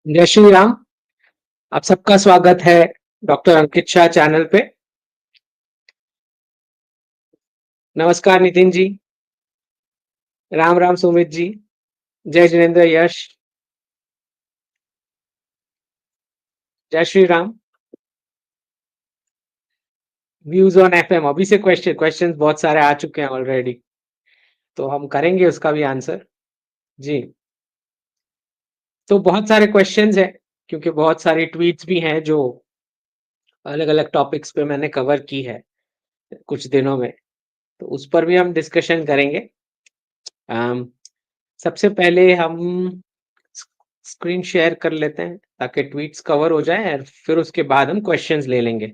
जय श्री राम। आप सबका स्वागत है डॉक्टर अंकित शाह चैनल पे। नमस्कार नितिन जी। राम राम सुमित जी। जय जिनेन्द्र यश। जय Shri Ram. Views on FM अभी से क्वेश्चंस बहुत सारे आ चुके हैं ऑलरेडी, तो हम करेंगे उसका भी आंसर। जी, तो बहुत सारे क्वेश्चंस हैं क्योंकि बहुत सारी ट्वीट्स भी हैं जो अलग अलग टॉपिक्स पे मैंने कवर की है कुछ दिनों में, तो उस पर भी हम डिस्कशन करेंगे। अम, सबसे पहले हम स्क्रीन शेयर कर लेते हैं ताकि ट्वीट्स कवर हो जाए और फिर उसके बाद हम क्वेश्चंस ले लेंगे।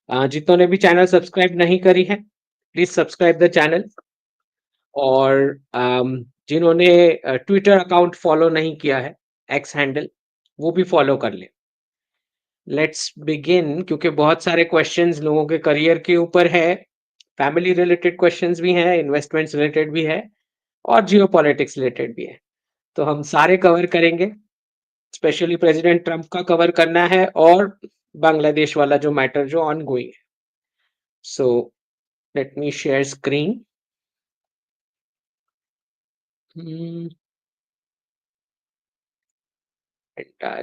जितनों ने भी चैनल सब्सक्राइब नहीं करी है, प्लीज सब्सक्राइब द चैनल। और जिन्होंने ट्विटर अकाउंट फॉलो नहीं किया है, एक्स हैंडल, वो भी फॉलो कर ले। लेट्स बिगिन, क्योंकि बहुत सारे क्वेश्चंस लोगों के करियर के ऊपर है, फैमिली रिलेटेड क्वेश्चंस भी हैं, इन्वेस्टमेंट्स रिलेटेड भी है और जियो पॉलिटिक्स रिलेटेड भी है, तो हम सारे कवर करेंगे। स्पेशली प्रेसिडेंट ट्रंप का कवर करना है और बांग्लादेश वाला जो मैटर जो ऑन गोइंग है। So let me share screen.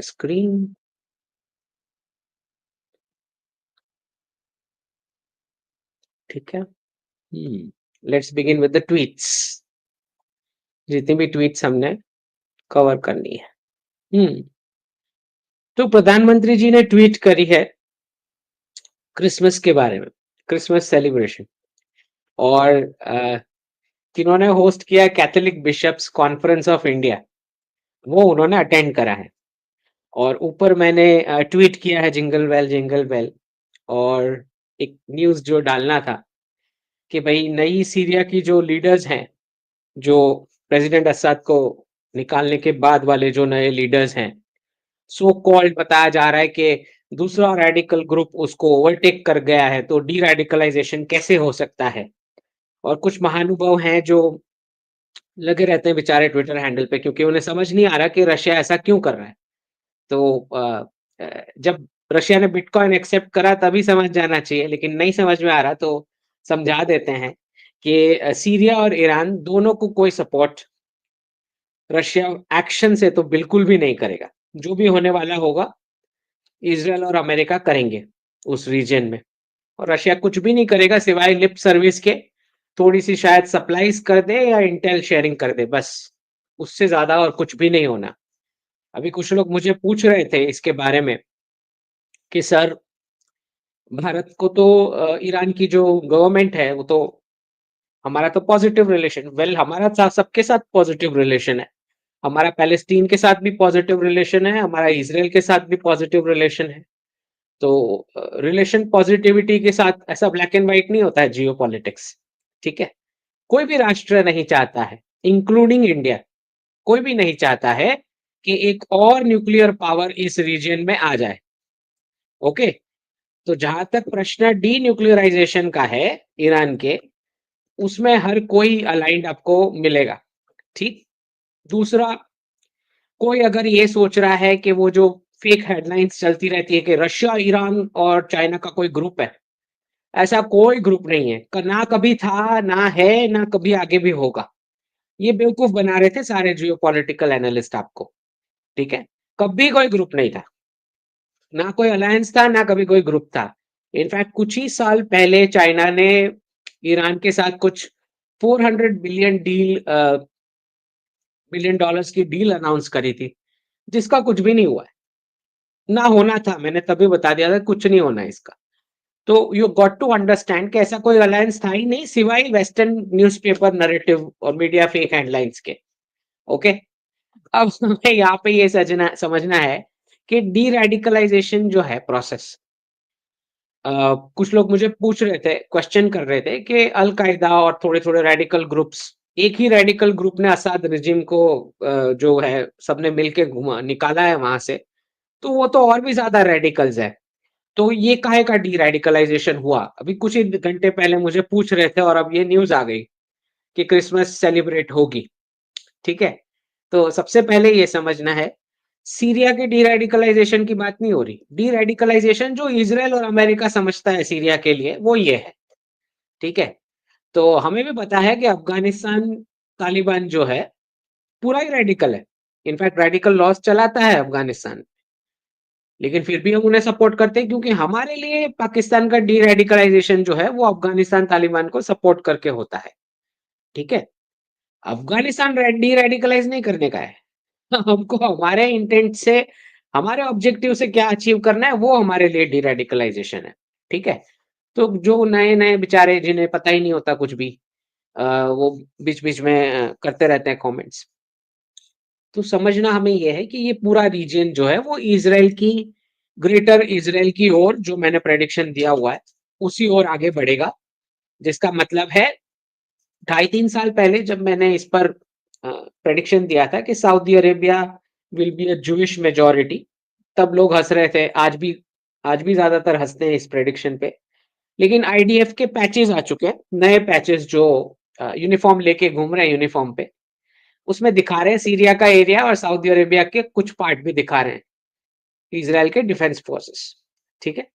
Screen, ठीक है। Let's begin with the tweets. जितनी भी ट्वीट्स हमने कवर करनी है। तो प्रधानमंत्री जी ने ट्वीट करी है क्रिसमस के बारे में, क्रिसमस सेलिब्रेशन, और किन्होंने होस्ट किया Catholic bishops conference of India, वो उन्होंने अटेंड करा है। और ऊपर मैंने ट्वीट किया है जिंगल बेल, और एक न्यूज़ जो डालना था कि भाई नई सीरिया की जो लीडर्स हैं, जो प्रेसिडेंट अस्साद को निकालने के बाद वाले जो नए लीडर्स हैं, सो कॉल्ड बताया जा रहा है कि दूसरा रेडिकल ग्रुप उसको ओवरटेक कर गया है, तो डी रेडिकलाइजेशन कैसे हो सकता है। और कुछ महानुभाव हैं जो लगे रहते हैं बेचारे ट्विटर हैंडल पे, क्योंकि उन्हें समझ नहीं आ रहा कि रशिया ऐसा क्यों कर रहा है। तो जब रशिया ने बिटकॉइन एक्सेप्ट करा तभी समझ जाना चाहिए, लेकिन नहीं समझ में आ रहा तो समझा देते हैं कि सीरिया और ईरान दोनों को कोई सपोर्ट रशिया एक्शन से तो बिल्कुल भी नहीं करेगा। जो भी होने वाला होगा इज़राइल और अमेरिका करेंगे उस रीजन में, और रशिया कुछ भी नहीं करेगा सिवाय लिप सर्विस के, थोड़ी-सी शायद सप्लाइज़ कर दे या इंटेल शेयरिंग कर दे बस, उससे ज़्यादा और कुछ भी नहीं होना। अभी कुछ लोग मुझे पूछ रहे थे इसके बारे में कि सर, भारत को तो ईरान की जो गवर्नमेंट है वो तो, हमारा तो पॉजिटिव रिलेशन, वेल हमारा सबके साथ पॉजिटिव रिलेशन है। हमारा पैलेस्टीन के साथ भी पॉजिटिव रिलेशन है, हमारा इज़राइल के साथ भी पॉजिटिव रिलेशन है। तो रिलेशन पॉजिटिविटी के साथ ऐसा ब्लैक एंड व्हाइट नहीं होता है जियोपॉलिटिक्स, ठीक है? कोई भी राष्ट्र नहीं चाहता है, इंक्लूडिंग इंडिया, कोई भी नहीं चाहता है कि एक और न्यूक्लियर पावर इस रीजन में आ जाए। ओके? तो जहां तक प्रश्न डीन्यूक्लियराइजेशन का है ईरान के, उसमें हर कोई अलाइंड आपको मिलेगा, ठीक। दूसरा, कोई अगर ये सोच रहा है कि वो जो फेक हेडलाइंस चलती रहती है कि रशिया, ईरान और चाइना का कोई ग्रुप है, ऐसा कोई ग्रुप नहीं है। ना कभी था, ना है, ना कभी आगे भी होगा। ये बेवकूफ बना रहे थे सारे जियोपॉलिटिकल एनालिस्ट आपको, ठीक है? कभी कोई ग्रुप नहीं था, ना कोई अलायंस था, ना कभी कोई ग्रुप था। इनफैक्ट कुछ ही साल पहले चाइना ने ईरान के साथ कुछ 400 बिलियन डॉलर्स की डील अनाउंस करी थी, जिसका कुछ भी नहीं हुआ है। ना होना था, मैंने तभी बता दिया था कुछ नहीं होना है इसका। तो यू गॉट टू अंडरस्टैंड कि ऐसा कोई अलायंस था ही नहीं सिवाय वेस्टर्न न्यूज़पेपर नैरेटिव और मीडिया फेक हेडलाइंस के। ओके? अब हमें यहाँ पे ये समझना है कि डी रेडिकलाइजेशन जो है प्रोसेस, कुछ लोग मुझे पूछ रहे थे, क्वेश्चन कर रहे थे कि अल कायदा और थोड़े-थोड़े रेडिकल ग्रुप्स, एक ही रेडिकल ग्रुप ने असाद रिजिम को जो है सबने मिलके घुमा निकाला है वहाँ से, तो वो तो और भी ज़्यादा रेडिकल्स है। तो ये काहे का डी रेडिकलाइजेशन हुआ? अभी कुछ ही घंटे पहले मुझे पूछ रहे थे और अब ये न्यूज़ आ गई कि क्रिसमस सेलिब्रेट होगी, ठीक है? तो सबसे पहले ये समझना है, सीरिया के डी रेडिकलाइजेशन की बात नहीं हो रही। डी रेडिकलाइजेशन जो इजराइल और अमेरिका समझता है सीरिया के लिए, वो ये है। ठीक है? तो हमें भी पता है कि अफगानिस्तान तालिबान जो है पूरा ही रेडिकल है। इनफैक्ट रेडिकल लॉज चलाता है अफगानिस्तान, लेकिन फिर भी हम उन्हें सपोर्ट करते हैं क्योंकि हमारे लिए पाकिस्तान का डी रेडिकलाइजेशन जो है वो अफगानिस्तान तालिबान को सपोर्ट करके होता है। ठीक है? अफगानिस्तान डी रेडिकलाइज नहीं करने का है। हमको हमारे इंटेंट से, हमारे ऑब्जेक्टिव से क्या अचीव करना है, वो हमारे लिए डी रेडिकलाइजेशन है। ठीक है? तो जो नए नए बेचारे जिन्हें पता ही नहीं होता कुछ भी, वो बीच बीच में करते रहते हैं कमेंट्स। तो समझना हमें यह है कि ये पूरा रीजन जो है वो इजराइल की, ग्रेटर इजराइल की ओर, जो मैंने प्रेडिक्शन दिया हुआ है उसी ओर आगे बढ़ेगा। जिसका मतलब है 2.5-3 साल पहले जब मैंने इस पर प्रेडिक्शन दिया था कि Saudi Arabia will be a Jewish majority, तब लोग हंस रहे थे। आज भी ज्यादातर हंसते हैं इस प्रेडिक्शन पे। लेकिन आईडीएफ के पैचेस आ चुके हैं, नए पैचेस जो यूनिफॉर्म लेके घूम रहे हैं यूनिफॉर्म पे, उसमें दिखा रहे हैं सीरिया का एरिया और सऊदी अरेबिया के कुछ पार्ट भी दिखा रहे हैं इजराइल के डिफेंस फोर्सेस। ठीक है?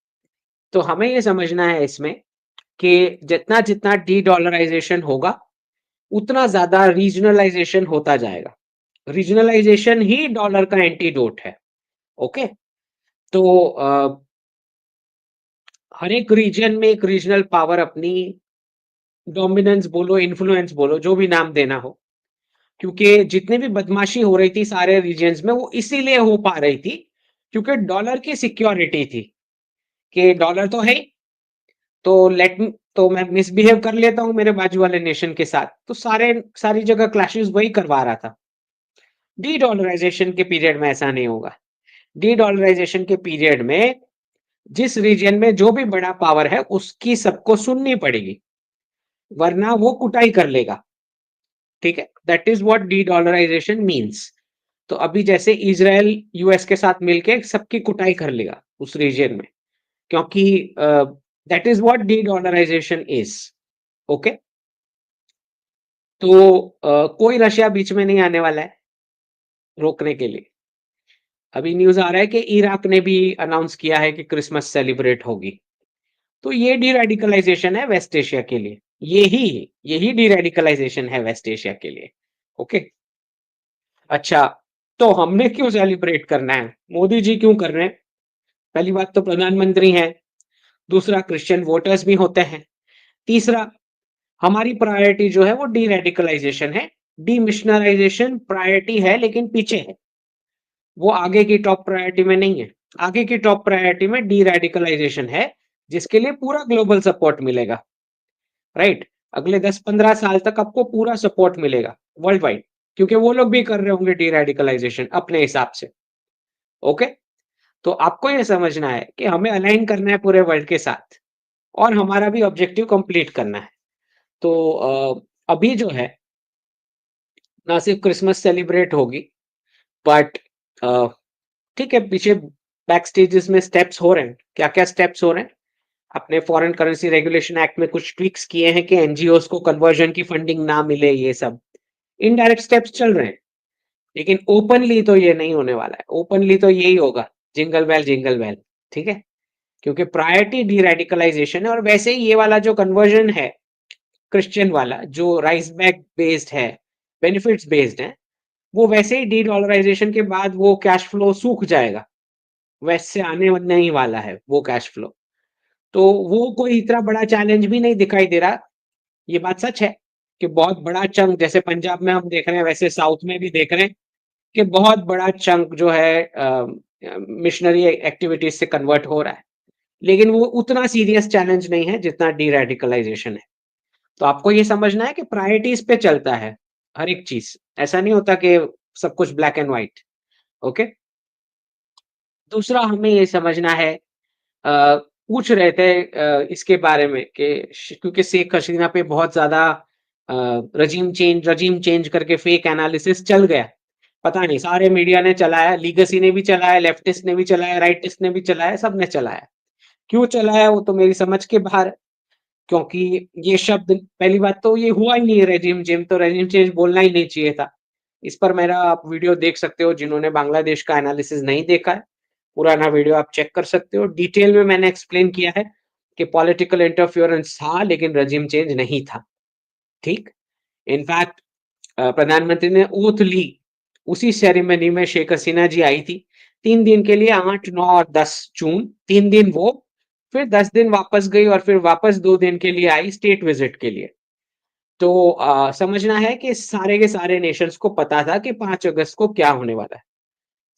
तो हमें ये समझना है इसमें कि जितना जितना डी डॉलराइजेशन होगा उतना ज्यादा रीजनलाइजेशन होता जाएगा। रीजनलाइजेशन ही डॉलर का एंटीडोट है। ओके? तो हर एक रीजन में एक रीजनल पावर अपनी डोमिनेंस बोलो, इन्फ्लुएंस बोलो, जो भी नाम देना हो, क्योंकि जितने भी बदमाशी हो रही थी सारे रीजन्स में, वो इसीलिए हो पा रही थी क्योंकि डॉलर की सिक्योरिटी थी कि डॉलर तो है ही, तो तो मैं मिसबिहेव कर लेता हूं मेरे बाजू वाले नेशन के साथ, तो सारी जगह क्लैशेस वही करवा रहा था। डी डॉलराइजेशन के पीरियड में ऐसा नहीं होगा। डी डॉलराइजेशन के पीरियड में जिस रीजन में जो भी बड़ा पावर है उसकी सबको सुननी पड़ेगी, वरना वो कुटाई कर लेगा। ठीक है? That is what de dollarization means. तो अभी जैसे इजराइल यूएस के साथ मिलके सबकी कुटाई कर लेगा उस रीजन में, क्योंकि that is what de dollarization is. Okay? तो कोई रशिया बीच में नहीं आने वाला है रोकने के लिए। अभी न्यूज आ रहा है कि इराक ने भी अनाउंस किया है कि क्रिसमस सेलिब्रेट होगी। तो ये डी रेडिकलाइजेशन है वेस्ट एशिया के लिए। यही यही डी रेडिकलाइजेशन है वेस्ट एशिया के लिए। ओके? अच्छा, तो हमने क्यों सेलिब्रेट करना है, मोदी जी क्यों कर रहे हैं? पहली बात तो प्रधानमंत्री हैं, दूसरा क्रिश्चियन वोटर्स भी होते हैं, तीसरा हमारी प्रायोरिटी जो है वो डी रेडिकलाइजेशन है। डी मिशनराइजेशन प्रायोरिटी है लेकिन पीछे है, वो आगे की टॉप प्रायोरिटी में नहीं है। आगे की टॉप प्रायोरिटी में डी रेडिकलाइजेशन है, जिसके लिए पूरा ग्लोबल सपोर्ट मिलेगा। राइट? अगले 10-15 साल तक आपको पूरा सपोर्ट मिलेगा वर्ल्ड वाइड, क्योंकि वो लोग भी कर रहे होंगे डी रेडिकलाइजेशन अपने हिसाब से। ओके? तो आपको ये समझना है कि हमें अलाइन करना है पूरे वर्ल्ड के साथ और हमारा भी ऑब्जेक्टिव कंप्लीट करना है। तो अभी जो है ना सिर्फ क्रिसमस सेलिब्रेट होगी, बट ठीक है, पीछे बैक स्टेजेस में स्टेप्स हो रहे हैं। क्या क्या स्टेप्स हो रहे हैं? अपने फॉरेन करेंसी रेगुलेशन एक्ट में कुछ ट्विक्स किए हैं कि एनजीओस को कन्वर्जन की फंडिंग ना मिले, ये सब इनडायरेक्ट स्टेप्स चल रहे हैं। लेकिन ओपनली तो ये नहीं होने वाला है। ओपनली तो यही होगा, जिंगल बेल जिंगल बेल। ठीक है? क्योंकि प्रायोरिटी डी रेडिकलाइजेशन है, और वैसे ही ये वाला जो कन्वर्जन है क्रिश्चियन वाला, जो राइस बैक बेस्ड है, बेनिफिट्स बेस्ड है, वो वैसे ही डी डॉलराइजेशन के बाद वो कैश फ्लो सूख जाएगा। वेस्ट से आने नहीं वाला है वो कैश फ्लो। तो वो कोई इतना बड़ा चैलेंज भी नहीं दिखाई दे रहा। ये बात सच है कि बहुत बड़ा चंक, जैसे पंजाब में हम देख रहे हैं वैसे साउथ में भी देख रहे हैं कि बहुत बड़ा चंक जो है मिशनरी एक्टिविटीज से कन्वर्ट हो रहा है। लेकिन वो उतना सीरियस चैलेंज नहीं है जितना डी रेडिकलाइजेशन है। तो आपको ये समझना है कि प्रायोरिटीज पे चलता है हर एक चीज। ऐसा नहीं होता कि सब कुछ ब्लैक एंड व्हाइट। ओके? दूसरा हमें ये समझना है, पूछ रहे थे इसके बारे में कि क्योंकि शेख हसीना पे बहुत ज्यादा रजीम चेंज करके फेक एनालिसिस चल गया। पता नहीं, सारे मीडिया ने चलाया, लीगसी ने भी चलाया, लेफ्टिस्ट ने भी चलाया, राइटिस्ट ने भी चलाया, सबने चलाया। क्यों चलाया वो तो मेरी समझ के बाहर है। क्योंकि ये शब्द, पहली बात तो ये हुआ ही नहीं, रेजिम चेंज तो रेजिम चेंज बोलना ही नहीं चाहिए था। इस पर मेरा आप वीडियो देख सकते हो, जिन्होंने बांग्लादेश का एनालिसिस नहीं देखा है, पुराना वीडियो आप चेक कर सकते हो। डिटेल में मैंने एक्सप्लेन किया है कि पॉलिटिकल इंटरफेरेंस था, लेकिन रेजिम चेंज नहीं था, ठीक? इनफैक्ट प्रधानमंत्री ने ओथ ली, उसी सेरेमनी में शेख हसीना जी आई थी, 3 दिन के लिए, 8, 9 और 10 जून, 3 दिन वो, फिर 10 दिन वापस गई और फिर वापस 2 दिन के लिए आई स्टेट विजिट के लिए। तो समझना है कि सारे के सारे नेशंस को पता था कि 5 अगस्त को क्या होने वाला है।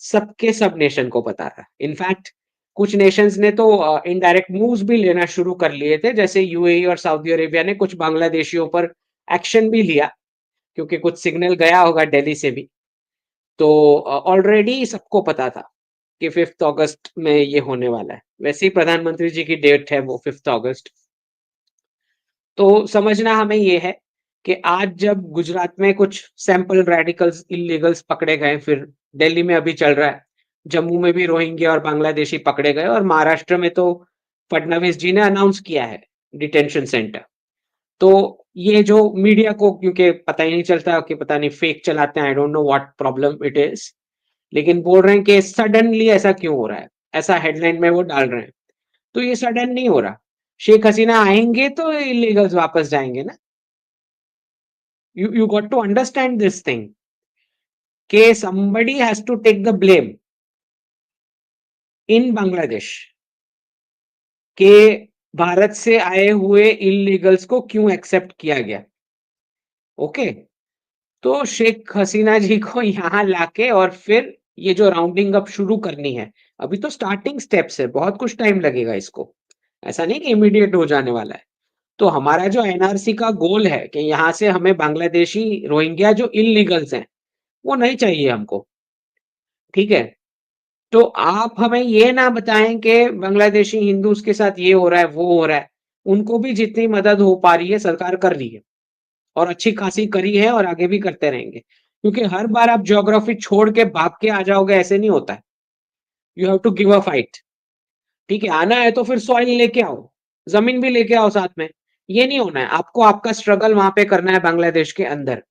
सबके सब नेशन को पता था। इनफैक्ट कुछ नेशंस ने तो इनडायरेक्ट मूव्स भी लेना शुरू कर लिए थे, जैसे यूएई और सऊदी अरेबिया ने कुछ बांग्लादेशियों पर एक्शन भी लिया, क्योंकि कुछ सिग्नल गया होगा दिल्ली से भी। तो ऑलरेडी सबको पता था कि 5th अगस्त में ये होने वाला है। वैसे ही प्रधानमंत्री जी की डेट है वो 5th अगस्त। तो समझना हमें ये है कि आज जब गुजरात में कुछ सैंपल रेडिकल्स, इल्लीगल्स पकड़े गए, फिर दिल्ली में अभी चल रहा है, जम्मू में भी रोहिंग्या और बांग्लादेशी पकड़े गए, और महाराष्ट्र में तो फडणवीस जी ने अनाउंस किया है डिटेंशन सेंटर। तो ये जो मीडिया को क्योंकि पता ही नहीं चलता कि पता नहीं फेक चलाते हैं, I don't know what problem it is, लेकिन बोल रहे हैं कि सडनली ऐसा क्यों हो रहा है, ऐसा हेडलाइन में वो डाल रहे हैं। तो ये सडन नहीं हो रहा। शेख हसीना आएंगे तो इलीगल्स वापस जाएंगे ना। You got to understand this thing कि somebody has to take the blame in Bangladesh कि भारत से आए हुए इलीगल्स को क्यों एक्सेप्ट किया गया। ओके, तो शेख हसीना जी को यहाँ लाके और फिर ये जो राउंडिंग अप शुरू करनी है, अभी तो स्टार्टिंग स्टेप्स है, बहुत कुछ टाइम लगेगा इसको, ऐसा नहीं कि इमीडिएट हो जाने वाला है। तो हमारा जो एनआरसी का गोल है कि यहाँ से हमें बांग्लादेशी रोहिंग्या जो इलीगल्स हैं वो नहीं चाहिए हमको, ठीक है? तो आप हमें ये ना बताएं कि बांग्लादेशी हिंदूज के साथ ये हो रहा है, वो हो रहा है। उनको भी जितनी मदद हो पा रही है सरकार कर रही है, और अच्छी खासी करी है, और आगे भी करते रहेंगे, क्योंकि हर बार आप ज्योग्राफी छोड़ के भाग के आ जाओगे ऐसे नहीं होता है। You have to give a fight, ठीक है? आना है तो फिर सॉइल लेके आओ, जमीन भी लेके आओ साथ में। ये नहीं होना है, आपको आपका स्ट्रगल वहां पे करना है बांग्लादेश के अंदर।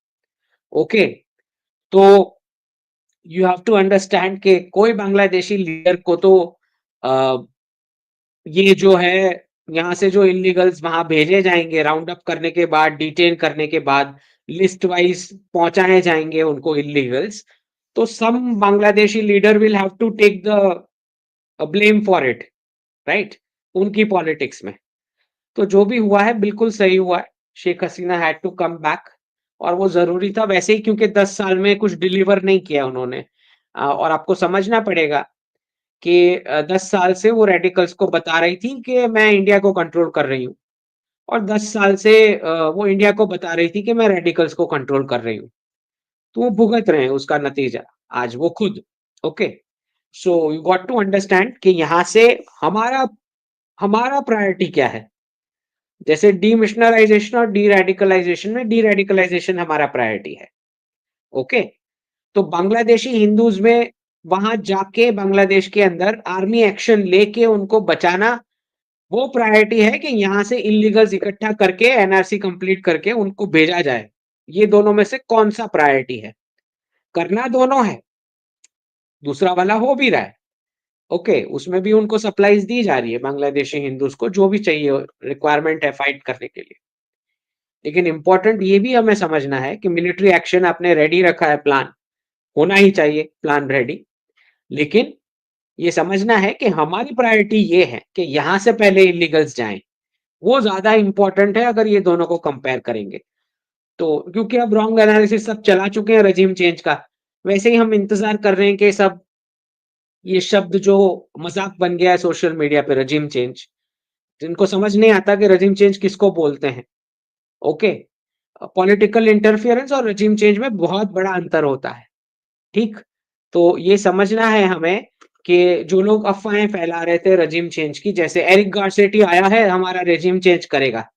ओके, तो यू हैव टू अंडरस्टैंड कि कोई बांग्लादेशी लीडर को तो ये जो है, यहाँ से जो इल्लीगल्स वहां भेजे जाएंगे, राउंड अप करने के बाद, डिटेन करने के बाद, लिस्ट वाइज पहुंचाए जाएंगे उनको इल्लीगल्स, तो some Bangladeshi leader will have to take the blame for it, right? उनकी पॉलिटिक्स में। तो जो भी हुआ है बिल्कुल सही हुआ है। Sheikh Hasina had to come back, और वो जरूरी था वैसे ही, क्योंकि 10 साल में कुछ डिलीवर नहीं किया उन्होंने। और आपको समझना पड़ेगा कि 10 साल से वो रेडिकल्स को बता रही थी कि मैं इंडिया को कंट्रोल कर रही हूँ, और 10 साल से वो इंडिया को बता रही थी कि मैं रेडिकल्स को कंट्रोल कर रही हूँ। तो वो भुगत रहे हैं उसका नतीजा आज वो खुद। Okay, so you got to understand कि यहाँ से हमारा हमारा प्रायोरिटी क्या है। जैसे डीमिशनराइजेशन और डी रेडिकलाइजेशन में, डी रेडिकलाइजेशन हमारा प्रायोरिटी है। ओके, तो बांग्लादेशी हिंदूज में वहां जाके बांग्लादेश के अंदर आर्मी एक्शन लेके उनको बचाना, वो प्रायोरिटी है कि यहाँ से इलीगल्स इकट्ठा करके एनआरसी कंप्लीट करके उनको भेजा जाए। ये दोनों में से कौन सा प्रायोरिटी है? करना दोनों है, दूसरा वाला हो भी रहा है। ओके, उसमें भी उनको सप्लाईज दी जा रही है बांग्लादेशी हिंदूज को, जो भी चाहिए रिक्वायरमेंट है फाइट करने के लिए। लेकिन इंपॉर्टेंट ये भी हमें समझना है कि मिलिट्री एक्शन आपने रेडी रखा है, प्लान होना ही चाहिए, प्लान रेडी। लेकिन ये समझना है कि हमारी प्रायोरिटी ये है कि यहां से पहले इलीगल्स जाएं, वो ज्यादा इंपॉर्टेंट है अगर ये दोनों को कंपेयर करेंगे तो। क्योंकि अब रॉन्ग एनालिसिस सब चला चुके हैं रजीम चेंज का, वैसे ही हम इंतजार कर रहे हैं कि सब ये शब्द जो मजाक बन गया है सोशल मीडिया पे, रजीम चेंज, जिनको समझ नहीं आता कि रजीम चेंज किसको बोलते हैं। ओके, पॉलिटिकल इंटरफियरेंस और रजीम चेंज में बहुत बड़ा अंतर होता है, ठीक? तो ये समझना है हमें कि जो लोग अफवाहें फैला रहे थे रजीम चेंज की, जैसे एरिक गारसेटी आया है हमारा रजीम चेंज करेगा,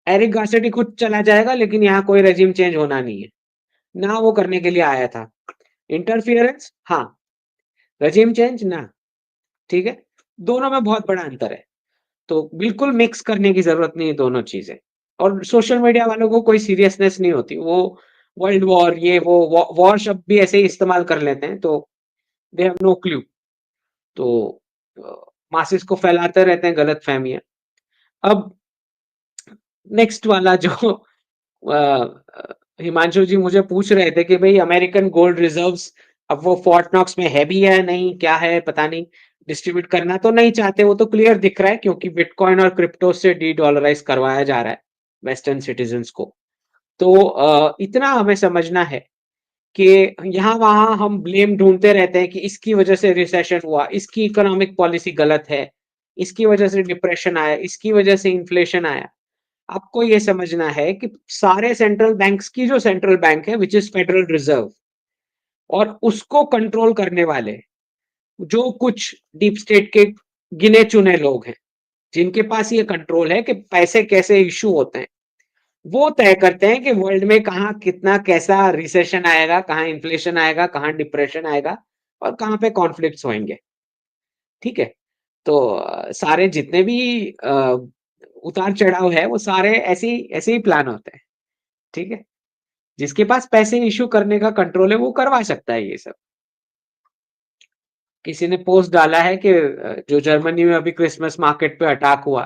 एरिक गारसेटी खुद चला जाएगा, लेकिन यहाँ कोई रजीम चेंज होना नहीं है ना, वो करने के लिए आया था। इंटरफियरेंस हाँ, रजीम चेंज ना, ठीक है? दोनों में बहुत बड़ा अंतर है। तो बिल्कुल मिक्स करने की जरूरत नहीं है दोनों चीजें। और सोशल मीडिया वालों को कोई सीरियसनेस नहीं होती, वो वर्ल्ड वॉर ये वो वॉर शब्द भी ऐसे ही इस्तेमाल कर लेते हैं, तो दे हैव नो क्लू। तो मासेस को फैलाते रहते हैं गलत फहमियां। अब नेक्स्ट वाला जो हिमांशु जी मुझे पूछ रहे थे कि भाई अमेरिकन गोल्ड रिजर्व्स अब वो फोर्ट नॉक्स में है भी है नहीं, क्या है पता नहीं। डिस्ट्रीब्यूट करना तो नहीं चाहते, वो तो क्लियर दिख रहा है, क्योंकि बिटकॉइन और क्रिप्टो से डी डॉलराइज करवाया जा रहा है वेस्टर्न सिटीजन्स को। तो इतना हमें समझना है कि यहाँ वहां हम ब्लेम ढूंढते रहते हैं कि इसकी वजह से रिसेशन हुआ, इसकी इकोनॉमिक पॉलिसी गलत है, इसकी वजह से डिप्रेशन आया, इसकी वजह से इन्फ्लेशन आया। आपको ये समझना है कि सारे सेंट्रल बैंक्स की जो सेंट्रल बैंक है विच इज फेडरल रिजर्व, और उसको कंट्रोल करने वाले जो कुछ डीप स्टेट के गिने चुने लोग हैं, जिनके पास ये कंट्रोल है कि पैसे कैसे इशू होते हैं, वो तय करते हैं कि वर्ल्ड में कहाँ कितना कैसा रिसेशन आएगा, कहाँ इन्फ्लेशन आएगा, कहाँ डिप्रेशन आएगा, और कहाँ पे कॉन्फ्लिक्ट्स होंगे। ठीक है? तो सारे जितने भी उतार चढ़ाव है वो सारे ऐसे ही प्लान होते हैं। ठीक है? जिसके पास पैसे इश्यू करने का कंट्रोल है वो करवा सकता है ये सब। किसी ने पोस्ट डाला है कि जो जर्मनी में अभी क्रिसमस मार्केट पे अटैक हुआ,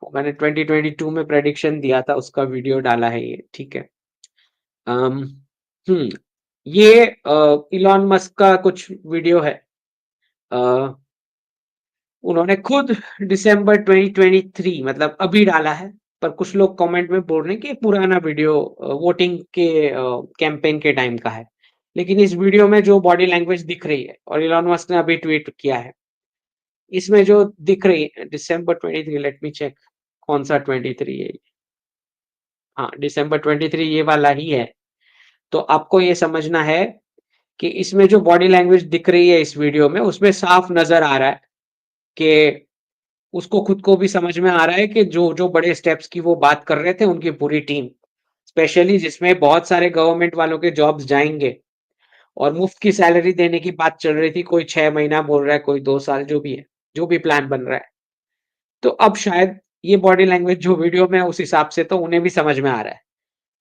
वो मैंने 2022 में प्रेडिक्शन दिया था, उसका वीडियो डाला है ये। ठीक है? अम, हम्म ये इलॉन मस्क का कुछ वीडियो है। अ, उन्होंने खुद दिसंबर 2023 मतलब अभी डाला है, पर कुछ लोग कमेंट में बोल रहे हैं कि ये पुराना वीडियो वोटिंग के कैंपेन के टाइम का है। लेकिन इस वीडियो में जो बॉडी लैंग्वेज दिख रही है, और इलॉन मस्क ने अभी ट्वीट किया है, इसमें जो दिख रही है दिसंबर 23, लेट मी चेक कौन सा 23 है। हाँ, दिसंबर 23 ये वाला ही है। तो आपको ये समझना है कि इसमें जो बॉडी लैंग्वेज दिख रही है इस वीडियो में, उसमें साफ नजर आ रहा है कि उसको खुद को भी समझ में आ रहा है कि जो जो बड़े स्टेप्स की वो बात कर रहे थे उनकी पूरी टीम, स्पेशली जिसमें बहुत सारे गवर्नमेंट वालों के जॉब्स जाएंगे और मुफ्त की सैलरी देने की बात चल रही थी, कोई 6 महीना बोल रहा है, कोई 2 साल, जो भी है, जो भी प्लान बन रहा है। तो अब शायद ये बॉडी लैंग्वेज जो वीडियो में है, उस हिसाब से तो उन्हें भी समझ में आ रहा है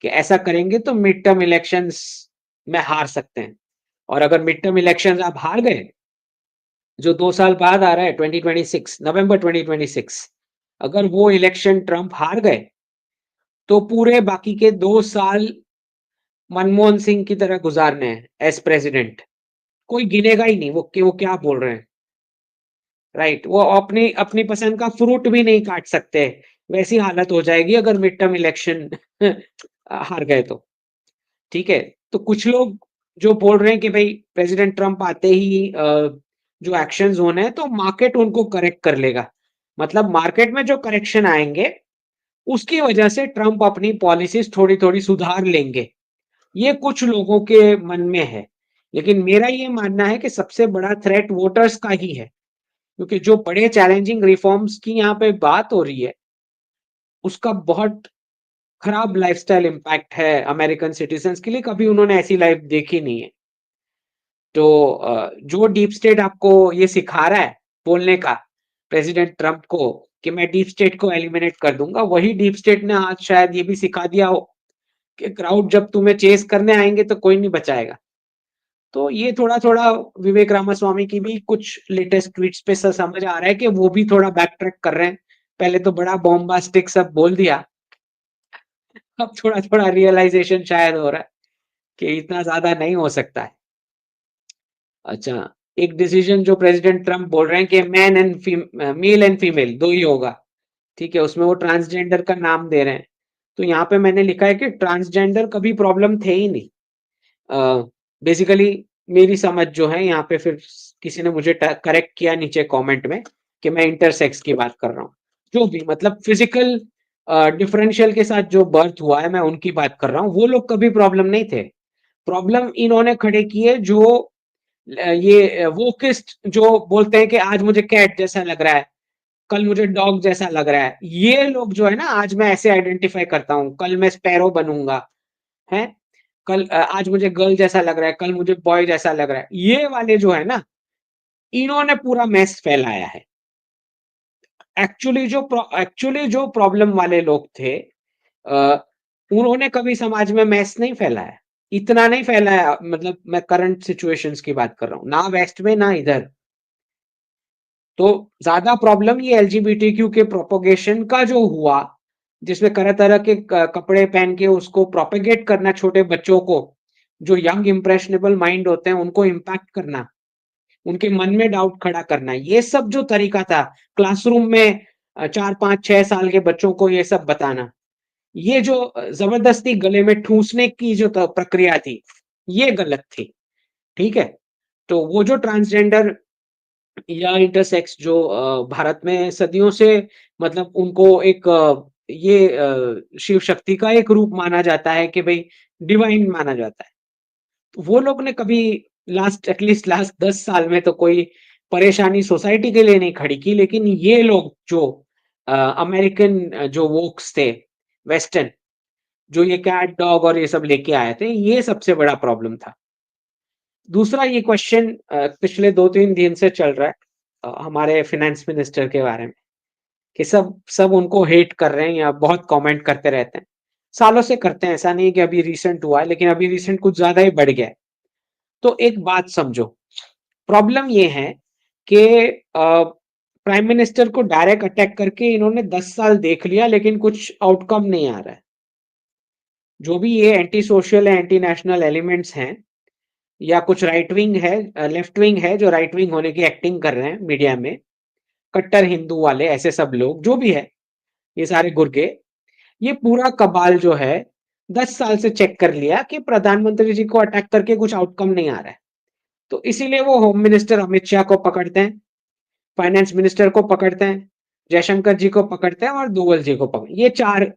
कि ऐसा करेंगे तो मिड टर्म इलेक्शंस में हार सकते हैं। और अगर मिड टर्म इलेक्शंस आप हार गए, जो 2 साल बाद आ रहा है 2026, नवंबर 2026, अगर वो इलेक्शन ट्रंप हार गए, तो पूरे बाकी के 2 साल मनमोहन सिंह की तरह गुजारने हैं एज प्रेसिडेंट। कोई गिनेगा ही नहीं वो कि वो क्या बोल रहे हैं। राइट? वो अपनी अपनी पसंद का फ्रूट भी नहीं काट सकते, वैसी हालत हो जाएगी अगर मिड टर्म इलेक्शन हार गए तो। ठीक है? तो कुछ लोग जो बोल रहे हैं कि भाई प्रेसिडेंट ट्रंप आते ही जो एक्शंस होने हैं तो मार्केट उनको करेक्ट कर लेगा। मतलब मार्केट में जो करेक्शन आएंगे उसकी वजह से ट्रंप अपनी पॉलिसीज थोड़ी थोड़ी सुधार लेंगे, ये कुछ लोगों के मन में है। लेकिन मेरा ये मानना है कि सबसे बड़ा थ्रेट वोटर्स का ही है, क्योंकि जो बड़े चैलेंजिंग रिफॉर्म्स की यहाँ पे बात हो रही है, उसका बहुत खराब लाइफस्टाइल इम्पैक्ट है अमेरिकन सिटीजन्स के लिए। कभी उन्होंने ऐसी लाइफ देखी नहीं है। तो जो डीप स्टेट आपको ये सिखा रहा है बोलने का प्रेसिडेंट ट्रंप को कि मैं डीप स्टेट को एलिमिनेट कर दूंगा, वही डीप स्टेट ने आज शायद ये भी सिखा दिया हो कि क्राउड जब तुम्हें चेस करने आएंगे तो कोई नहीं बचाएगा। तो ये थोड़ा थोड़ा विवेक रामास्वामी की भी कुछ लेटेस्ट ट्वीट्स पे समझ आ रहा है कि वो भी थोड़ा बैक ट्रैक कर रहे हैं। पहले तो बड़ा बॉम्बास्टिक सब बोल दिया, अब थोड़ा थोड़ा रियलाइजेशन शायद हो रहा है कि इतना ज्यादा नहीं हो सकता है। अच्छा, एक डिसीजन जो प्रेसिडेंट ट्रम्प बोल रहे हैं कि man and male and female दो ही होगा। ठीक है? उसमें वो ट्रांसजेंडर का नाम दे रहे हैं। तो यहाँ पे मैंने लिखा है कि ट्रांसजेंडर कभी प्रॉब्लम थे ही नहीं। बेसिकली मेरी समझ जो है यहाँ पे, फिर किसी ने मुझे करेक्ट किया नीचे कमेंट में कि मैं इंटरसेक्स की बात कर रहा हूँ। जो भी मतलब फिजिकल डिफरेंशियल के साथ जो बर्थ हुआ है, मैं उनकी बात कर रहा हूँ। वो लोग कभी प्रॉब्लम नहीं थे। प्रॉब्लम इन्होंने खड़े किए जो ये वोकिस्ट जो बोलते हैं कि आज मुझे कैट जैसा लग रहा है, कल मुझे डॉग जैसा लग रहा है। ये लोग जो है ना, आज मैं ऐसे आइडेंटिफाई करता हूँ, कल मैं स्पैरो बनूंगा, है? कल आज मुझे गर्ल जैसा लग रहा है, कल मुझे बॉय जैसा लग रहा है। ये वाले जो है ना, इन्होंने पूरा मैस फैलाया है। एक्चुअली जो प्रॉब्लम वाले लोग थे, उन्होंने कभी समाज में मैस नहीं फैलाया। इतना नहीं फैला है, मतलब मैं करंट सिचुएशंस की बात कर रहा हूँ, ना वेस्ट में ना इधर। तो ज्यादा प्रॉब्लम ये एलजीबीटीक्यू के प्रोपोगेशन का जो हुआ, जिसमें तरह तरह के कपड़े पहन के उसको प्रोपेगेट करना छोटे बच्चों को, जो यंग इंप्रेशनेबल माइंड होते हैं उनको इम्पैक्ट करना, उनके मन में डाउट खड़ा करना, ये सब जो तरीका था क्लासरूम में 4 5 6 साल के बच्चों को ये सब बताना, ये जो जबरदस्ती गले में ठूसने की जो प्रक्रिया थी, ये गलत थी। ठीक है, तो वो जो ट्रांसजेंडर या इंटरसेक्स जो भारत में सदियों से, मतलब उनको एक शिव शक्ति का एक रूप माना जाता है कि भाई डिवाइन माना जाता है। तो वो लोग ने कभी एटलीस्ट लास्ट 10 साल में तो कोई परेशानी सोसाइटी के लिए नहीं खड़ी की, लेकिन ये लोग जो अमेरिकन जो वोक्स थे, वेस्टर्न, जो ये कैट डॉग और ये सब लेके आए थे, ये सबसे बड़ा प्रॉब्लम था। दूसरा ये क्वेश्चन पिछले 2 3 दिन से चल रहा है हमारे फाइनेंस मिनिस्टर के बारे में, कि सब सब उनको हेट कर रहे हैं या बहुत कमेंट करते रहते हैं। सालों से करते हैं, ऐसा नहीं कि अभी रिसेंट हुआ है, लेकिन अभी रिसेंट कुछ ज्यादा ही बढ़ गया है। तो एक बात समझो, प्रॉब्लम ये है कि प्राइम मिनिस्टर को डायरेक्ट अटैक करके इन्होंने 10 साल देख लिया, लेकिन कुछ आउटकम नहीं आ रहा है। जो भी ये anti social anti national elements हैं, या कुछ राइट विंग है, लेफ्ट विंग है जो राइट विंग होने की एक्टिंग कर रहे हैं मीडिया में, कट्टर हिंदू वाले, ऐसे सब लोग जो भी है, ये सारे गुर्गे, ये पूरा कबाल जो है 10 साल से चेक कर लिया कि प्रधानमंत्री जी को अटैक करके कुछ आउटकम नहीं आ रहा है। तो इसीलिए वो होम मिनिस्टर अमित शाह को पकड़ते हैं, फाइनेंस मिनिस्टर को पकड़ते हैं, जयशंकर जी को पकड़ते हैं और दोवल जी को पकड़ते हैं। ये चार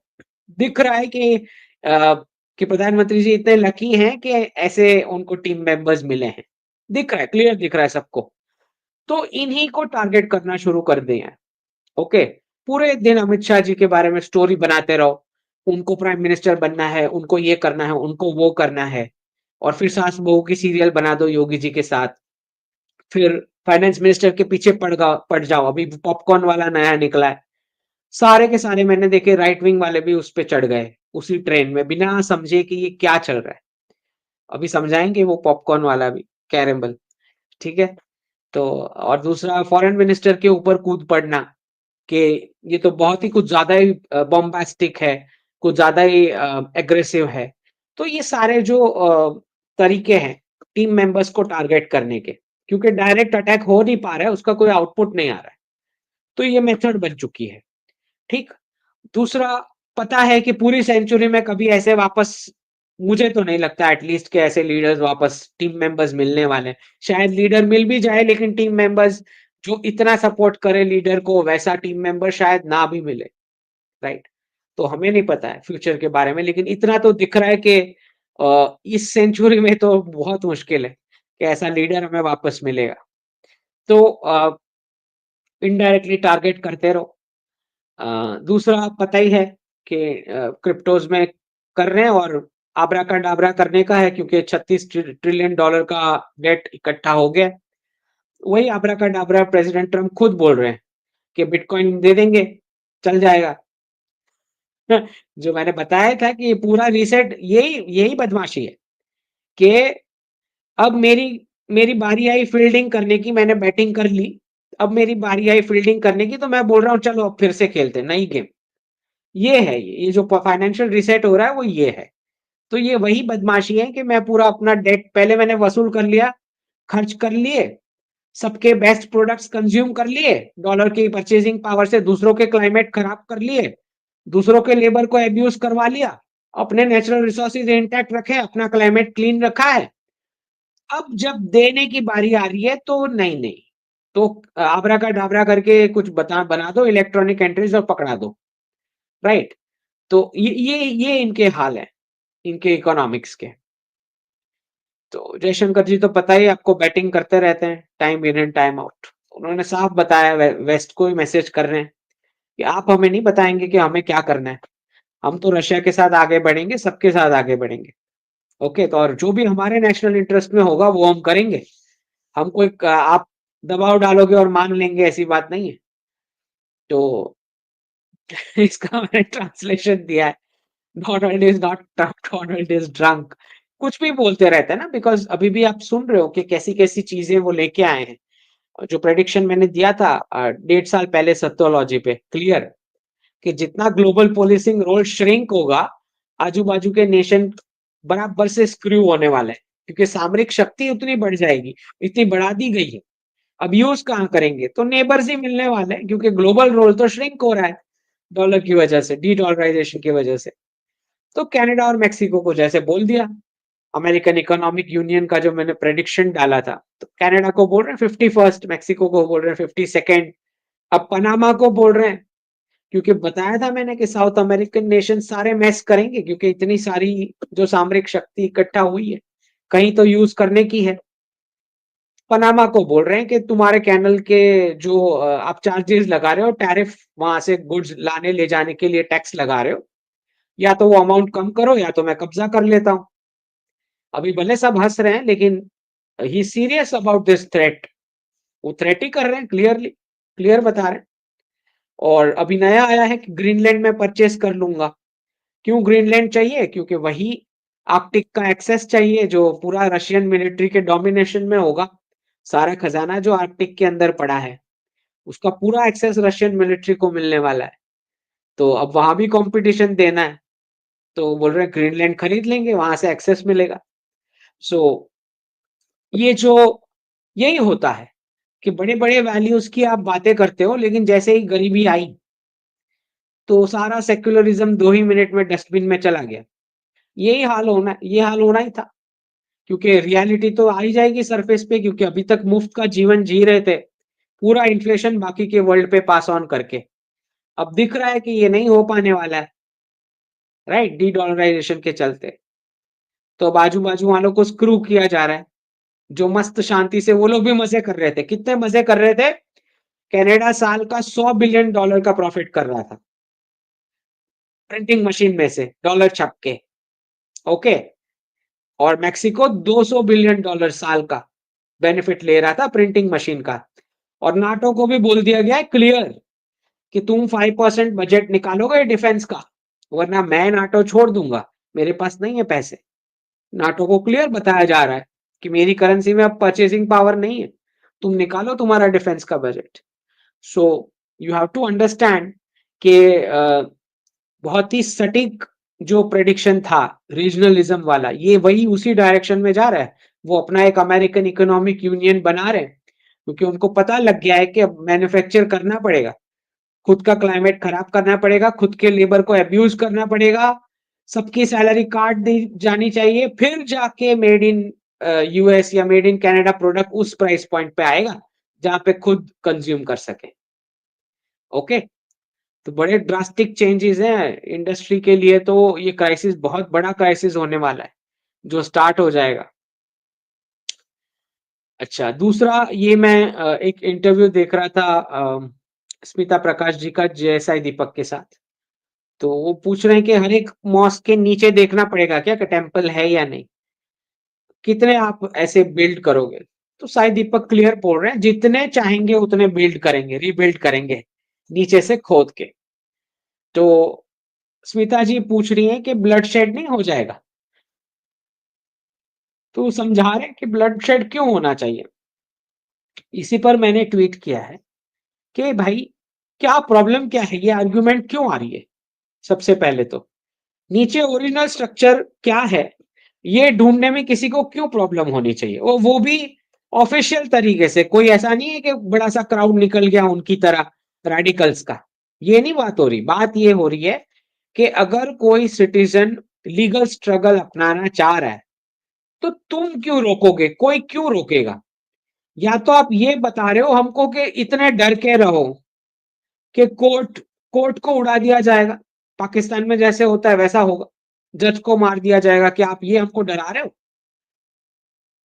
दिख रहा है कि प्रधानमंत्री जी इतने लकी हैं कि ऐसे उनको टीम मेंबर्स मिले हैं। दिख रहा है, क्लियर दिख रहा है सबको। तो इन्हीं को टारगेट करना शुरू कर दिए हैं। ओके, पूरे दिन अमित शाह जी के बारे में स्टोरी बनाते रहो, उनको प्राइम मिनिस्टर बनना है, उनको ये करना है, उनको वो करना है, और फिर सास बहू की सीरियल बना दो योगी जी के साथ। फिर फाइनेंस मिनिस्टर के पीछे पड़ जाओ, अभी पॉपकॉर्न वाला नया निकला है, सारे के सारे मैंने देखे, राइट विंग वाले भी उस पे चढ़ गए उसी ट्रेन में, बिना समझे कि ये क्या चल रहा है। अभी समझाएंगे वो पॉपकॉर्न वाला भी, कैरेमल। ठीक है, तो और दूसरा फॉरेन मिनिस्टर के ऊपर कूद पड़ना कि ये तो बहुत ही कुछ ज्यादा ही बॉम्बास्टिक है, कुछ ज्यादा ही एग्रेसिव है। तो ये सारे जो तरीके हैं टीम मेंबर्स को टारगेट करने के, क्योंकि डायरेक्ट अटैक हो नहीं पा रहा है, उसका कोई आउटपुट नहीं आ रहा है, तो ये मेथड बन चुकी है। ठीक, दूसरा, पता है कि पूरी सेंचुरी में कभी ऐसे वापस, मुझे तो नहीं लगता एटलीस्ट कि ऐसे लीडर्स वापस टीम मेंबर्स मिलने वाले हैं। शायद लीडर मिल भी जाए, लेकिन टीम मेंबर्स जो इतना सपोर्ट करे लीडर को, वैसा टीम मेंबर शायद ना भी मिले। राइट, तो हमें नहीं पता है फ्यूचर के बारे में, लेकिन इतना तो दिख रहा है कि इस सेंचुरी में तो बहुत मुश्किल है कि ऐसा लीडर हमें वापस मिलेगा। तो इनडायरेक्टली टारगेट करते रहो। दूसरा पता ही है कि क्रिप्टोज में कर रहे हैं, और आबरा का डाबरा करने का है, क्योंकि 36 ट्रिलियन डॉलर का डेट इकट्ठा हो गया। वही आबरा का डाबरा प्रेसिडेंट ट्रम्प खुद बोल रहे हैं कि बिटकॉइन दे देंगे, चल जाएगा। जो मैंने बताया था कि ये पूरा रीसेट, यही यही बदमाशी है कि अब मेरी मेरी बारी आई फील्डिंग करने की, मैंने बैटिंग कर ली, अब मेरी बारी आई फील्डिंग करने की, तो मैं बोल रहा हूँ चलो अब फिर से खेलते हैं नई गेम। ये है, ये जो फाइनेंशियल रीसेट हो रहा है वो ये है। तो ये वही बदमाशी है कि मैं पूरा अपना डेट पहले मैंने वसूल कर लिया, खर्च कर लिए, सबके बेस्ट प्रोडक्ट्स कंज्यूम कर लिए, डॉलर की परचेजिंग पावर से दूसरों के क्लाइमेट खराब कर लिए, दूसरों के लेबर को एब्यूज करवा लिया, अपने नेचुरल रिसोर्सेज इंटैक्ट रखे, अपना क्लाइमेट क्लीन रखा है। अब जब देने की बारी आ रही है तो नहीं नहीं, तो आबरा का डाबरा करके कुछ बना दो इलेक्ट्रॉनिक एंट्रीज और पकड़ा दो। राइट, तो ये इनके हाल है, इनके इकोनॉमिक्स के। तो जयशंकर जी तो पता ही आपको, बैटिंग करते रहते हैं time in and time out. उन्होंने साफ बताया, वेस्ट को ही मैसेज कर रहे हैं कि आप हमें नहीं बताएंगे कि हमें क्या करना है, हम तो रशिया के साथ आगे बढ़ेंगे, सबके साथ आगे बढ़ेंगे। ओके, तो और जो भी हमारे नेशनल इंटरेस्ट में होगा वो हम करेंगे। हम कोई आप दबाव डालोगे और मान लेंगे, ऐसी बात नहीं है। तो इसका मैंने ट्रांसलेशन दिया है, Donald is not drunk, Donald is drunk. कुछ भी बोलते रहते हैं ना, बिकॉज अभी भी आप सुन रहे हो कि कैसी कैसी चीजें वो लेके आए हैं। और जो प्रेडिक्शन मैंने दिया था 1.5 साल पहले सत्योलॉजी पे, क्लियर, कि जितना ग्लोबल पोlicing रोल श्रिंक होगा, आजू बाजू के नेशन बराबर से स्क्रू होने वाले हैं, क्योंकि सामरिक शक्ति उतनी बढ़ जाएगी, इतनी बढ़ा दी गई है। अब यूज कहाँ करेंगे, तो नेबर्स ही मिलने वाले हैं, क्योंकि ग्लोबल रोल तो श्रिंक हो रहा है डॉलर की वजह से, डी डॉलराइजेशन की वजह से। तो कनाडा और मेक्सिको को जैसे बोल दिया, अमेरिकन इकोनॉमिक यूनियन का जो मैंने प्रेडिक्शन डाला था, तो कनाडा को बोल रहे हैं 51st, मेक्सिको को बोल रहे हैं 52nd, अब पनामा को बोल रहे हैं, क्योंकि बताया था मैंने कि साउथ अमेरिकन नेशन सारे मैस करेंगे, क्योंकि इतनी सारी जो सामरिक शक्ति इकट्ठा हुई है, कहीं तो यूज करने की है। पनामा को बोल रहे हैं कि तुम्हारे कैनल के जो आप चार्जेस लगा रहे हो, टैरिफ, वहां से गुड्स लाने ले जाने के लिए टैक्स लगा रहे हो, या तो वो अमाउंट कम करो या तो मैं कब्जा कर लेता हूं। अभी भले सब हंस रहे हैं, लेकिन ही सीरियस अबाउट दिस थ्रेट। वो थ्रेट ही कर रहे हैं, क्लियरली, क्लियर बता रहे हैं। और अभी नया आया है कि ग्रीनलैंड में परचेस कर लूंगा। क्यों ग्रीनलैंड चाहिए? क्योंकि वही आर्कटिक का एक्सेस चाहिए, जो पूरा रशियन मिलिट्री के डोमिनेशन में होगा। सारा खजाना जो आर्कटिक के अंदर पड़ा है, उसका पूरा एक्सेस रशियन मिलिट्री को मिलने वाला है। तो अब वहां भी कंपटीशन देना है, तो बोल रहे हैं ग्रीनलैंड खरीद लेंगे, वहां से एक्सेस मिलेगा। सो ये जो यही होता है कि बड़े बड़े वैल्यूज की आप बातें करते हो, लेकिन जैसे ही गरीबी आई, तो सारा सेक्युलरिज्म 2 ही मिनट में डस्टबिन में चला गया। यही हाल होना, ये हाल होना ही था, क्योंकि रियलिटी तो आ ही जाएगी सरफेस पे, क्योंकि अभी तक मुफ्त का जीवन जी रहे थे, पूरा इन्फ्लेशन बाकी के वर्ल्ड पे पास ऑन करके। अब दिख रहा है कि ये नहीं हो पाने वाला है, राइट, डी डॉलराइजेशन के चलते। तो अब आजू बाजू वालों को स्क्रू किया जा रहा है, जो मस्त शांति से, वो लोग भी मजे कर रहे थे। कितने मजे कर रहे थे? कनाडा साल का $100 बिलियन का प्रॉफिट कर रहा था प्रिंटिंग मशीन में से डॉलर छप के, ओके। और मेक्सिको $200 बिलियन साल का बेनिफिट ले रहा था प्रिंटिंग मशीन का। और नाटो को भी बोल दिया गया है क्लियर कि तुम 5% बजट निकालोगे डिफेंस का, वरना मैं नाटो छोड़ दूंगा, मेरे पास नहीं है पैसे। नाटो को क्लियर बताया जा रहा है कि मेरी करेंसी में अब परचेसिंग पावर नहीं है, तुम निकालो तुम्हारा डिफेंस का budget. So you have to understand कि बहुत ही सटीक जो प्रेडिक्शन था रीजनलिज्म वाला, ये वही उसी डायरेक्शन में जा रहा है। वो अपना एक अमेरिकन इकोनॉमिक यूनियन बना रहे हैं, क्योंकि उनको पता लग गया है कि अब मैन्युफैक्चर करना पड़ेगा, खुद का क्लाइमेट खराब करना पड़ेगा, खुद के लेबर को अब्यूज करना पड़ेगा, सबकी सैलरी काट दी जानी चाहिए, फिर जाके मेड इन यूएस या मेड इन कनाडा प्रोडक्ट उस प्राइस पॉइंट पे आएगा जहां पे खुद कंज्यूम कर सके। ओके, तो बड़े ड्रास्टिक चेंजेस हैं इंडस्ट्री के लिए। तो ये क्राइसिस बहुत बड़ा क्राइसिस होने वाला है, जो स्टार्ट हो जाएगा। अच्छा, दूसरा, ये मैं एक इंटरव्यू देख रहा था स्मिता प्रकाश जी का जेएसआई दीपक के साथ। तो वो पूछ रहे हैं कि हर एक मॉस्क के नीचे देखना पड़ेगा क्या कि टेम्पल है या नहीं, कितने आप ऐसे बिल्ड करोगे? तो साई दीपक क्लियर बोल रहे हैं, जितने चाहेंगे उतने बिल्ड करेंगे, रीबिल्ड करेंगे नीचे से खोद के। तो स्मिता जी पूछ रही हैं कि ब्लड शेड नहीं हो जाएगा? तो समझा रहे हैं कि ब्लड शेड क्यों होना चाहिए। इसी पर मैंने ट्वीट किया है कि भाई, क्या प्रॉब्लम क्या है, ये आर्गुमेंट क्यों आ रही है? सबसे पहले तो नीचे ओरिजिनल स्ट्रक्चर क्या है, ये ढूंढने में किसी को क्यों प्रॉब्लम होनी चाहिए? वो भी ऑफिशियल तरीके से, कोई ऐसा नहीं है कि बड़ा सा क्राउड निकल गया उनकी तरह रेडिकल्स का। ये नहीं बात हो रही, बात ये हो रही है कि अगर कोई सिटीजन लीगल स्ट्रगल अपनाना चाह रहा है, तो तुम क्यों रोकोगे? कोई क्यों रोकेगा? या तो आप ये बता रहे हो हमको कि इतने डर के रहो कि कोर्ट कोर्ट को उड़ा दिया जाएगा, पाकिस्तान में जैसे होता है वैसा होगा, जज को मार दिया जाएगा, कि आप ये हमको डरा रहे हो?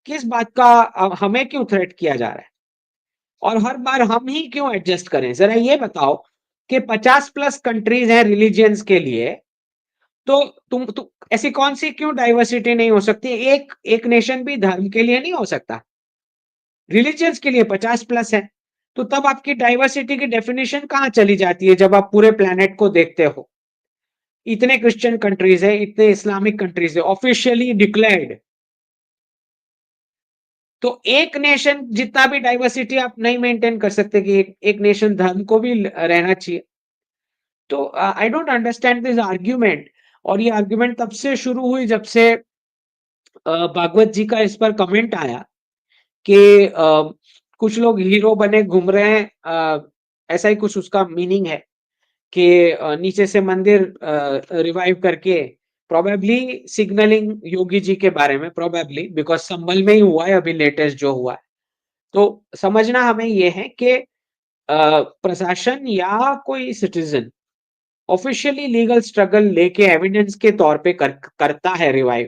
किस बात का हमें क्यों थ्रेट किया जा रहा है? और हर बार हम ही क्यों एडजस्ट करें? जरा ये बताओ कि 50+ कंट्रीज हैं रिलीजियंस के लिए, तो तुम ऐसी कौन सी क्यों डाइवर्सिटी नहीं हो सकती? एक एक नेशन भी धर्म के लिए नहीं हो सकता, रिलीजियंस के लिए 50+ है। तो तब आपकी डाइवर्सिटी की डेफिनेशन कहां चली जाती है जब आप पूरे प्लेनेट को देखते हो? इतने क्रिश्चियन कंट्रीज है, इतने इस्लामिक कंट्रीज है, ऑफिशियली डिक्लेयर्ड। तो एक नेशन जितना भी डाइवर्सिटी आप नहीं मेंटेन कर सकते कि एक नेशन धर्म को भी रहना चाहिए। तो I don't understand this argument. और ये आर्ग्यूमेंट तब से शुरू हुई जब से भागवत जी का इस पर कमेंट आया कि कुछ लोग हीरो बने घूम रहे हैं, ऐसा ही कुछ उसका मीनिंग है कि नीचे से मंदिर रिवाइव करके, प्रोबेबली सिग्नलिंग योगी जी के बारे में, प्रोबेबली बिकॉज संभल में ही हुआ है अभी लेटेस्ट जो हुआ है। तो समझना हमें ये है कि प्रशासन या कोई सिटीजन ऑफिशियली लीगल स्ट्रगल लेके एविडेंस के तौर पे करता है रिवाइव,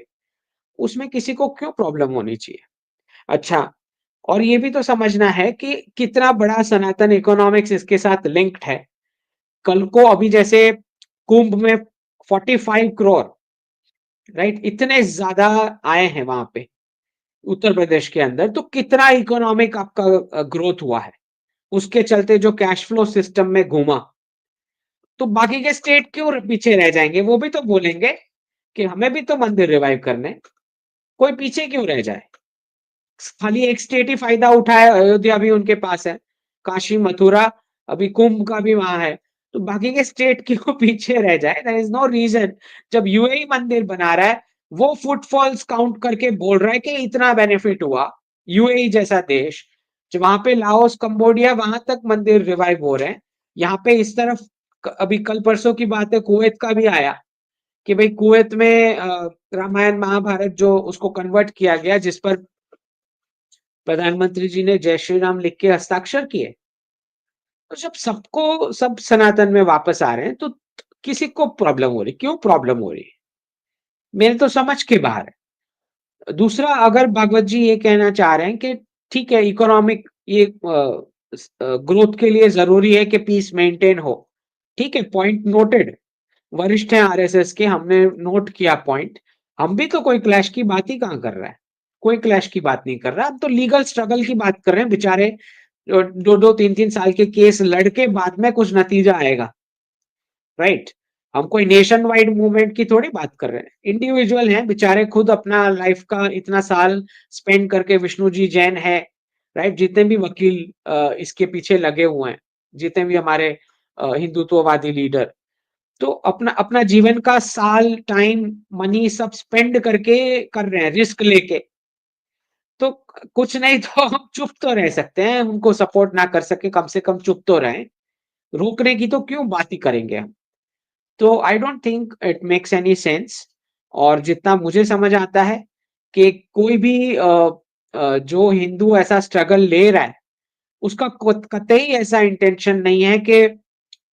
उसमें किसी को क्यों प्रॉब्लम होनी चाहिए। अच्छा, और ये भी तो समझना है कि कितना बड़ा सनातन इकोनॉमिक्स इसके साथ लिंक्ड है। कल को अभी जैसे कुंभ में 45 करोड़, राइट, इतने ज्यादा आए हैं वहां पे उत्तर प्रदेश के अंदर, तो कितना इकोनॉमिक आपका ग्रोथ हुआ है उसके चलते जो कैश फ्लो सिस्टम में घूमा। तो बाकी के स्टेट क्यों पीछे रह जाएंगे? वो भी तो बोलेंगे कि हमें भी तो मंदिर रिवाइव करने, कोई पीछे क्यों रह जाए? खाली एक स्टेट ही फायदा उठाए, अयोध्या भी उनके पास है, काशी मथुरा, अभी कुंभ का भी वहां है, तो बाकी के स्टेट क्यों पीछे रह जाए? There is no reason. जब यूएई मंदिर बना रहा है, वो फुटफॉल्स काउंट करके बोल रहा है कि इतना बेनिफिट हुआ, यूएई जैसा देश, जो वहां पे लाओस कंबोडिया वहां तक मंदिर रिवाइव हो रहे हैं, यहाँ पे इस तरफ अभी कल परसों की बात है कुवैत का भी आया कि भाई कुवैत में रामायण महाभारत जो उसको कन्वर्ट किया गया, जिस पर प्रधानमंत्री जी ने जय श्री राम लिख के हस्ताक्षर किए। तो जब सबको सब सनातन में वापस आ रहे हैं तो किसी को प्रॉब्लम हो रही? क्यों प्रॉब्लम हो रही है? मेरे तो समझ के बाहर है। दूसरा, अगर भागवत जी ये कहना चाह रहे हैं कि ठीक है इकोनॉमिक ये ग्रोथ के लिए जरूरी है कि पीस मेंटेन हो, ठीक है, पॉइंट नोटेड। वरिष्ठ हैं आरएसएस के, हमने नोट किया पॉइंट। हम भी तो कोई क्लैश की बात ही कहां कर रहा है, कोई क्लैश की बात नहीं कर रहा, हम तो लीगल स्ट्रगल की बात कर रहे हैं। बेचारे दो दो तीन तीन साल के केस लड़के बाद में कुछ नतीजा आएगा, राइट। हम कोई नेशन वाइड मूवमेंट की थोड़ी बात कर रहे हैं, इंडिविजुअल हैं बेचारे, खुद अपना लाइफ का इतना साल स्पेंड करके, विष्णु जी जैन है, राइट, जितने भी वकील इसके पीछे लगे हुए हैं, जितने भी हमारे हिंदुत्ववादी लीडर, तो अपना अपना जीवन का साल, टाइम, मनी सब स्पेंड करके कर रहे हैं, रिस्क लेके। तो कुछ नहीं तो हम चुप तो रह सकते हैं, उनको सपोर्ट ना कर सके, कम से कम चुप तो रहें। रोकने की तो क्यों बात ही करेंगे हम? तो आई don't think it makes any sense. और जितना मुझे समझ आता है कि कोई भी जो हिंदू ऐसा स्ट्रगल ले रहा है, उसका कतई ऐसा इंटेंशन नहीं है कि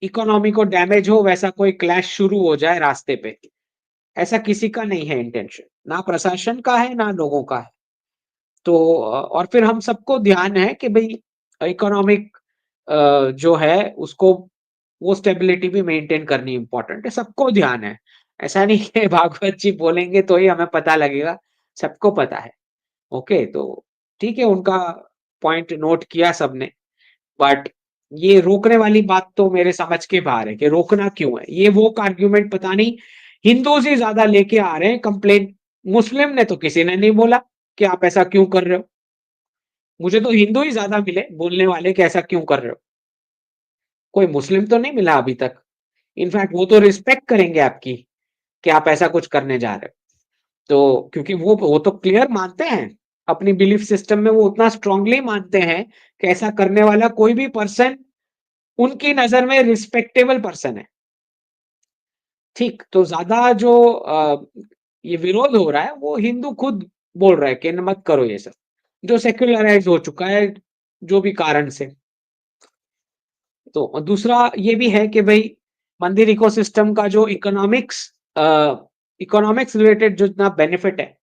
इकोनॉमी को डैमेज हो, वैसा कोई क्लैश शुरू हो जाए रास्ते पे। ऐसा किसी का नहीं है इंटेंशन, ना प्रशासन का है ना लोगों का है। तो और फिर हम सबको ध्यान है कि भाई इकोनॉमिक जो है उसको, वो स्टेबिलिटी भी मेंटेन करनी इंपॉर्टेंट है, सबको ध्यान है। ऐसा नहीं कि भागवत जी बोलेंगे तो ही हमें पता लगेगा, सबको पता है। ओके, तो ठीक है, उनका पॉइंट नोट किया सबने। बट ये रोकने वाली बात तो मेरे समझ के बाहर है कि रोकना क्यों है। ये वो आर्ग्यूमेंट पता नहीं हिंदू से ज्यादा लेके आ रहे हैं कंप्लेंट। मुस्लिम ने तो किसी ने नहीं बोला कि आप ऐसा क्यों कर रहे हो। मुझे तो हिंदू ही ज्यादा मिले बोलने वाले कि ऐसा क्यों कर रहे हो, कोई मुस्लिम तो नहीं मिला अभी तक। इनफैक्ट वो तो रिस्पेक्ट करेंगे आपकी कि आप ऐसा कुछ करने जा रहे हो। तो क्योंकि वो तो क्लियर मानते हैं, अपनी बिलीफ सिस्टम में वो उतना स्ट्रांगली मानते हैं कि ऐसा करने वाला कोई भी पर्सन उनकी नजर में रिस्पेक्टेबल पर्सन है। ठीक, तो ज्यादा जो ये विरोध हो रहा है वो हिंदू खुद बोल रहा है कि मत करो ये सब, जो सेक्युलराइज हो चुका है जो भी कारण से। तो दूसरा ये भी है कि भाई मंदिर इकोसिस्टम का जो इकोनॉमिक्स रिलेटेड जो जितना बेनिफिट है,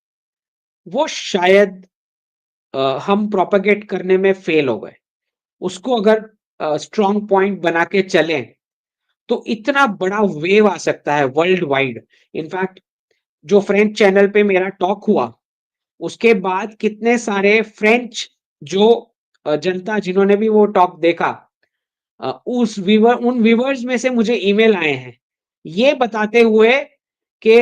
वो शायद हम प्रोपेगेट करने में फेल हो गए। उसको अगर स्ट्रॉन्ग पॉइंट बना के चलें तो इतना बड़ा वेव आ सकता है वर्ल्ड वाइड। इनफैक्ट जो फ्रेंच चैनल पे मेरा टॉक हुआ, उसके बाद कितने सारे फ्रेंच जो जनता जिन्होंने भी वो टॉक देखा, उन व्यूवर्स में से मुझे ईमेल आए हैं ये बताते हुए कि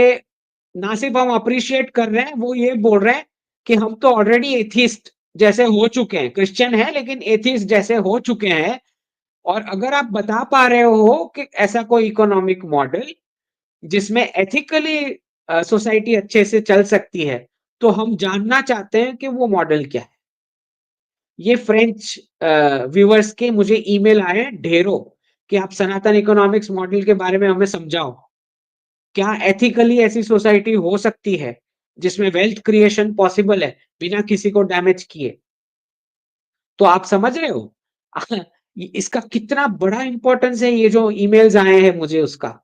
ना सिर्फ हम अप्रिशिएट कर रहे हैं, वो ये बोल रहे हैं कि हम तो ऑलरेडी एथिस्ट जैसे हो चुके हैं, क्रिश्चियन है लेकिन एथिस्ट जैसे हो चुके हैं। और अगर आप बता पा रहे हो कि ऐसा कोई इकोनॉमिक मॉडल जिसमें एथिकली सोसाइटी अच्छे से चल सकती है, तो हम जानना चाहते हैं कि वो मॉडल क्या है। ये फ्रेंच व्यूअर्स के मुझे ईमेल आए हैं ढेरों कि आप सनातन इकोनॉमिक्स मॉडल के बारे में हमें समझाओ। क्या एथिकली ऐसी सोसाइटी हो सकती है जिसमें वेल्थ क्रिएशन पॉसिबल है बिना किसी को डैमेज किए? तो आप समझ रहे हो इसका कितना बड़ा इंपॉर्टेंस है, ये जो ईमेल्स आए हैं मुझे उसका,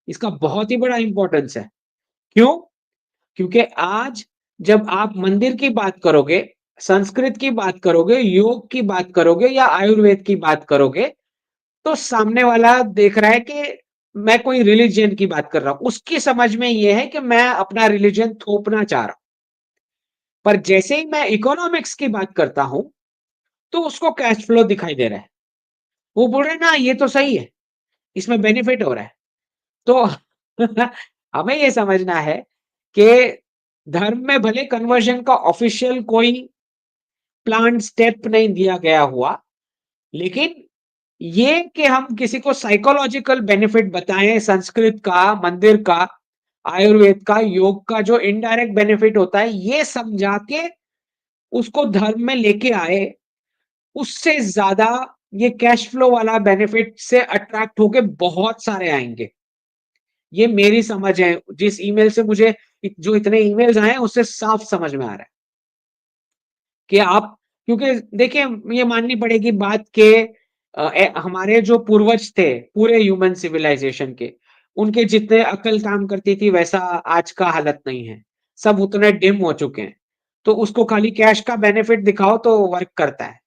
इसका बहुत ही बड़ा इंपॉर्टेंस है। क्यों? क्योंकि आज जब आप मंदिर की बात करोगे, संस्कृत की बात करोगे, योग की बात करोगे या आयुर्वेद की बात करोगे, तो सामने वाला देख रहा है कि मैं कोई रिलीजन की बात कर रहा हूं। उसकी समझ में ये है कि मैं अपना रिलीजन थोपना चाह रहा हूं। पर जैसे ही मैं इकोनॉमिक्स की बात करता हूं, तो उसको कैश फ्लो दिखाई दे रहा है। वो बोल रहे हैं ना ये तो सही है, इसमें बेनिफिट हो रहा है। तो हमें ये समझना है कि धर्म में भले कन्वर्जन का ऑफिशियल कोई प्लान स्टेप नहीं दिया गया हुआ, लेकिन ये कि हम किसी को साइकोलॉजिकल बेनिफिट बताएं संस्कृत का, मंदिर का, आयुर्वेद का, योग का जो इनडायरेक्ट बेनिफिट होता है, ये समझा के उसको धर्म में लेके आए, उससे ज्यादा ये कैश फ्लो वाला बेनिफिट से अट्रैक्ट होके बहुत सारे आएंगे। ये मेरी समझ है, जिस ईमेल से मुझे जो इतने ईमेल्स आए हैं उससे साफ समझ में आ रहा है कि आप, क्योंकि देखिए ये माननी पड़ेगी बात के हमारे जो पूर्वज थे पूरे ह्यूमन सिविलाइजेशन के, उनके जितने अकल काम करती थी वैसा आज का हालत नहीं है। सब उतने डिम हो चुके हैं। तो उसको खाली कैश का बेनिफिट दिखाओ तो वर्क करता है।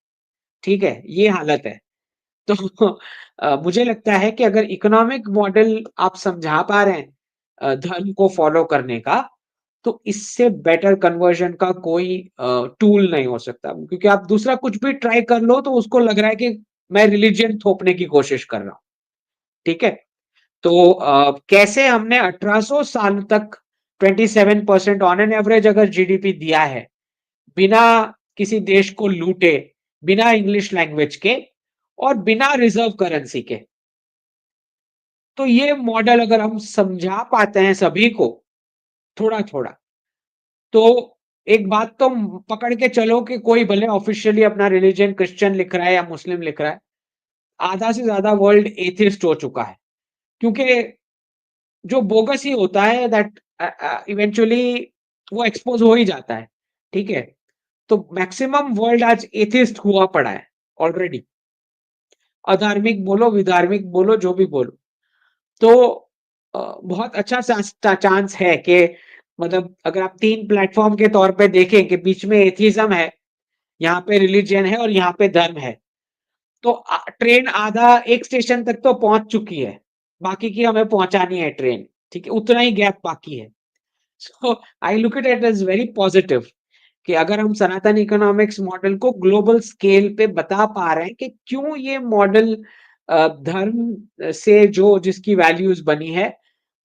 ठीक है, ये हालत है। तो मुझे लगता है कि अगर इकोनॉमिक मॉडल आप समझा पा रहे हैं धर्म को फॉलो करने का, तो इससे बेटर कन्वर्जन का कोई टूल नहीं हो सकता। क्योंकि आप दूसरा कुछ भी ट्राई कर लो तो उसको लग रहा है कि मैं रिलीजन थोपने की कोशिश कर रहा हूँ। ठीक है? तो कैसे हमने 1800 साल तक 27% ऑन एन एवरेज अगर जीडीपी दिया है, बिना किसी देश को लूटे, बिना इंग्लिश लैंग्वेज के और बिना रिजर्व करेंसी के, तो ये मॉडल अगर हम समझा पाते हैं सभी को थोड़ा थोड़ा, तो एक बात तो पकड़ के चलो कि कोई भले ऑफिशियली अपना रिलीजन क्रिश्चियन लिख रहा है या मुस्लिम लिख रहा है, आधा से ज्यादा वर्ल्ड एथिस्ट हो चुका है। क्योंकि जो बोगस ही होता है दैट इवेंचुअली वो एक्सपोज हो ही जाता है। ठीक है, तो मैक्सिमम वर्ल्ड आज एथिस्ट हुआ पड़ा है ऑलरेडी। अधार्मिक बोलो, विधार्मिक बोलो, जो भी बोलो। तो बहुत अच्छा चांस है कि मतलब अगर आप तीन प्लेटफॉर्म के तौर पे देखें कि बीच में एथिज्म है, यहाँ पे रिलीजन है और यहाँ पे धर्म है, तो ट्रेन आधा एक स्टेशन तक तो पहुंच चुकी है, बाकी की हमें पहुंचानी है ट्रेन। ठीक है, उतना ही गैप बाकी है। So I look it at is very positive कि अगर हम सनातन इकोनॉमिक्स मॉडल को ग्लोबल स्केल पे बता पा रहे हैं कि क्यों ये मॉडल धर्म से जो जिसकी वैल्यूज बनी है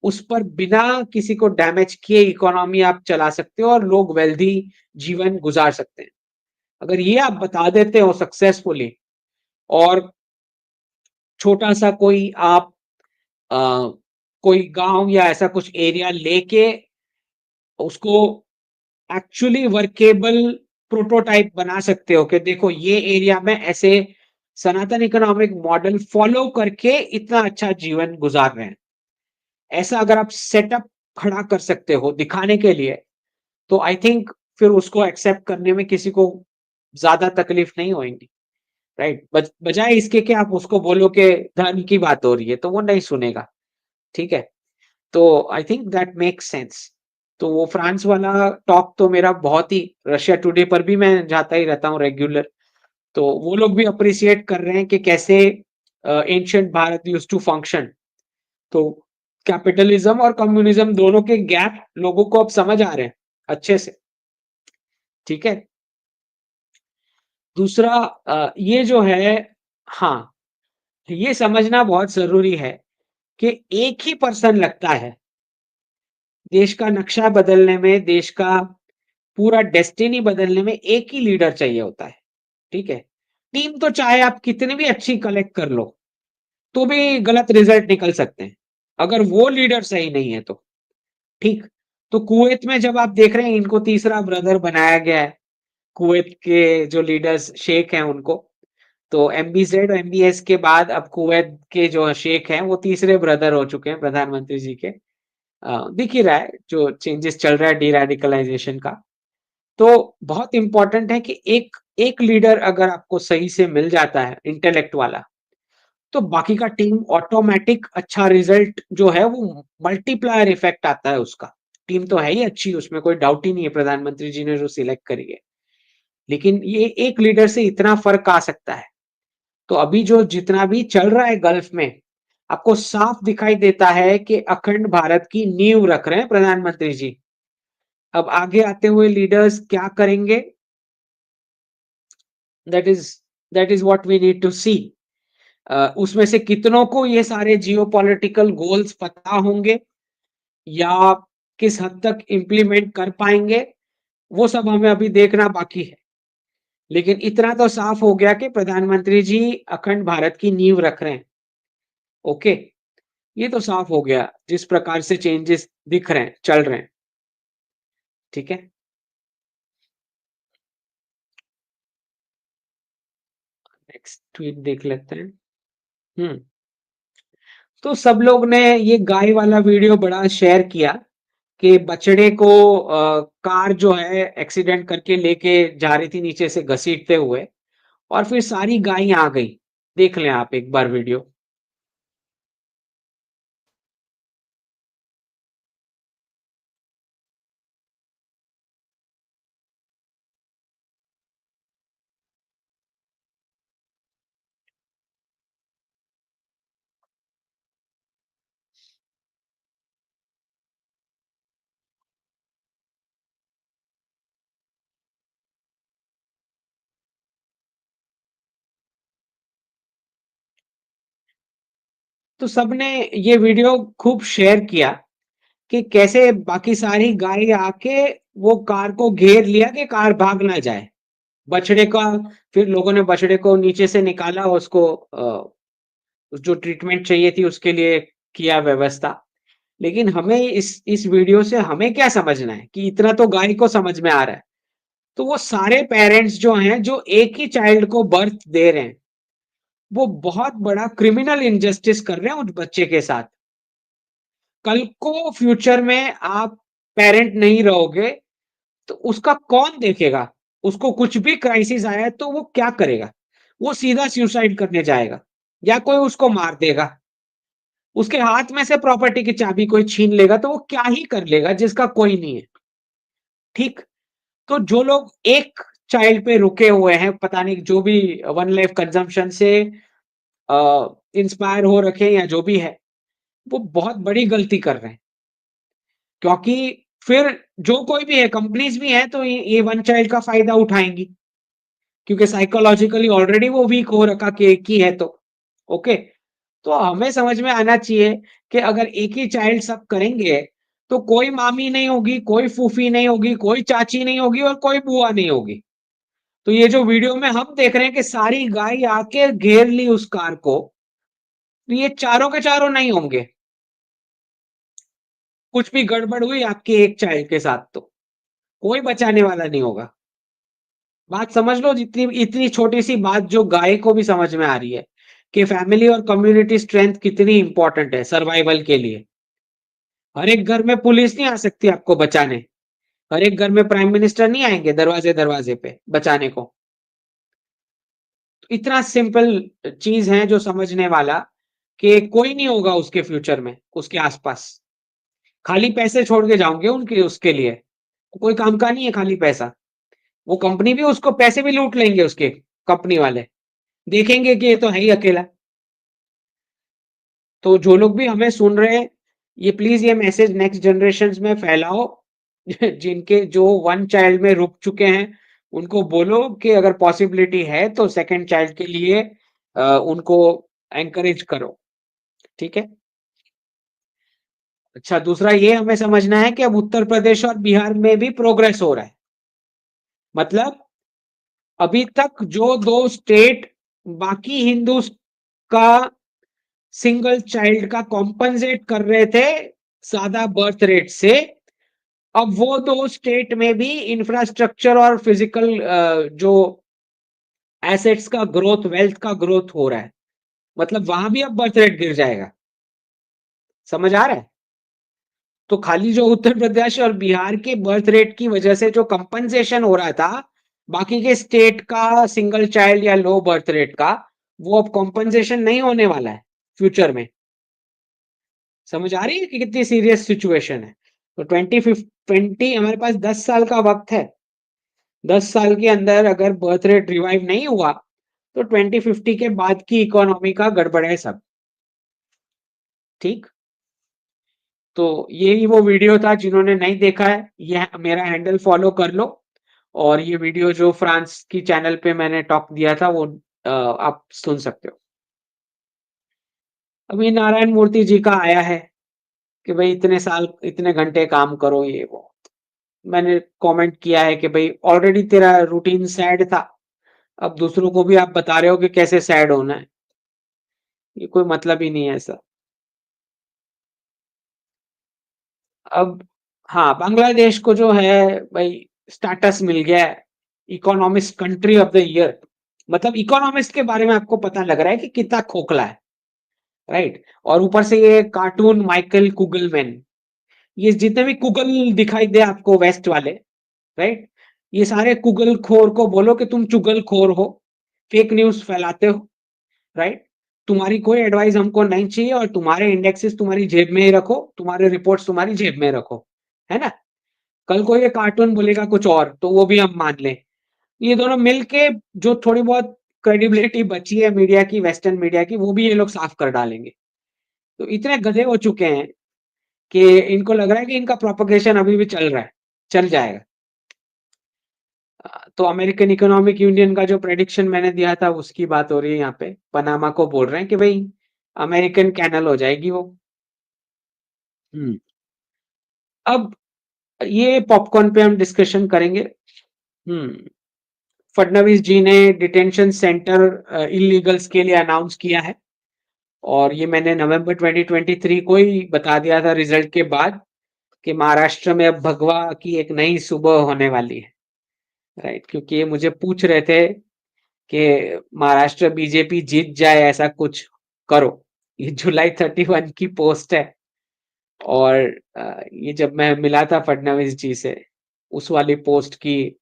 उस पर बिना किसी को डैमेज किए इकोनॉमी आप चला सकते हो और लोग वेल्दी जीवन गुजार सकते हैं। अगर ये आप बता देते हो सक्सेसफुली, और छोटा सा कोई आप अ, कोई गांव या ऐसा कुछ एरिया लेके उसको एक्चुअली वर्केबल प्रोटोटाइप बना सकते हो कि देखो ये एरिया में ऐसे सनातन इकोनॉमिक मॉडल फॉलो करके इतना अच्छा जीवन गुजार रहे हैं, ऐसा अगर आप सेटअप खड़ा कर सकते हो दिखाने के लिए, तो आई थिंक फिर उसको एक्सेप्ट करने में किसी को ज्यादा तकलीफ नहीं होगी। राइट, बजाय इसके कि आप उसको बोलो कि धर्म की बात हो रही है, तो वो नहीं सुनेगा। ठीक है, तो I think that makes sense. तो वो फ्रांस वाला टॉक तो मेरा बहुत ही, रशिया टुडे पर भी मैं जाता ही रहता हूँ रेगुलर। तो वो लोग भी अप्रिशिएट कर रहे हैं कि कैसे ancient Bharat used to function. तो कैपिटलिज्म और कम्युनिज्म दोनों के गैप लोगों को अब समझ आ रहे हैं अच्छे से। ठीक है, दूसरा ये जो है, हाँ, ये समझना बहुत जरूरी है कि एक ही पर्सन लगता है देश का नक्शा बदलने में, देश का पूरा डेस्टिनी बदलने में एक ही लीडर चाहिए होता है, ठीक है? टीम तो चाहे आप कितनी भी अच्छी कलेक्ट कर लो, तो भी गलत रिजल्ट निकल सकते हैं, अगर वो लीडर सही नहीं है तो, ठीक? तो कुवैत में जब आप देख रहे हैं इनको तीसरा ब्रदर बनाया गया है, कुवैत के जो लीडर्स शेख हैं उनको, तो एमबीजेड और एमबीएस के बाद अब कुवैत के जो शेख हैं वो तीसरे ब्रदर हो चुके हैं प्रधानमंत्री जी के। दिख ही रहा है जो चेंजेस चल रहा है डी रेडिकलाइजेशन का। तो बहुत इंपॉर्टेंट है कि एक एक लीडर अगर आपको सही से मिल जाता है इंटेलेक्ट वाला, तो बाकी का टीम ऑटोमेटिक अच्छा रिजल्ट जो है वो मल्टीप्लायर इफेक्ट आता है उसका। टीम तो है ही अच्छी, उसमें कोई डाउट ही नहीं है प्रधानमंत्री जी ने जो सिलेक्ट करी है, लेकिन ये एक लीडर से इतना फर्क आ सकता है। तो अभी जो जितना भी चल रहा है गल्फ में, आपको साफ दिखाई देता है कि अखंड भारत की नींव रख रहे हैं प्रधानमंत्री जी। अब आगे आते हुए लीडर्स क्या करेंगे, that is that is what we need to see. उसमें से कितनों को ये सारे जियोपॉलिटिकल गोल्स पता होंगे या किस हद तक इम्प्लीमेंट कर पाएंगे, वो सब हमें अभी देखना बाकी है। लेकिन इतना तो साफ हो गया कि प्रधानमंत्री जी अखंड भारत की नींव रख रहे हैं। ओके, ये तो साफ हो गया जिस प्रकार से चेंजेस दिख रहे हैं, चल रहे हैं। ठीक है, नेक्स्ट ट्वीट देख लेते हैं। हम्म तो सब लोग ने ये गाय वाला वीडियो बड़ा शेयर किया कि बछड़े को कार जो है एक्सीडेंट करके लेके जा रही थी नीचे से घसीटते हुए, और फिर सारी गायें आ गई। देख लें आप एक बार वीडियो। तो सबने ये वीडियो खूब शेयर किया कि कैसे बाकी सारी गाय आके वो कार को घेर लिया कि कार भाग ना जाए। बछड़े का फिर लोगों ने बछड़े को नीचे से निकाला, उसको जो ट्रीटमेंट चाहिए थी उसके लिए किया व्यवस्था। लेकिन हमें इस वीडियो से हमें क्या समझना है कि इतना तो गाय को समझ में आ रहा है। तो वो सारे पेरेंट्स जो हैं जो एक ही चाइल्ड को बर्थ दे रहे हैं, वो बहुत बड़ा क्रिमिनल इनजस्टिस कर रहे हैं उस बच्चे के साथ। कल को फ्यूचर में आप पेरेंट नहीं रहोगे तो उसका कौन देखेगा? उसको कुछ भी क्राइसिस आया है तो वो क्या करेगा? वो सीधा सुसाइड करने जाएगा या कोई उसको मार देगा। उसके हाथ में से प्रॉपर्टी की चाबी कोई छीन लेगा तो वो क्या ही कर लेगा जिसका कोई नहीं है। ठीक? तो जो लोग एक चाइल्ड पे रुके हुए हैं, पता नहीं जो भी वन लाइफ कंजम्पशन से इंस्पायर हो रखे हैं या जो भी है, वो बहुत बड़ी गलती कर रहे हैं। क्योंकि फिर जो कोई भी है, कंपनीज भी हैं तो ये वन चाइल्ड का फायदा उठाएंगी, क्योंकि साइकोलॉजिकली ऑलरेडी वो वीक हो रखा कि एक ही है तो। ओके, तो हमें समझ में आना चाहिए कि अगर एक ही चाइल्ड सब करेंगे तो कोई मामी नहीं होगी, कोई फूफी नहीं होगी, कोई चाची नहीं होगी और कोई बुआ नहीं होगी। तो ये जो वीडियो में हम देख रहे हैं कि सारी गाय आके घेर ली उस कार को, तो ये चारों के चारों नहीं होंगे। कुछ भी गड़बड़ हुई आपके एक चाइल्ड के साथ तो कोई बचाने वाला नहीं होगा। बात समझ लो, जितनी इतनी छोटी सी बात जो गाय को भी समझ में आ रही है कि फैमिली और कम्युनिटी स्ट्रेंथ कितनी इंपॉर्टेंट है सर्वाइवल के लिए। हर एक घर में पुलिस नहीं आ सकती आपको बचाने, हर एक घर में प्राइम मिनिस्टर नहीं आएंगे दरवाजे दरवाजे पे बचाने को। तो इतना सिंपल चीज है जो समझने वाला कि कोई नहीं होगा उसके फ्यूचर में उसके आसपास, खाली पैसे छोड़ के जाओगे उनके उसके लिए, कोई काम का नहीं है खाली पैसा। वो कंपनी भी उसको पैसे भी लूट लेंगे उसके, कंपनी वाले देखेंगे कि ये तो है ही अकेला। तो जो लोग भी हमें सुन रहे हैं, ये प्लीज ये मैसेज नेक्स्ट जनरेशन में फैलाओ जिनके जो वन चाइल्ड में रुक चुके हैं, उनको बोलो कि अगर पॉसिबिलिटी है तो सेकंड चाइल्ड के लिए उनको एनकरेज करो। ठीक है। अच्छा, दूसरा ये हमें समझना है कि अब उत्तर प्रदेश और बिहार में भी प्रोग्रेस हो रहा है। मतलब अभी तक जो 2 स्टेट बाकी हिंदूज का सिंगल चाइल्ड का कॉम्पनसेट कर रहे थे ज्यादा बर्थ रेट से, अब वो 2 स्टेट में भी इंफ्रास्ट्रक्चर और फिजिकल जो एसेट्स का ग्रोथ, वेल्थ का ग्रोथ हो रहा है। मतलब वहां भी अब बर्थ रेट गिर जाएगा। समझ आ रहा है? तो खाली जो उत्तर प्रदेश और बिहार के बर्थ रेट की वजह से जो कंपनसेशन हो रहा था बाकी के स्टेट का सिंगल चाइल्ड या लो बर्थ रेट का, वो अब कंपनसेशन नहीं होने वाला है फ्यूचर में। समझ आ रही है कि कितनी सीरियस सिचुएशन है? तो 20 हमारे पास 10 साल का वक्त है। 10 साल के अंदर अगर बर्थ रेट रिवाइव नहीं हुआ तो 2050 के बाद की इकोनॉमी का गड़बड़ है सब। ठीक। तो यही वो वीडियो था, जिन्होंने नहीं देखा है ये मेरा हैंडल फॉलो कर लो। और ये वीडियो जो फ्रांस की चैनल पे मैंने टॉक दिया था वो आप सुन सकते हो। अभी नारायण मूर्ति जी का आया है कि भाई इतने साल इतने घंटे काम करो ये वो। मैंने कमेंट किया है कि भाई ऑलरेडी तेरा रूटीन सैड था, अब दूसरों को भी आप बता रहे हो कि कैसे सैड होना है। ये कोई मतलब ही नहीं है ऐसा। अब हाँ, बांग्लादेश को जो है भाई स्टेटस मिल गया है economist country of the year. मतलब इकोनॉमिस्ट के बारे में आपको पता लग रहा है कि कितना खोखला है। राइट। और ऊपर से ये कार्टून माइकल कुगलमैन, ये जितने भी कुगल दिखाई दे आपको वेस्ट वाले, राइट, ये सारे कुगल खोर को बोलो कि तुम चुगल खोर हो, फेक न्यूज फैलाते हो। राइट। तुम्हारी कोई एडवाइस हमको नहीं चाहिए और तुम्हारे इंडेक्सेस तुम्हारी जेब में ही रखो, तुम्हारे रिपोर्ट्स तुम्हारी जेब में रखो। है ना? कल को ये कार्टून बोलेगा कुछ और तो वो भी हम मान लें। ये दोनों मिलके जो थोड़ी बहुत क्रेडिबिलिटी बची है मीडिया की, वेस्टर्न मीडिया की, वो भी ये लोग साफ कर डालेंगे। तो इतने गधे हो चुके हैं कि इनको लग रहा है कि इनका प्रोपगेशन अभी भी चल रहा है, चल जाएगा। तो अमेरिकन इकोनॉमिक यूनियन का जो प्रेडिक्शन मैंने दिया था उसकी बात हो रही है यहाँ पे। पनामा को बोल रहे हैं कि भाई अमेरिकन कैनल हो जाएगी वो। हम्म। अब ये पॉपकॉर्न पे हम डिस्कशन करेंगे। हम्म। फडणवीस जी ने डिटेंशन सेंटर इलीगल्स के लिए अनाउंस किया है और ये मैंने नवंबर 2023 को ही बता दिया था रिजल्ट के बाद कि महाराष्ट्र में अब भगवा की एक नई सुबह होने वाली है। राइट। क्योंकि ये मुझे पूछ रहे थे कि महाराष्ट्र बीजेपी जीत जाए ऐसा कुछ करो। ये जुलाई 31 की पोस्ट है। और ये जब मैं मिला था फडणवीस जी से, उस वाली पोस्ट की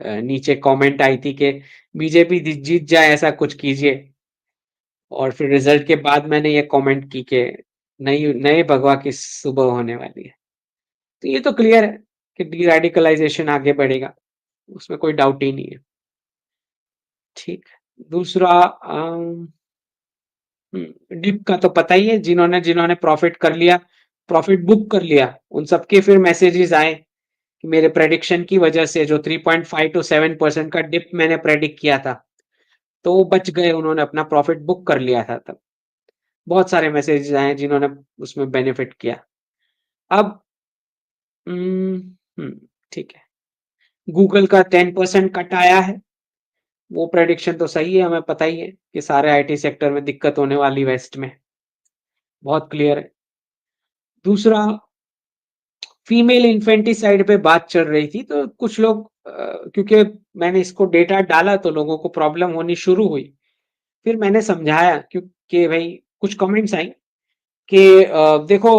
नीचे कमेंट आई थी कि बीजेपी जीत जाए ऐसा कुछ कीजिए। और फिर रिजल्ट के बाद मैंने ये कमेंट की कि नई नए भगवा की सुबह होने वाली है। तो ये तो क्लियर है कि डी रेडिकलाइजेशन आगे बढ़ेगा, उसमें कोई डाउट ही नहीं है। ठीक। दूसरा डिप का तो पता ही है, जिन्होंने जिन्होंने प्रॉफिट कर लिया, प्रॉफिट बुक कर लिया, उन सबके फिर मैसेजेस आए कि मेरे प्रेडिक्शन की वजह से जो 3.5 to 7% का डिप मैंने प्रेडिक्ट किया था, तो वो बच गए, उन्होंने अपना प्रॉफिट बुक कर लिया था तब। बहुत सारे मैसेजेस आए जिन्होंने उसमें बेनिफिट किया। अब ठीक है, गूगल का 10% कट आया है। वो प्रेडिक्शन तो सही है, हमें पता ही है कि सारे आईटी सेक्टर में दिक्कत होने वाली वेस्ट में, बहुत क्लियर है। दूसरा, फीमेल इन्फेंटिसाइड पे बात चल रही थी तो कुछ लोग क्योंकि मैंने इसको डेटा डाला तो लोगों को प्रॉब्लम होनी शुरू हुई। फिर मैंने समझाया क्योंकि भाई कुछ कमेंट्स आई कि देखो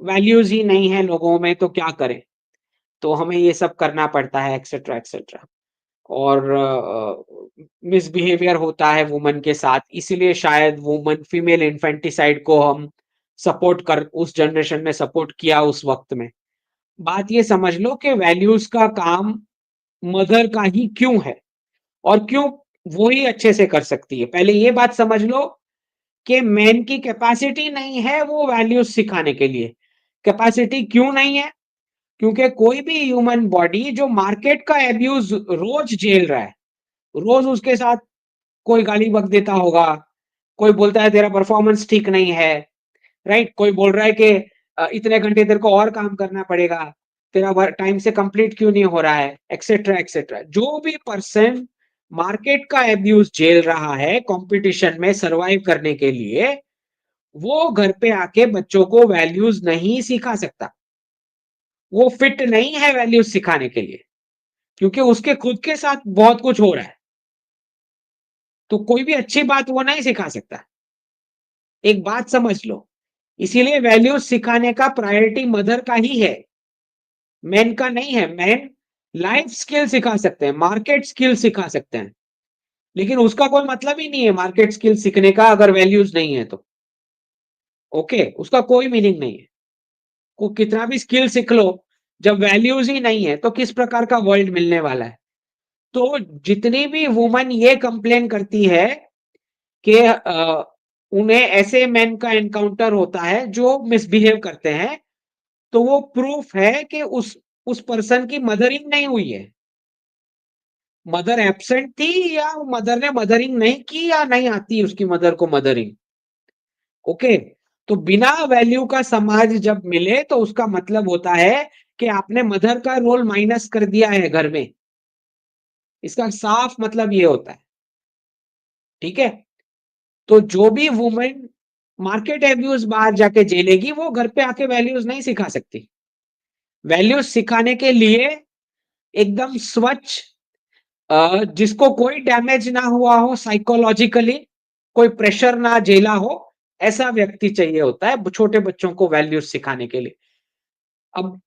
वैल्यूज ही नहीं है लोगों में तो क्या करें, तो हमें ये सब करना पड़ता है एक्सेट्रा एक्सेट्रा। और मिसबिहेवियर होता है वुमन के साथ, इसीलिए शायद वुमन फीमेल इन्फेंटिसाइड को हम सपोर्ट कर उस जनरेशन में सपोर्ट किया उस वक्त में। बात ये समझ लो कि वैल्यूज का काम मदर का ही क्यों है और क्यों वो ही अच्छे से कर सकती है। पहले ये बात समझ लो कि मैन की कैपेसिटी नहीं है वो वैल्यूज सिखाने के लिए। कैपेसिटी क्यों नहीं है? क्योंकि कोई भी ह्यूमन बॉडी जो मार्केट का एब्यूज रोज झेल रहा है, रोज उसके साथ कोई गाली बक देता होगा, कोई बोलता है तेरा परफॉर्मेंस ठीक नहीं है, राइट, कोई बोल रहा है कि इतने घंटे तेरे को और काम करना पड़ेगा, तेरा वर्क टाइम से कंप्लीट क्यों नहीं हो रहा है, एक्सेट्रा एक्सेट्रा। जो भी पर्सन मार्केट का एब्यूज झेल रहा है कंपटीशन में सरवाइव करने के लिए, वो घर पे आके बच्चों को वैल्यूज नहीं सिखा सकता। वो फिट नहीं है वैल्यूज सिखाने के लिए, क्योंकि उसके खुद के साथ बहुत कुछ हो रहा है। तो कोई भी अच्छी बात वो नहीं सिखा सकता। एक बात समझ लो, इसीलिए वैल्यूज सिखाने का प्रायोरिटी मदर का ही है, मैन का नहीं है। मैन लाइफ स्किल सिखा सकते हैं, मार्केट स्किल सिखा सकते हैं, लेकिन उसका कोई मतलब ही नहीं है मार्केट स्किल सीखने का अगर वैल्यूज नहीं है तो। ओके, उसका कोई मीनिंग नहीं है। को कितना भी स्किल सीख लो, जब वैल्यूज ही नहीं है तो किस प्रकार का वर्ल्ड मिलने वाला है। तो जितनी भी वुमन ये कंप्लेन करती है कि उन्हें ऐसे मैन का एनकाउंटर होता है जो मिसबिहेव करते हैं, तो वो प्रूफ है कि उस पर्सन की मदरिंग नहीं हुई है। मदर एब्सेंट थी, या मदर ने मदरिंग नहीं की, या नहीं आती उसकी मदर को मदरिंग। ओके, तो बिना वैल्यू का समाज जब मिले तो उसका मतलब होता है कि आपने मदर का रोल माइनस कर दिया है घर में। इसका साफ मतलब ये होता है। ठीक है, तो जो भी वुमेन मार्केट एब्यूज बाहर जाके झेलेगी, वो घर पे आके वैल्यूज नहीं सिखा सकती। वैल्यूज सिखाने के लिए एकदम स्वच्छ, जिसको कोई डैमेज ना हुआ हो साइकोलॉजिकली, कोई प्रेशर ना झेला हो, ऐसा व्यक्ति चाहिए होता है छोटे बच्चों को वैल्यूज सिखाने के लिए। अब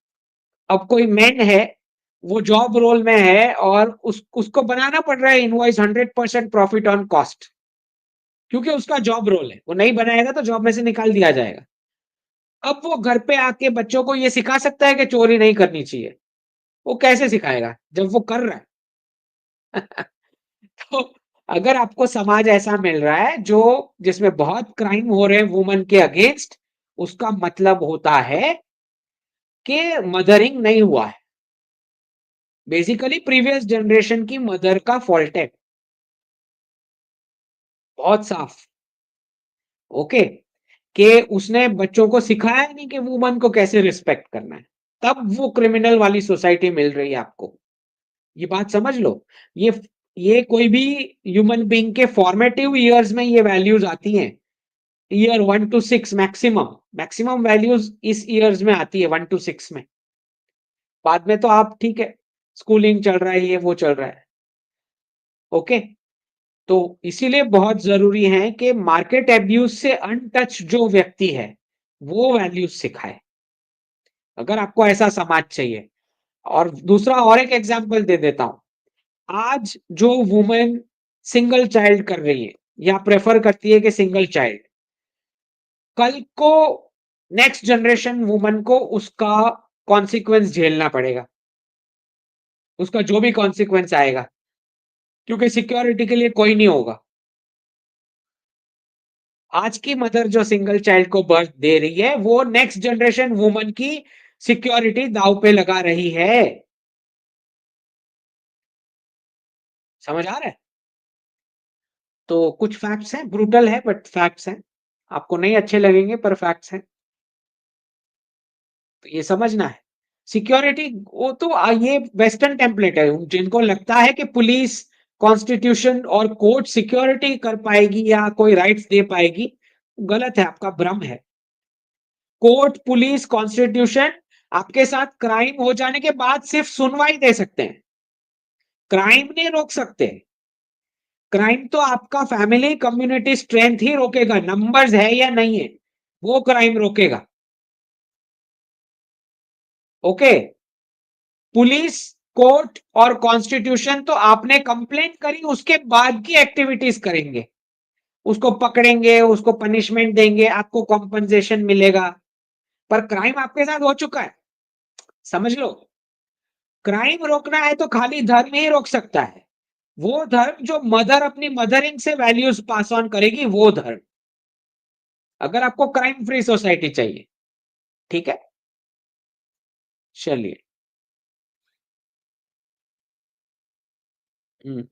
अब कोई मैन है, वो जॉब रोल में है और उसको बनाना पड़ रहा है इनवॉइस 100% प्रॉफिट ऑन कॉस्ट, क्योंकि उसका जॉब रोल है। वो नहीं बनाएगा तो जॉब में से निकाल दिया जाएगा। अब वो घर पे आके बच्चों को ये सिखा सकता है कि चोरी नहीं करनी चाहिए? वो कैसे सिखाएगा जब वो कर रहा है? तो अगर आपको समाज ऐसा मिल रहा है जो जिसमें बहुत क्राइम हो रहे हैं वुमन के अगेंस्ट, उसका मतलब होता है कि मदरिंग नहीं हुआ है। बेसिकली प्रीवियस जनरेशन की मदर का फॉल्ट है, बहुत साफ। ओके, कि उसने बच्चों को सिखाया नहीं कि वुमन को कैसे रिस्पेक्ट करना है, तब वो क्रिमिनल वाली सोसाइटी मिल रही है आपको। ये बात समझ लो। ये ये कोई भी ह्यूमन बीइंग के फॉर्मेटिव ईयर्स में ये वैल्यूज आती हैं। Year 1 to 6 maximum, maximum values इस ईयर्स में आती है 1 to 6 में। बाद में तो आप ठीक है, स्कूलिंग चल रहा है, ये वो चल रहा है। ओके, तो इसीलिए बहुत जरूरी है कि मार्केट एब्यूज से अनटच जो व्यक्ति है वो वैल्यूज सिखाए, अगर आपको ऐसा समाज चाहिए। और दूसरा और एक एग्जांपल दे देता हूं। आज जो वुमेन सिंगल चाइल्ड कर रही है या प्रेफर करती है कि सिंगल चाइल्ड, कल को नेक्स्ट जनरेशन वुमन को उसका कॉन्सिक्वेंस झेलना पड़ेगा, उसका जो भी कॉन्सिक्वेंस आएगा, क्योंकि सिक्योरिटी के लिए कोई नहीं होगा। आज की मदर जो सिंगल चाइल्ड को बर्थ दे रही है, वो नेक्स्ट जनरेशन वुमन की सिक्योरिटी दांव पे लगा रही है। समझ आ रहा है? तो कुछ फैक्ट्स हैं, ब्रूटल है बट फैक्ट्स हैं, आपको नहीं अच्छे लगेंगे पर फैक्ट्स हैं, तो ये समझना है। सिक्योरिटी वो तो ये वेस्टर्न टेम्पलेट है। जिनको लगता है कि पुलिस, कॉन्स्टिट्यूशन और कोर्ट सिक्योरिटी कर पाएगी या कोई राइट्स दे पाएगी, गलत है, आपका भ्रम है। कोर्ट, पुलिस, कॉन्स्टिट्यूशन आपके साथ क्राइम हो जाने के बाद सिर्फ सुनवाई दे सकते हैं, क्राइम नहीं रोक सकते। क्राइम तो आपका फैमिली कम्युनिटी स्ट्रेंथ ही रोकेगा, नंबर्स है या नहीं है, वो क्राइम रोकेगा। ओके, पुलिस, कोर्ट और कॉन्स्टिट्यूशन तो आपने कंप्लेंट करी उसके बाद की एक्टिविटीज करेंगे, उसको पकड़ेंगे, उसको पनिशमेंट देंगे, आपको कॉम्पनसेशन मिलेगा। पर क्राइम आपके साथ हो चुका है, समझ लो। क्राइम रोकना है तो खाली धर्म ही रोक सकता है, वो धर्म जो मदर अपनी मदरिंग से वैल्यूज पास ऑन करेगी, वो धर्म। अगर आपको क्राइम फ्री सोसाइटी चाहिए, ठीक है, चलिए। हम्म,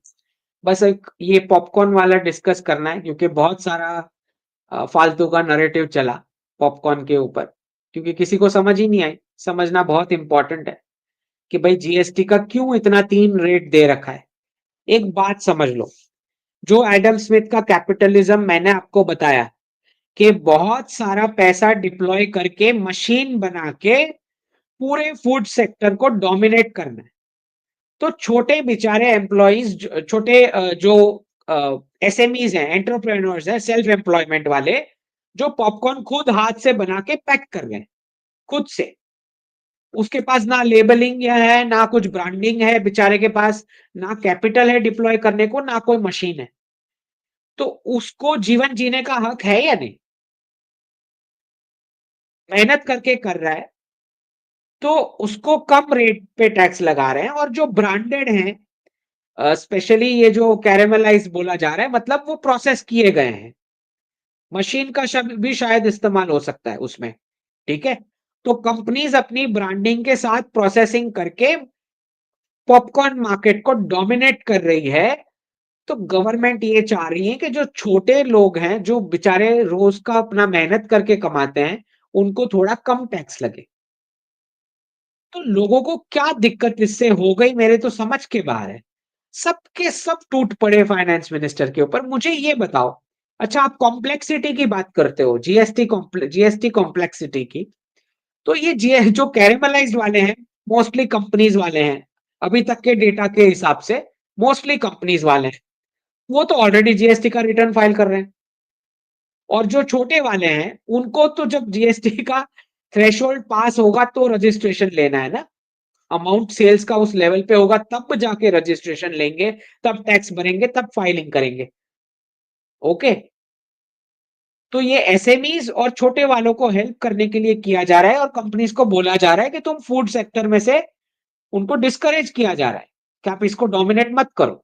बस एक ये पॉपकॉर्न वाला डिस्कस करना है, क्योंकि बहुत सारा फालतू का नरेटिव चला पॉपकॉर्न के ऊपर। क्योंकि किसी को समझ ही नहीं आई। समझना बहुत इंपॉर्टेंट है कि भाई जीएसटी का क्यों इतना 3 रेट दे रखा है। एक बात समझ लो, जो एडम स्मिथ का कैपिटलिज्म मैंने आपको बताया कि बहुत सारा पैसा डिप्लॉय करके मशीन बना के पूरे फूड सेक्टर को डोमिनेट करना है। तो छोटे बेचारे एम्प्लॉइज, छोटे जो एसएमईज हैं, एंटरप्रेन्योर्स हैं, सेल्फ एम्प्लॉयमेंट वाले, जो पॉपकॉर्न खुद हाथ से बना के पैक कर रहे हैं खुद से, उसके पास ना लेबलिंग है, ना कुछ ब्रांडिंग है बेचारे के पास, ना कैपिटल है डिप्लॉय करने को, ना कोई मशीन है, तो उसको जीवन जीने का हक है या नहीं? मेहनत करके कर रहा है तो उसको कम रेट पे टैक्स लगा रहे हैं। और जो ब्रांडेड हैं, स्पेशली ये जो कैरेमलाइज बोला जा रहा है, मतलब वो प्रोसेस किए गए हैं, मशीन का शब्द भी शायद इस्तेमाल हो सकता है उसमें। ठीक है, तो कंपनीज अपनी ब्रांडिंग के साथ प्रोसेसिंग करके पॉपकॉर्न मार्केट को डोमिनेट कर रही है। तो गवर्नमेंट ये चाह रही है कि जो छोटे लोग हैं, जो बेचारे रोज का अपना मेहनत करके कमाते हैं, उनको थोड़ा कम टैक्स लगे। तो लोगों को क्या दिक्कत इससे हो गई, मेरे तो समझ के बाहर है। सबके सब टूट पड़े फाइनेंस मिनिस्टर के ऊपर। मुझे ये बताओ, अच्छा आप कॉम्प्लेक्सिटी की बात करते हो, जीएसटी कॉम्प्लेक्सिटी की, तो ये जो कैरेमलाइज्ड वाले हैं, मोस्टली कंपनीज वाले हैं, अभी तक के डेटा के हिसाब से मोस्टली कंपनीज वाले हैं, वो तो ऑलरेडी जीएसटी का रिटर्न फाइल कर रहे हैं। और जो छोटे वाले हैं, उनको तो जब जीएसटी का थ्रेशोल्ड पास होगा तो रजिस्ट्रेशन लेना है ना, अमाउंट सेल्स का उस लेवल पे होगा तब जाके रजिस्ट्रेशन लेंगे, तब टैक्स भरेंगे, तब फाइलिंग करेंगे। ओके, तो ये एसएमईज और छोटे वालों को हेल्प करने के लिए किया जा रहा है, और कंपनीज को बोला जा रहा है कि तुम फूड सेक्टर में से उनको डिस्करेज किया जा रहा है कि आप इसको डोमिनेट मत करो।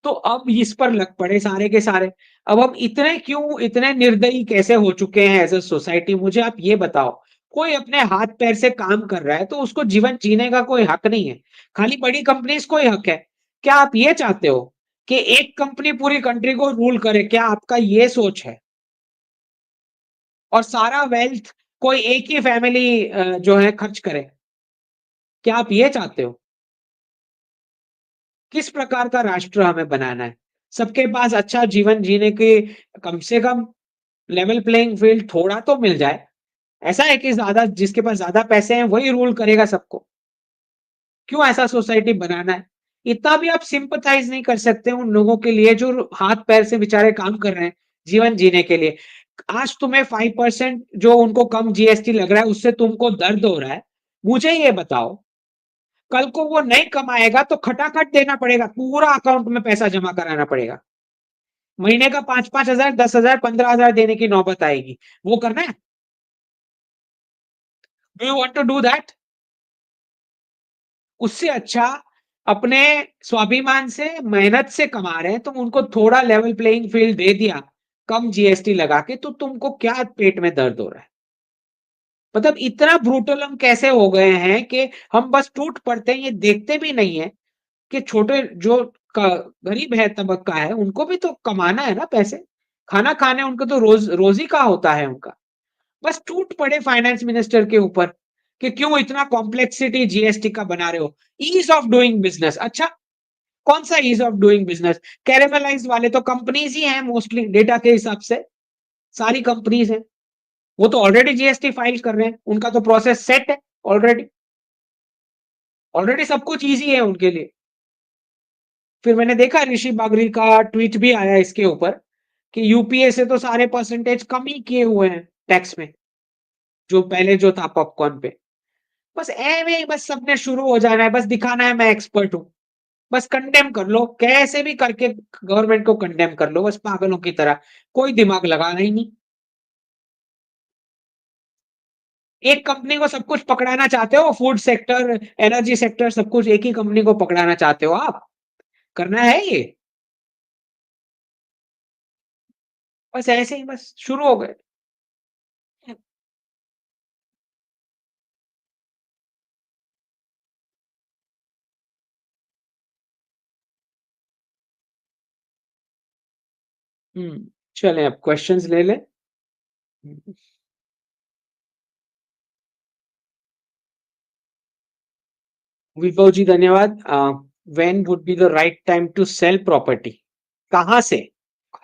तो अब इस पर लग पड़े सारे के सारे। अब हम इतने क्यों, इतने निर्दयी कैसे हो चुके हैं एज अ सोसाइटी, मुझे आप ये बताओ। कोई अपने हाथ पैर से काम कर रहा है तो उसको जीवन जीने का कोई हक नहीं है, खाली बड़ी कंपनीज को ही हक है। क्या आप ये चाहते हो कि एक कंपनी पूरी कंट्री को रूल करे? क्या आपका ये सोच है? और सारा वेल्थ कोई एक ही फैमिली जो है खर्च करे? क्या आप ये चाहते हो? किस प्रकार का राष्ट्र हमें बनाना है? सबके पास अच्छा जीवन जीने के कम से कम लेवल प्लेइंग फील्ड थोड़ा तो मिल जाए। ऐसा है कि ज्यादा, जिसके पास ज्यादा पैसे हैं वही रूल करेगा सबको? क्यों ऐसा सोसाइटी बनाना है? इतना भी आप सिंपथाइज नहीं कर सकते उन लोगों के लिए जो हाथ पैर से बेचारे काम कर रहे हैं जीवन जीने के लिए? आज तुम्हें 5% जो उनको कम जीएसटी लग रहा है उससे तुमको दर्द हो रहा है। मुझे ये बताओ, कल को वो नहीं कमाएगा तो खटाखट देना पड़ेगा, पूरा अकाउंट में पैसा जमा कराना पड़ेगा, महीने का 5-5 हजार, 10 हजार, 15 हजार देने की नौबत आएगी। वो करना है? Do you want to do that? उससे अच्छा अपने स्वाभिमान से, मेहनत से कमा रहे हैं, तुम उनको थोड़ा लेवल प्लेइंग फील्ड दे दिया कम जीएसटी लगा के, तो तुमको क्या पेट में दर्द हो रहा है? मतलब इतना ब्रूटल हम कैसे हो गए हैं कि हम बस टूट पड़ते हैं, ये देखते भी नहीं है कि छोटे जो गरीब है, तबका है, उनको भी तो कमाना है ना पैसे, खाना खाने उनको तो रोजी का होता है उनका। बस टूट पड़े फाइनेंस मिनिस्टर के ऊपर कि क्यों इतना कॉम्प्लेक्सिटी जीएसटी का बना रहे हो। ईज ऑफ डूइंग बिजनेस, अच्छा कौन सा ease of doing business? Caramelize वाले तो कंपनीज ही हैं मोस्टली, डेटा के हिसाब से सारी कंपनीज हैं, वो तो ऑलरेडी जीएसटी फाइल कर रहे हैं, उनका तो प्रोसेस सेट है ऑलरेडी, ऑलरेडी सब कुछ ईजी है उनके लिए। फिर मैंने देखा ऋषि बागरी का ट्वीट भी आया इसके ऊपर कि यूपीए से तो सारे परसेंटेज कम ही किए हुए हैं टैक्स में, जो पहले जो था पॉपकॉर्न पे। बस एवे ही बस सबने शुरू हो जाना है, बस दिखाना है मैं एक्सपर्ट हूं, बस कंडेम कर लो कैसे भी करके, गवर्नमेंट को कंडेम कर लो बस पागलों की तरह, कोई दिमाग लगाना ही नहीं। एक कंपनी को सब कुछ पकड़ाना चाहते हो, फूड सेक्टर, एनर्जी सेक्टर, सब कुछ एक ही कंपनी को पकड़ाना चाहते हो आप? करना है ये? बस ऐसे ही बस शुरू हो गए। चलें अब क्वेश्चंस ले लें। विभव जी धन्यवाद। When would be the right time to sell property? कहाँ से?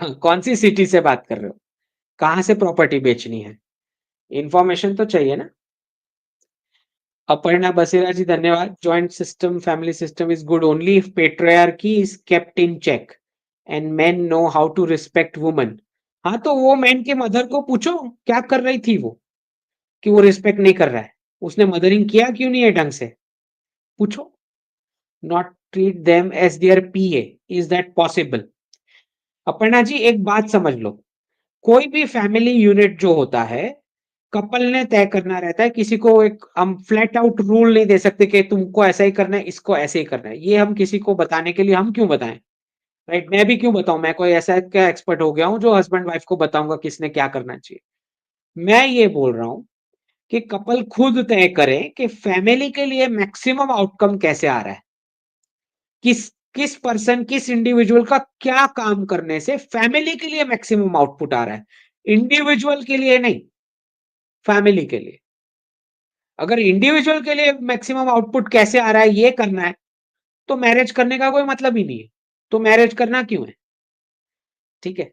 कौन सी सिटी से बात कर रहे हो? कहाँ से प्रॉपर्टी बेचनी है? इंफॉर्मेशन तो चाहिए ना। अपर्णा बसेरा जी धन्यवाद। Joint system, family system is good only if patriarchy is kept in check and men know how to respect woman. हाँ, तो वो मैन के मदर को पूछो क्या कर रही थी वो, कि वो रिस्पेक्ट नहीं कर रहा है, उसने मदरिंग किया क्यों नहीं है ढंग से, पूछो। Not treat them as their PA, is that possible? Aparna ji एक बात समझ लो, कोई भी फैमिली यूनिट जो होता है, कपल ने तय करना रहता है। किसी को एक हम फ्लैट आउट रूल नहीं दे सकते कि तुमको ऐसा ही करना है, इसको ऐसे ही करना है। ये हम किसी को बताने के लिए हम क्यों बताएं? राइट, मैं भी क्यों बताऊं? मैं कोई ऐसा क्या एक्सपर्ट हो गया हूं जो हस्बैंड वाइफ को बताऊंगा किसने क्या करना चाहिए? मैं ये बोल रहा हूं कि कपल खुद तय करें कि फैमिली के लिए मैक्सिमम आउटकम कैसे आ रहा है, किस किस पर्सन, किस इंडिविजुअल का क्या काम करने से फैमिली के लिए मैक्सिमम आउटपुट आ रहा है, इंडिविजुअल के लिए नहीं, फैमिली के लिए। अगर इंडिविजुअल के लिए मैक्सिमम आउटपुट कैसे आ रहा है ये करना है, तो मैरिज करने का कोई मतलब ही नहीं है। तो मैरिज करना क्यों है? ठीक है।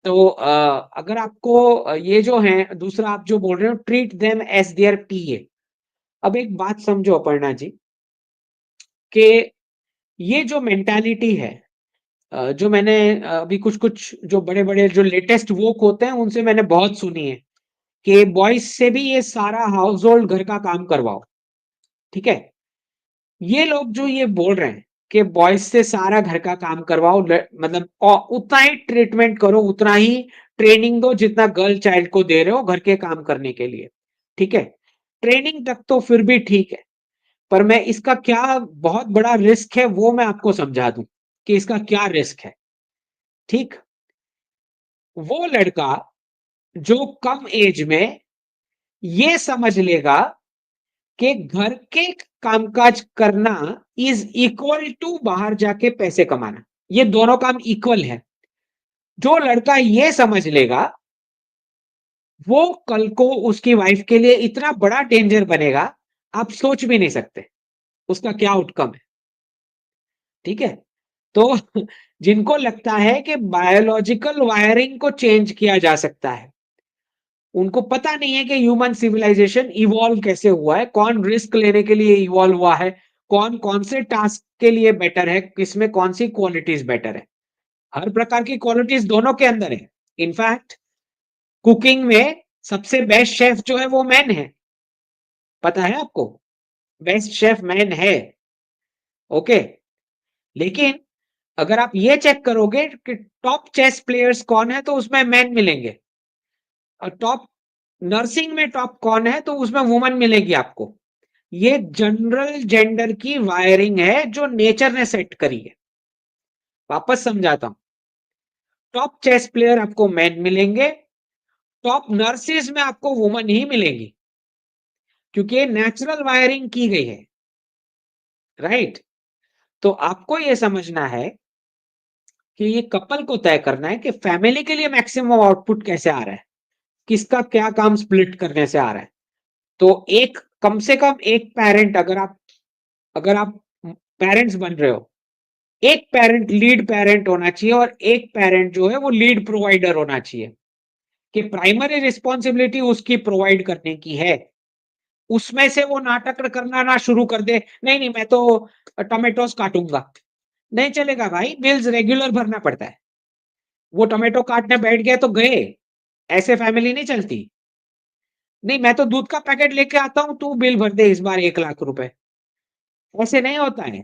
तो अगर आपको ये जो है, दूसरा आप जो बोल रहे हो ट्रीट देम एज देयर पीए, अब एक बात समझो अपर्णा जी, कि ये जो मेंटालिटी है, जो मैंने अभी कुछ कुछ जो बड़े बड़े जो लेटेस्ट वोक होते हैं उनसे मैंने बहुत सुनी है, कि बॉयज से भी ये सारा हाउस होल्ड घर का काम करवाओ। ठीक है, ये लोग जो ये बोल रहे हैं कि बॉयज से सारा घर का काम करवाओ, मतलब और उतना ही ट्रीटमेंट करो, उतना ही ट्रेनिंग दो जितना गर्ल चाइल्ड को दे रहे हो घर के काम करने के लिए। ठीक है, ट्रेनिंग तक तो फिर भी ठीक है, पर मैं इसका क्या बहुत बड़ा रिस्क है वो मैं आपको समझा दूं कि इसका क्या रिस्क है। ठीक, वो लड़का जो कम एज में ये समझ लेगा कि घर के कामकाज करना इज इक्वल टू बाहर जाके पैसे कमाना, ये दोनों काम इक्वल है। जो लड़का ये समझ लेगा, वो कल को उसकी वाइफ के लिए इतना बड़ा डेंजर बनेगा, आप सोच भी नहीं सकते उसका क्या आउटकम है। ठीक है, तो जिनको लगता है कि बायोलॉजिकल वायरिंग को चेंज किया जा सकता है, उनको पता नहीं है कि ह्यूमन सिविलाइजेशन इवॉल्व कैसे हुआ है, कौन रिस्क लेने के लिए इवॉल्व हुआ है, कौन कौन से टास्क के लिए बेटर है, किसमें कौन सी क्वालिटीज बेटर है। हर प्रकार की क्वालिटीज दोनों के अंदर है। इनफैक्ट कुकिंग में सबसे बेस्ट शेफ जो है वो मैन है, पता है आपको? बेस्ट शेफ मैन है। ओके, लेकिन अगर आप ये चेक करोगे कि टॉप चेस प्लेयर्स कौन है, तो उसमें मैन मिलेंगे, और टॉप नर्सिंग में टॉप कौन है तो उसमें वुमन मिलेगी आपको। ये जनरल जेंडर की वायरिंग है जो नेचर ने सेट करी है। वापस समझाता हूं, टॉप चेस प्लेयर आपको मैन मिलेंगे, टॉप नर्सिस में आपको वुमन ही मिलेगी, क्योंकि ये नेचुरल वायरिंग की गई है। राइट, तो आपको ये समझना है कि ये कपल को तय करना है कि फैमिली के लिए मैक्सिमम आउटपुट कैसे आ रहा है, किसका क्या काम स्प्लिट करने से आ रहा है। तो एक कम से कम एक पेरेंट, अगर आप पेरेंट्स बन रहे हो, एक पेरेंट लीड पेरेंट होना चाहिए और एक पेरेंट जो है वो लीड प्रोवाइडर होना चाहिए, कि प्राइमरी रिस्पॉन्सिबिलिटी उसकी प्रोवाइड करने की है। उसमें से वो नाटक करना ना शुरू कर दे, नहीं नहीं मैं तो टमेटोस काटूंगा, नहीं चलेगा भाई, बिल्स रेगुलर भरना पड़ता है। वो टोमेटो काटने बैठ गए तो गए, ऐसे फैमिली नहीं चलती। नहीं मैं तो दूध का पैकेट लेके आता हूं, तू बिल भर दे इस बार 1 लाख रुपए, ऐसे नहीं होता है।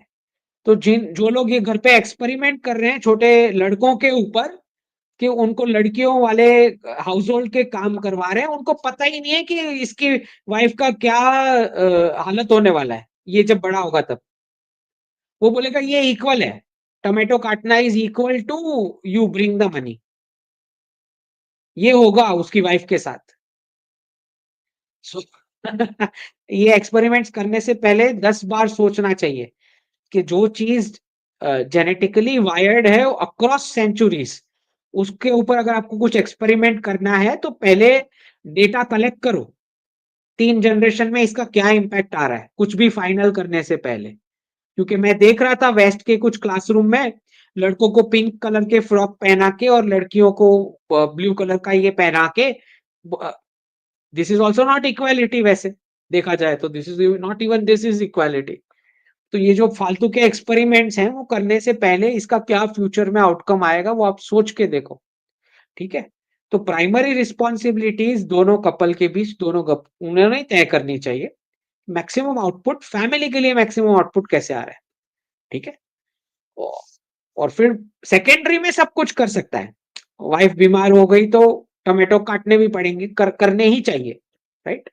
तो जो लोग ये घर पे एक्सपेरिमेंट कर रहे हैं छोटे लड़कों के ऊपर, कि उनको लड़कियों वाले हाउस होल्ड के काम करवा रहे हैं, उनको पता ही नहीं है कि इसकी वाइफ का क्या हालत होने वाला है ये जब बड़ा होगा तब। वो बोलेगा ये इक्वल है, टोमेटो काटना is equal to you bring the money, ये होगा उसकी वाइफ के साथ। सो ये एक्सपेरिमेंट्स करने से पहले 10 बार सोचना चाहिए कि जो चीज जेनेटिकली वायर्ड है अक्रॉस सेंचुरीज, उसके ऊपर अगर आपको कुछ एक्सपेरिमेंट करना है तो पहले डेटा कलेक्ट करो, 3 जनरेशन में इसका क्या इम्पैक्ट आ रहा है, कुछ भी फाइनल करने से पहले। क्योंकि मैं देख रहा था वेस्ट के कुछ क्लासरूम में लड़कों को पिंक कलर के फ्रॉक पहना के और लड़कियों को ब्लू कलर का ये पहना के, this is also not equality वैसे देखा जाए तो, this is not even this is equality. तो ये जो फालतू के एक्सपेरिमेंट्स हैं वो करने से पहले इसका क्या फ्यूचर में आउटकम आएगा वो आप सोच के देखो, ठीक है। तो प्राइमरी रिस्पॉन्सिबिलिटीज दोनों कपल के बीच उन्होंने ही तय करनी चाहिए। मैक्सिमम आउटपुट फैमिली के लिए मैक्सिमम आउटपुट कैसे आ रहा है, ठीक है। और फिर सेकेंडरी में सब कुछ कर सकता है। वाइफ बीमार हो गई तो टमाटो काटने भी पड़ेंगे, करने ही चाहिए, राइट।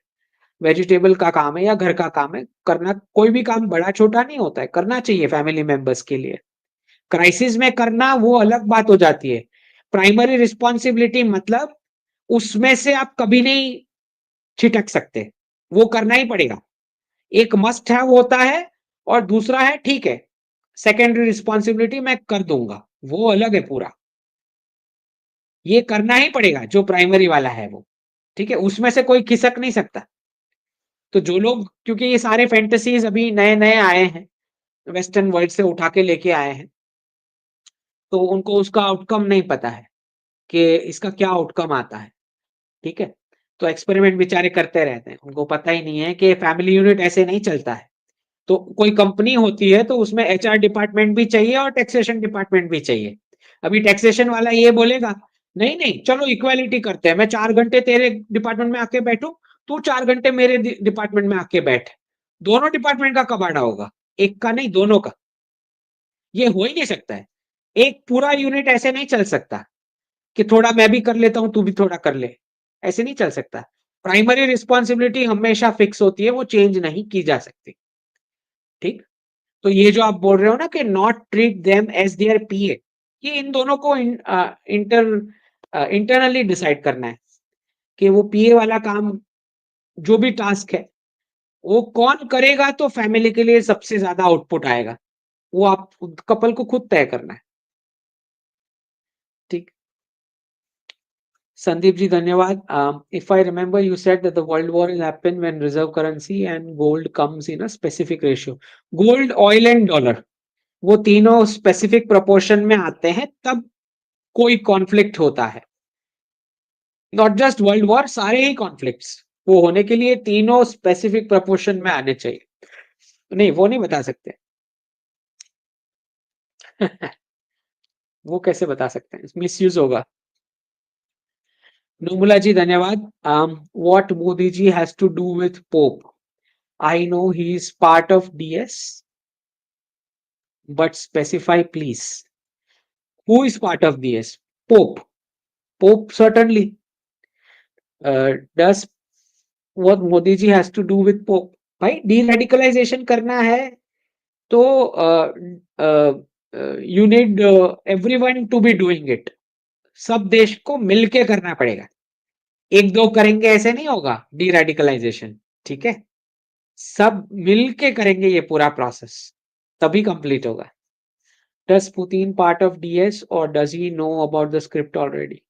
वेजिटेबल का काम है या घर का काम है, करना, कोई भी काम बड़ा छोटा नहीं होता है, करना चाहिए फैमिली मेंबर्स के लिए। क्राइसिस में करना वो अलग बात हो जाती है। प्राइमरी रिस्पॉन्सिबिलिटी मतलब उसमें से आप कभी नहीं छिटक सकते, वो करना ही पड़ेगा। एक मस्ट है वो होता है, और दूसरा है ठीक है सेकेंडरी रिस्पॉन्सिबिलिटी मैं कर दूंगा, वो अलग है पूरा। ये करना ही पड़ेगा जो प्राइमरी वाला है वो, ठीक है, उसमें से कोई खिसक नहीं सकता। तो जो लोग, क्योंकि ये सारे फैंटेसीज अभी नए नए आए हैं, वेस्टर्न वर्ल्ड से उठा के लेके आए हैं, तो उनको उसका आउटकम नहीं पता है कि इसका क्या आउटकम आता है, ठीक है। तो एक्सपेरिमेंट बेचारे करते रहते हैं, उनको पता ही नहीं है कि फैमिली यूनिट ऐसे नहीं चलता है। तो कोई कंपनी होती है तो उसमें एचआर डिपार्टमेंट भी चाहिए और टैक्सेशन डिपार्टमेंट भी चाहिए। अभी टैक्सेशन वाला ये बोलेगा नहीं नहीं चलो इक्वालिटी करते हैं, मैं 4 घंटे तेरे डिपार्टमेंट में आके बैठू, तू 4 घंटे मेरे डिपार्टमेंट में आके बैठ, दोनों डिपार्टमेंट का कबाड़ा होगा, एक का नहीं दोनों का। ये हो ही नहीं सकता है, एक पूरा यूनिट ऐसे नहीं चल सकता कि थोड़ा मैं भी कर लेता हूं तू भी थोड़ा कर ले, ऐसे नहीं चल सकता। प्राइमरी रिस्पॉन्सिबिलिटी हमेशा फिक्स होती है, वो चेंज नहीं की जा सकती, ठीक। तो ये जो आप बोल रहे हो ना कि not treat them as their PA, ये इन दोनों को इंटरनली डिसाइड करना है कि वो पीए वाला काम, जो भी टास्क है वो कौन करेगा तो फैमिली के लिए सबसे ज्यादा आउटपुट आएगा, वो आप कपल को खुद तय करना है, ठीक। संदीप जी धन्यवाद। If I remember you said that the world war will happen when reserve currency and gold comes in a specific ratio. Gold, oil and dollar, वो तीनों स्पेसिफिक प्रोपोर्शन में आते हैं तब कोई कॉन्फ्लिक्ट होता है। नॉट जस्ट वर्ल्ड वॉर, सारे ही कॉन्फ्लिक्ट्स वो होने के लिए तीनों स्पेसिफिक प्रोपोर्शन में आने चाहिए। नहीं वो नहीं बता सकते। वो कैसे बता सकते हैं, मिसयूज होगा। नोमुला जी धन्यवाद। What Modi ji has to do with Pope? I know he is part of DS but specify please. Who is part of DS? Pope. Pope certainly. Does what Modi ji has to do with Pope? भाई डीरेडिकलाइजेशन करना है तो you need everyone to be doing it, सब देश को मिलके करना पड़ेगा, एक दो करेंगे ऐसे नहीं होगा डीरेडिकलाइजेशन, ठीक है। सब मिलके करेंगे ये पूरा प्रोसेस, तभी कंप्लीट होगा। Does Putin part of DS और does he know about the script already?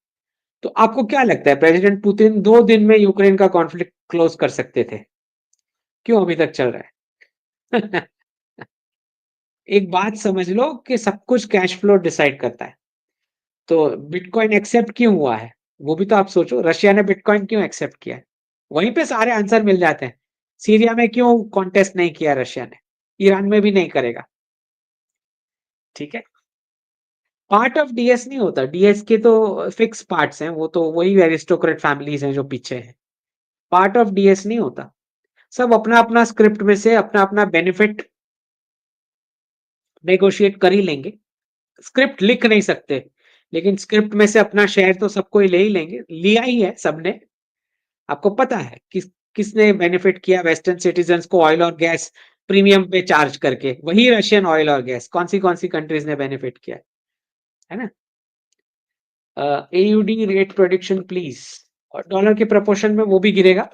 तो आपको क्या लगता है प्रेसिडेंट पुतिन 2 दिन में यूक्रेन का कॉन्फ्लिक्ट क्लोज कर सकते थे, क्यों अभी तक चल रहा है? एक बात समझ लो कि सब कुछ कैश फ्लो डिसाइड करता है। तो बिटकॉइन एक्सेप्ट क्यों हुआ है, वो भी तो आप सोचो, रशिया ने बिटकॉइन क्यों एक्सेप्ट किया है, वहीं पे सारे आंसर मिल जाते हैं। सीरिया में क्यों कॉन्टेस्ट नहीं किया रशिया ने, ईरान में भी नहीं करेगा, ठीक है। पार्ट ऑफ डीएस नहीं होता, डीएस के तो फिक्स पार्ट्स हैं, वो तो वही एरिस्टोक्रेट फैमिलीज हैं जो पीछे हैं, पार्ट ऑफ डीएस नहीं होता। सब अपना अपना स्क्रिप्ट में से अपना अपना बेनिफिट नेगोशिएट कर ही लेंगे। स्क्रिप्ट लिख नहीं सकते, लेकिन स्क्रिप्ट में से अपना शेयर तो सबको ही ले ही लेंगे, लिया ही है सबने। आपको पता है किसने बेनिफिट किया वेस्टर्न सिटीजन्स को ऑयल और गैस प्रीमियम पे चार्ज करके? वही रशियन ऑयल और गैस। कौन सी कंट्रीज ने बेनिफिट किया है ना। AUD rate prediction please. और डॉलर के प्रपोर्शन में वो भी गिरेगा,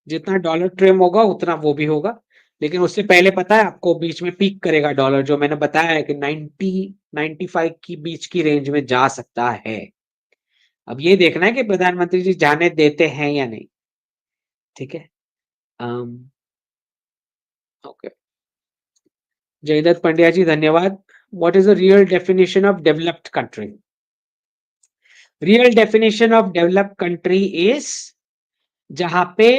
जितना डॉलर ट्रिम होगा उतना वो भी होगा, लेकिन उससे पहले पता है आपको बीच में पीक करेगा डॉलर, जो मैंने बताया है कि 90-95 की बीच की रेंज में जा सकता है। अब ये देखना है कि प्रधानमंत्री जी जाने देते हैं या नहीं। ठीक है। ओके, जयदत्त पंड्या जी धन्यवाद। What is the real definition of developed country? Real definition of developed country is जहां पे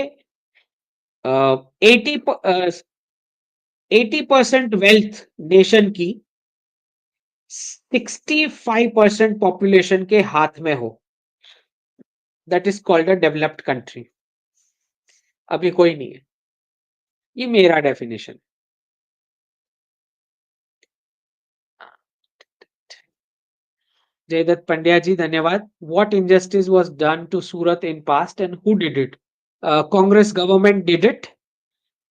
80% वेल्थ नेशन की 65% पॉपुलेशन के हाथ में हो, that is called a developed country. अभी कोई नहीं है, ये मेरा डेफिनेशन। जयदत्त पंड्या जी धन्यवाद। What injustice was done to Surat in past and who did it? Congress government did it.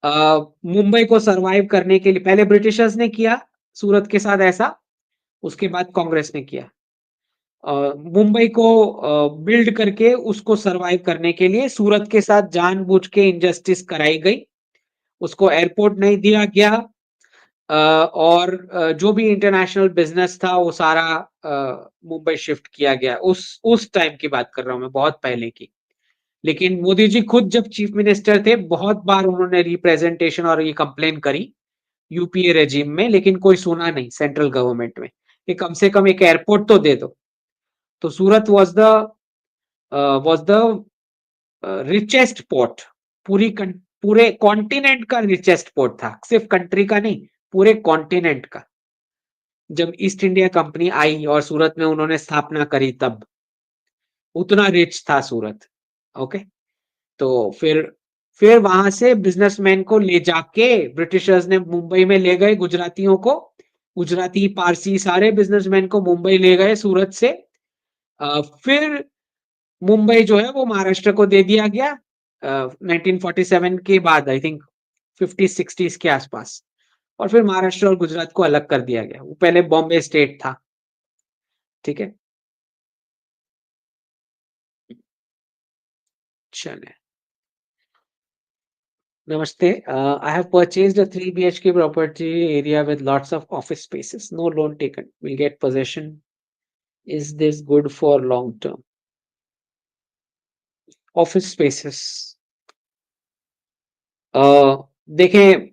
Mumbai को सरवाइव करने के लिए पहले ब्रिटिशर्स ने किया सूरत के साथ ऐसा, उसके बाद कांग्रेस ने किया। मुंबई को बिल्ड करके उसको सरवाइव करने के लिए सूरत के साथ जानबूझ के इनजस्टिस कराई गई, उसको एयरपोर्ट नहीं दिया गया, और जो भी इंटरनेशनल बिजनेस था वो सारा मुंबई शिफ्ट किया गया। उस टाइम की बात कर रहा हूं मैं, बहुत पहले की। लेकिन मोदी जी खुद जब चीफ मिनिस्टर थे बहुत बार उन्होंने रिप्रेजेंटेशन और ये कंप्लेन करी यूपीए रेजिम में, लेकिन कोई सुना नहीं सेंट्रल गवर्नमेंट में कि कम से कम एक एयरपोर्ट तो दे दो। तो सूरत was the रिचेस्ट पोर्ट, पूरे कॉन्टिनेंट का रिचेस्ट पोर्ट था, सिर्फ कंट्री का नहीं, पूरे कॉन्टिनेंट का। जब ईस्ट इंडिया कंपनी आई और सूरत में उन्होंने स्थापना करी तब उतना रिच था सूरत। ओके, तो फिर वहां से बिजनेसमैन को ले जाके ब्रिटिशर्स ने मुंबई में ले गए, गुजरातियों को, गुजराती पारसी सारे बिजनेसमैन को मुंबई ले गए सूरत से। फिर मुंबई जो है वो महाराष्ट्र को दे दिया गया 1947 के बाद, आई थिंक 50-60s के आसपास। और फिर महाराष्ट्र और गुजरात को अलग कर दिया गया, वो पहले बॉम्बे स्टेट था। ठीक है, चले। नमस्ते, I have purchased a 3 BHK property area with lots of office spaces. No loan taken. Will get possession. Is this good for long term? Office spaces. देखें,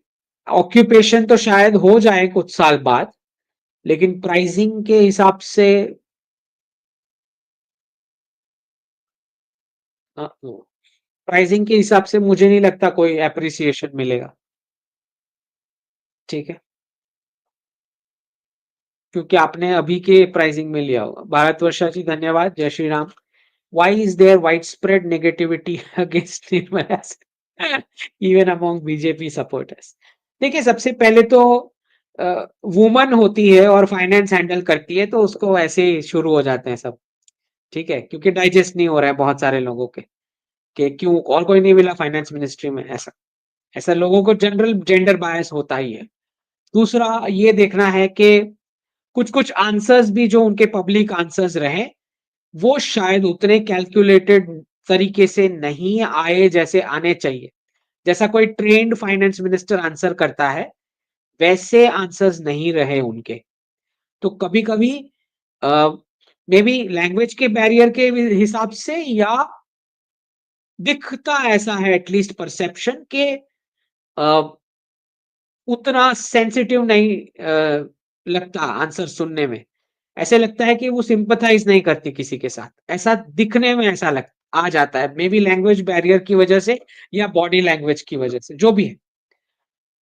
ऑक्यूपेशन तो शायद हो जाए कुछ साल बाद, लेकिन प्राइसिंग के हिसाब से मुझे नहीं लगता कोई एप्रिसिएशन मिलेगा। ठीक है, क्योंकि आपने अभी के प्राइसिंग में लिया होगा। भारतवर्षा जी धन्यवाद, जय Shri Ram. Why is there widespread negativity against Nirmala even among BJP supporters? देखिए, सबसे पहले तो वुमन होती है और फाइनेंस हैंडल करती है, तो उसको ऐसे ही शुरू हो जाते हैं सब। ठीक है, क्योंकि डाइजेस्ट नहीं हो रहा है बहुत सारे लोगों के कि क्यों और कोई नहीं मिला फाइनेंस मिनिस्ट्री में। ऐसा ऐसा लोगों को जनरल जेंडर बायस होता ही है। दूसरा ये देखना है कि कुछ कुछ आंसर्स भी जो उनके पब्लिक आंसर्स रहे वो शायद उतने कैलकुलेटेड तरीके से नहीं आए जैसे आने चाहिए। जैसा कोई ट्रेंड फाइनेंस मिनिस्टर आंसर करता है वैसे आंसर्स नहीं रहे उनके। तो कभी कभी मे बी लैंग्वेज के बैरियर के हिसाब से, या दिखता ऐसा है एटलीस्ट परसेप्शन के उतना सेंसिटिव नहीं लगता आंसर सुनने में। ऐसे लगता है कि वो सिंपथाइज नहीं करती किसी के साथ, ऐसा दिखने में ऐसा लग आ जाता है, मे बी लैंग्वेज बैरियर की वजह से या बॉडी लैंग्वेज की वजह से, जो भी है।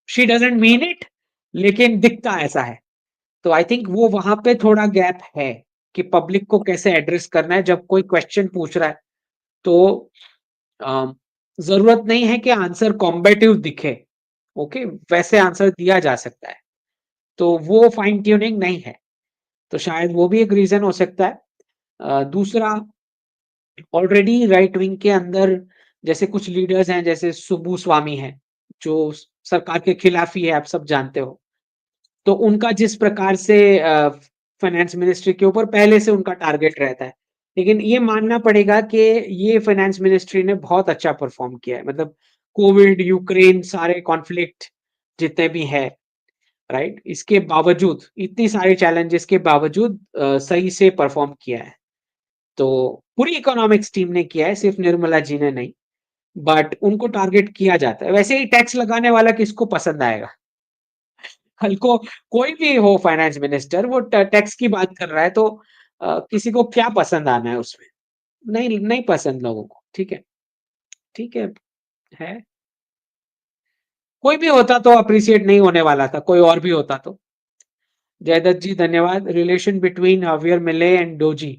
शी डजंट मीन इट, लेकिन दिखता ऐसा है। तो आई थिंक वो वहां पे थोड़ा गैप है कि पब्लिक को कैसे एड्रेस करना है जब कोई क्वेश्चन पूछ रहा है। तो जरूरत नहीं है कि आंसर कॉम्बेटिव दिखे। ओके, वैसे आंसर दिया जा सकता है, तो वो फाइन ट्यूनिंग नहीं है। तो शायद वो भी एक रीजन हो सकता है। दूसरा, ऑलरेडी राइट विंग के अंदर जैसे कुछ लीडर्स हैं, जैसे सुब्बू स्वामी हैं जो सरकार के खिलाफ ही है, आप सब जानते हो। तो उनका जिस प्रकार से फाइनेंस मिनिस्ट्री के ऊपर पहले से उनका टारगेट रहता है, लेकिन ये मानना पड़ेगा कि ये फाइनेंस मिनिस्ट्री ने बहुत अच्छा परफॉर्म किया है। मतलब कोविड, यूक्रेन, सारे कॉन्फ्लिक्ट जितने भी है, राइट, इसके बावजूद, इतनी सारे चैलेंजेस के बावजूद सही से परफॉर्म किया है। तो पूरी इकोनॉमिक्स टीम ने किया है, सिर्फ निर्मला जी ने नहीं। बट उनको टारगेट किया जाता है। वैसे ही टैक्स लगाने वाला किसको पसंद आएगा? कल को कोई भी हो फाइनेंस मिनिस्टर, वो टैक्स की बात कर रहा है, तो किसी को क्या पसंद आना है उसमें? नहीं, नहीं पसंद लोगों को। ठीक है, ठीक है। कोई भी होता तो अप्रिशिएट नहीं होने वाला था, कोई और भी होता तो। जयदत्त जी धन्यवाद। Relation between Javier Milei and DOGE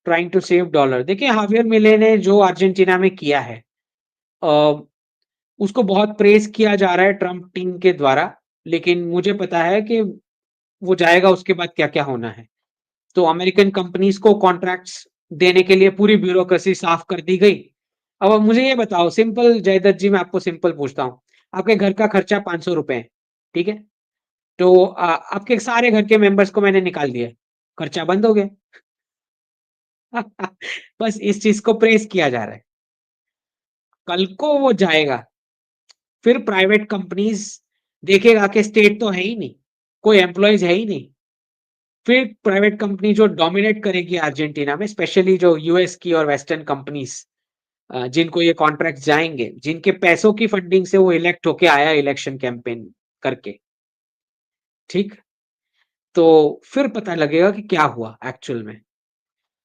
trying to save dollar. देखिए, हावियर मिले ने जो अर्जेंटीना में किया है, अ, उसको बहुत प्रेज किया जा रहा है ट्रम्प टीम के द्वारा, लेकिन मुझे पता है कि वो जाएगा उसके बाद क्या-क्या होना है। तो अमेरिकन कंपनीज को कॉन्ट्रैक्ट्स देने के लिए पूरी ब्यूरोक्रेसी साफ कर दी गई। अब मुझे ये बताओ सिंपल, जयदत्त जी मैं आपको सिंपल पूछता हूँ, आपके घर का खर्चा 500 रुपए है, ठीक है? तो आपके सारे घर के मेंबर्स को मैंने निकाल दिया, खर्चा बंद हो गया। बस इस चीज को प्रेस किया जा रहा है। कल को वो जाएगा, फिर प्राइवेट कंपनीज देखेगा कि स्टेट तो है ही नहीं, कोई एम्प्लॉयज है ही नहीं, फिर प्राइवेट कंपनी जो डोमिनेट करेगी अर्जेंटीना में, स्पेशली जो यूएस की और वेस्टर्न कंपनीज, जिनको ये कॉन्ट्रैक्ट जाएंगे, जिनके पैसों की फंडिंग से वो इलेक्ट होके आया इलेक्शन कैंपेन करके, ठीक? तो फिर पता लगेगा कि क्या हुआ एक्चुअल में।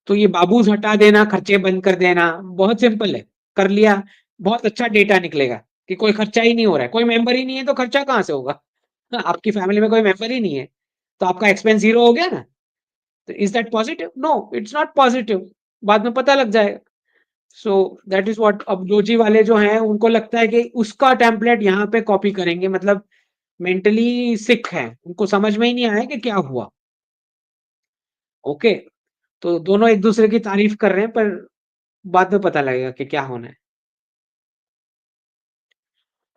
तो ये बाबूज हटा देना, खर्चे बंद कर देना, बहुत सिंपल है। कर लिया, बहुत अच्छा डेटा निकलेगा कि कोई खर्चा ही नहीं हो रहा है, कोई मेंबर ही नहीं है, तो खर्चा कहाँ से होगा? आपकी फैमिली में कोई मेंबर ही नहीं है, तो आपका एक्सपेंस जीरो हो गया ना। तो is that positive? No, it's not positive. बाद में पता लग जाएगा। सो दैट इज व्हाट, अब डोजी वाले जो हैं उनको लगता है कि उसका टेम्पलेट यहाँ पे कॉपी करेंगे, मतलब मेंटली सिक है, उनको समझ में ही नहीं आया कि क्या हुआ। ओके, तो दोनों एक दूसरे की तारीफ कर रहे हैं, पर बाद में पता लगेगा कि क्या होना है।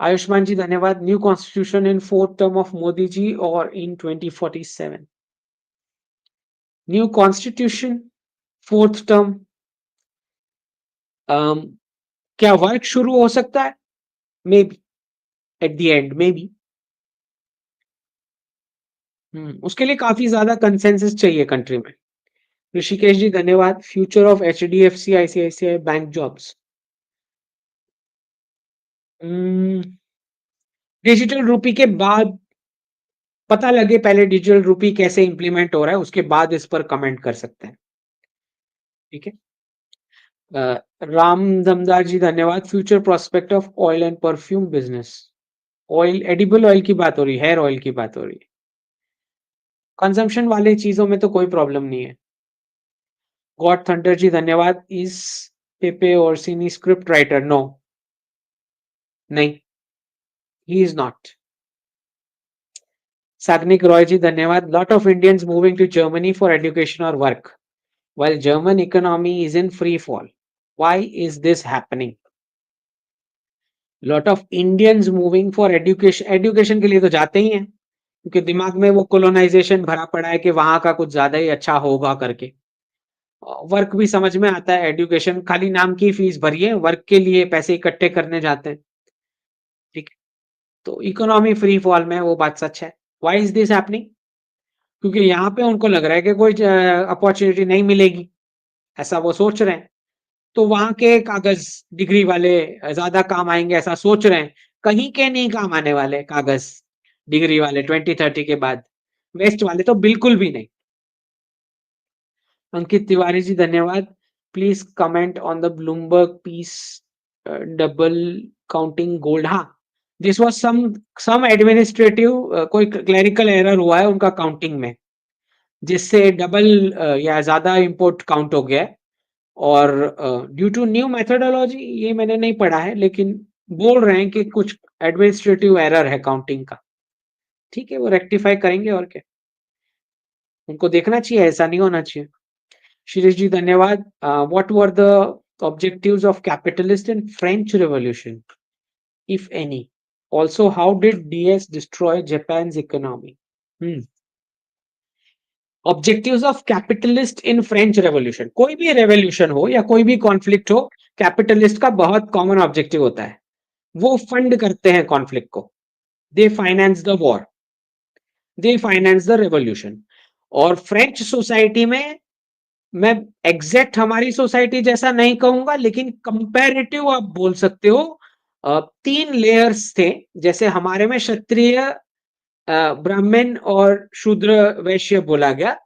आयुष्मान जी धन्यवाद। New constitution in fourth term of Modi ji और in 2047? New constitution, fourth term, क्या वर्क शुरू हो सकता है? Maybe, at the end maybe. उसके लिए काफी ज्यादा कंसेंसस चाहिए कंट्री में। ऋषिकेश जी धन्यवाद। Future of HDFC ICICI bank jobs, digital रूपी के बाद पता लगे, पहले डिजिटल रूपी कैसे इंप्लीमेंट हो रहा है, उसके बाद इस पर कमेंट कर सकते हैं। ठीक है। राम दमदार जी धन्यवाद। Future prospect of oil and perfume business. Oil, edible oil की बात हो रही है, हेयर ऑयल की बात हो रही है। कंजम्पशन वाले चीजों में तो कोई प्रॉब्लम नहीं है। गॉड थंडर जी धन्यवाद। इज पेपे और सीनी स्क्रिप्ट राइटर? नो, नहीं, he is not. Sagnik Roy ji धन्यवाद। Lot of Indians moving to Germany for education और work while German economy is in free fall. Why is this happening? Lot of Indians moving for education. Education के लिए तो जाते ही हैं, क्योंकि दिमाग में वो कोलोनाइजेशन भरा पड़ा है कि वहां का कुछ ज्यादा ही अच्छा होगा करके। वर्क भी समझ में आता है, एजुकेशन खाली नाम की फीस भरिए, वर्क के लिए पैसे इकट्ठे करने जाते हैं। ठीक है, तो इकोनॉमी फ्री फॉल में है, वो बात सच है। Why is this happening? क्योंकि यहाँ पे उनको लग रहा है कि कोई अपॉर्चुनिटी नहीं मिलेगी, ऐसा वो सोच रहे हैं। तो वहां के कागज, डिग्री वाले ज्यादा काम आएंगे ऐसा सोच रहे हैं। कहीं के नहीं काम आने वाले कागज, डिग्री वाले 2030 के बाद। वेस्ट वाले तो बिल्कुल भी नहीं। अंकित तिवारी जी धन्यवाद। Please comment on the Bloomberg piece, double counting gold. हाँ, दिस वाज सम एडमिनिस्ट्रेटिव, कोई क्लरिकल एरर हुआ है उनका काउंटिंग में, जिससे डबल या ज्यादा इंपोर्ट काउंट हो गया है। और ड्यू टू न्यू मेथोडोलॉजी, ये मैंने नहीं पढ़ा है, लेकिन बोल रहे हैं कि कुछ एडमिनिस्ट्रेटिव एरर है काउंटिंग का। ठीक है, वो रेक्टिफाई करेंगे और क्या, उनको देखना चाहिए, ऐसा नहीं होना चाहिए। शिरीष जी धन्यवाद। What were the objectives of capitalist in French revolution, if any? Also how did DS destroy Japan's economy? Objectives of capitalist in French revolution, कोई भी रेवोल्यूशन हो या कोई भी कॉन्फ्लिक्ट हो, कैपिटलिस्ट का बहुत कॉमन ऑब्जेक्टिव होता है, वो फंड करते हैं कॉन्फ्लिक्ट को। They finance the war, they finance the revolution. और फ्रेंच सोसाइटी में मैं एग्जैक्ट हमारी सोसाइटी जैसा नहीं कहूंगा, लेकिन कंपैरेटिव आप बोल सकते हो। 3 लेयर्स थे, जैसे हमारे में क्षत्रिय, ब्राह्मण और शूद्र वैश्य बोला गया,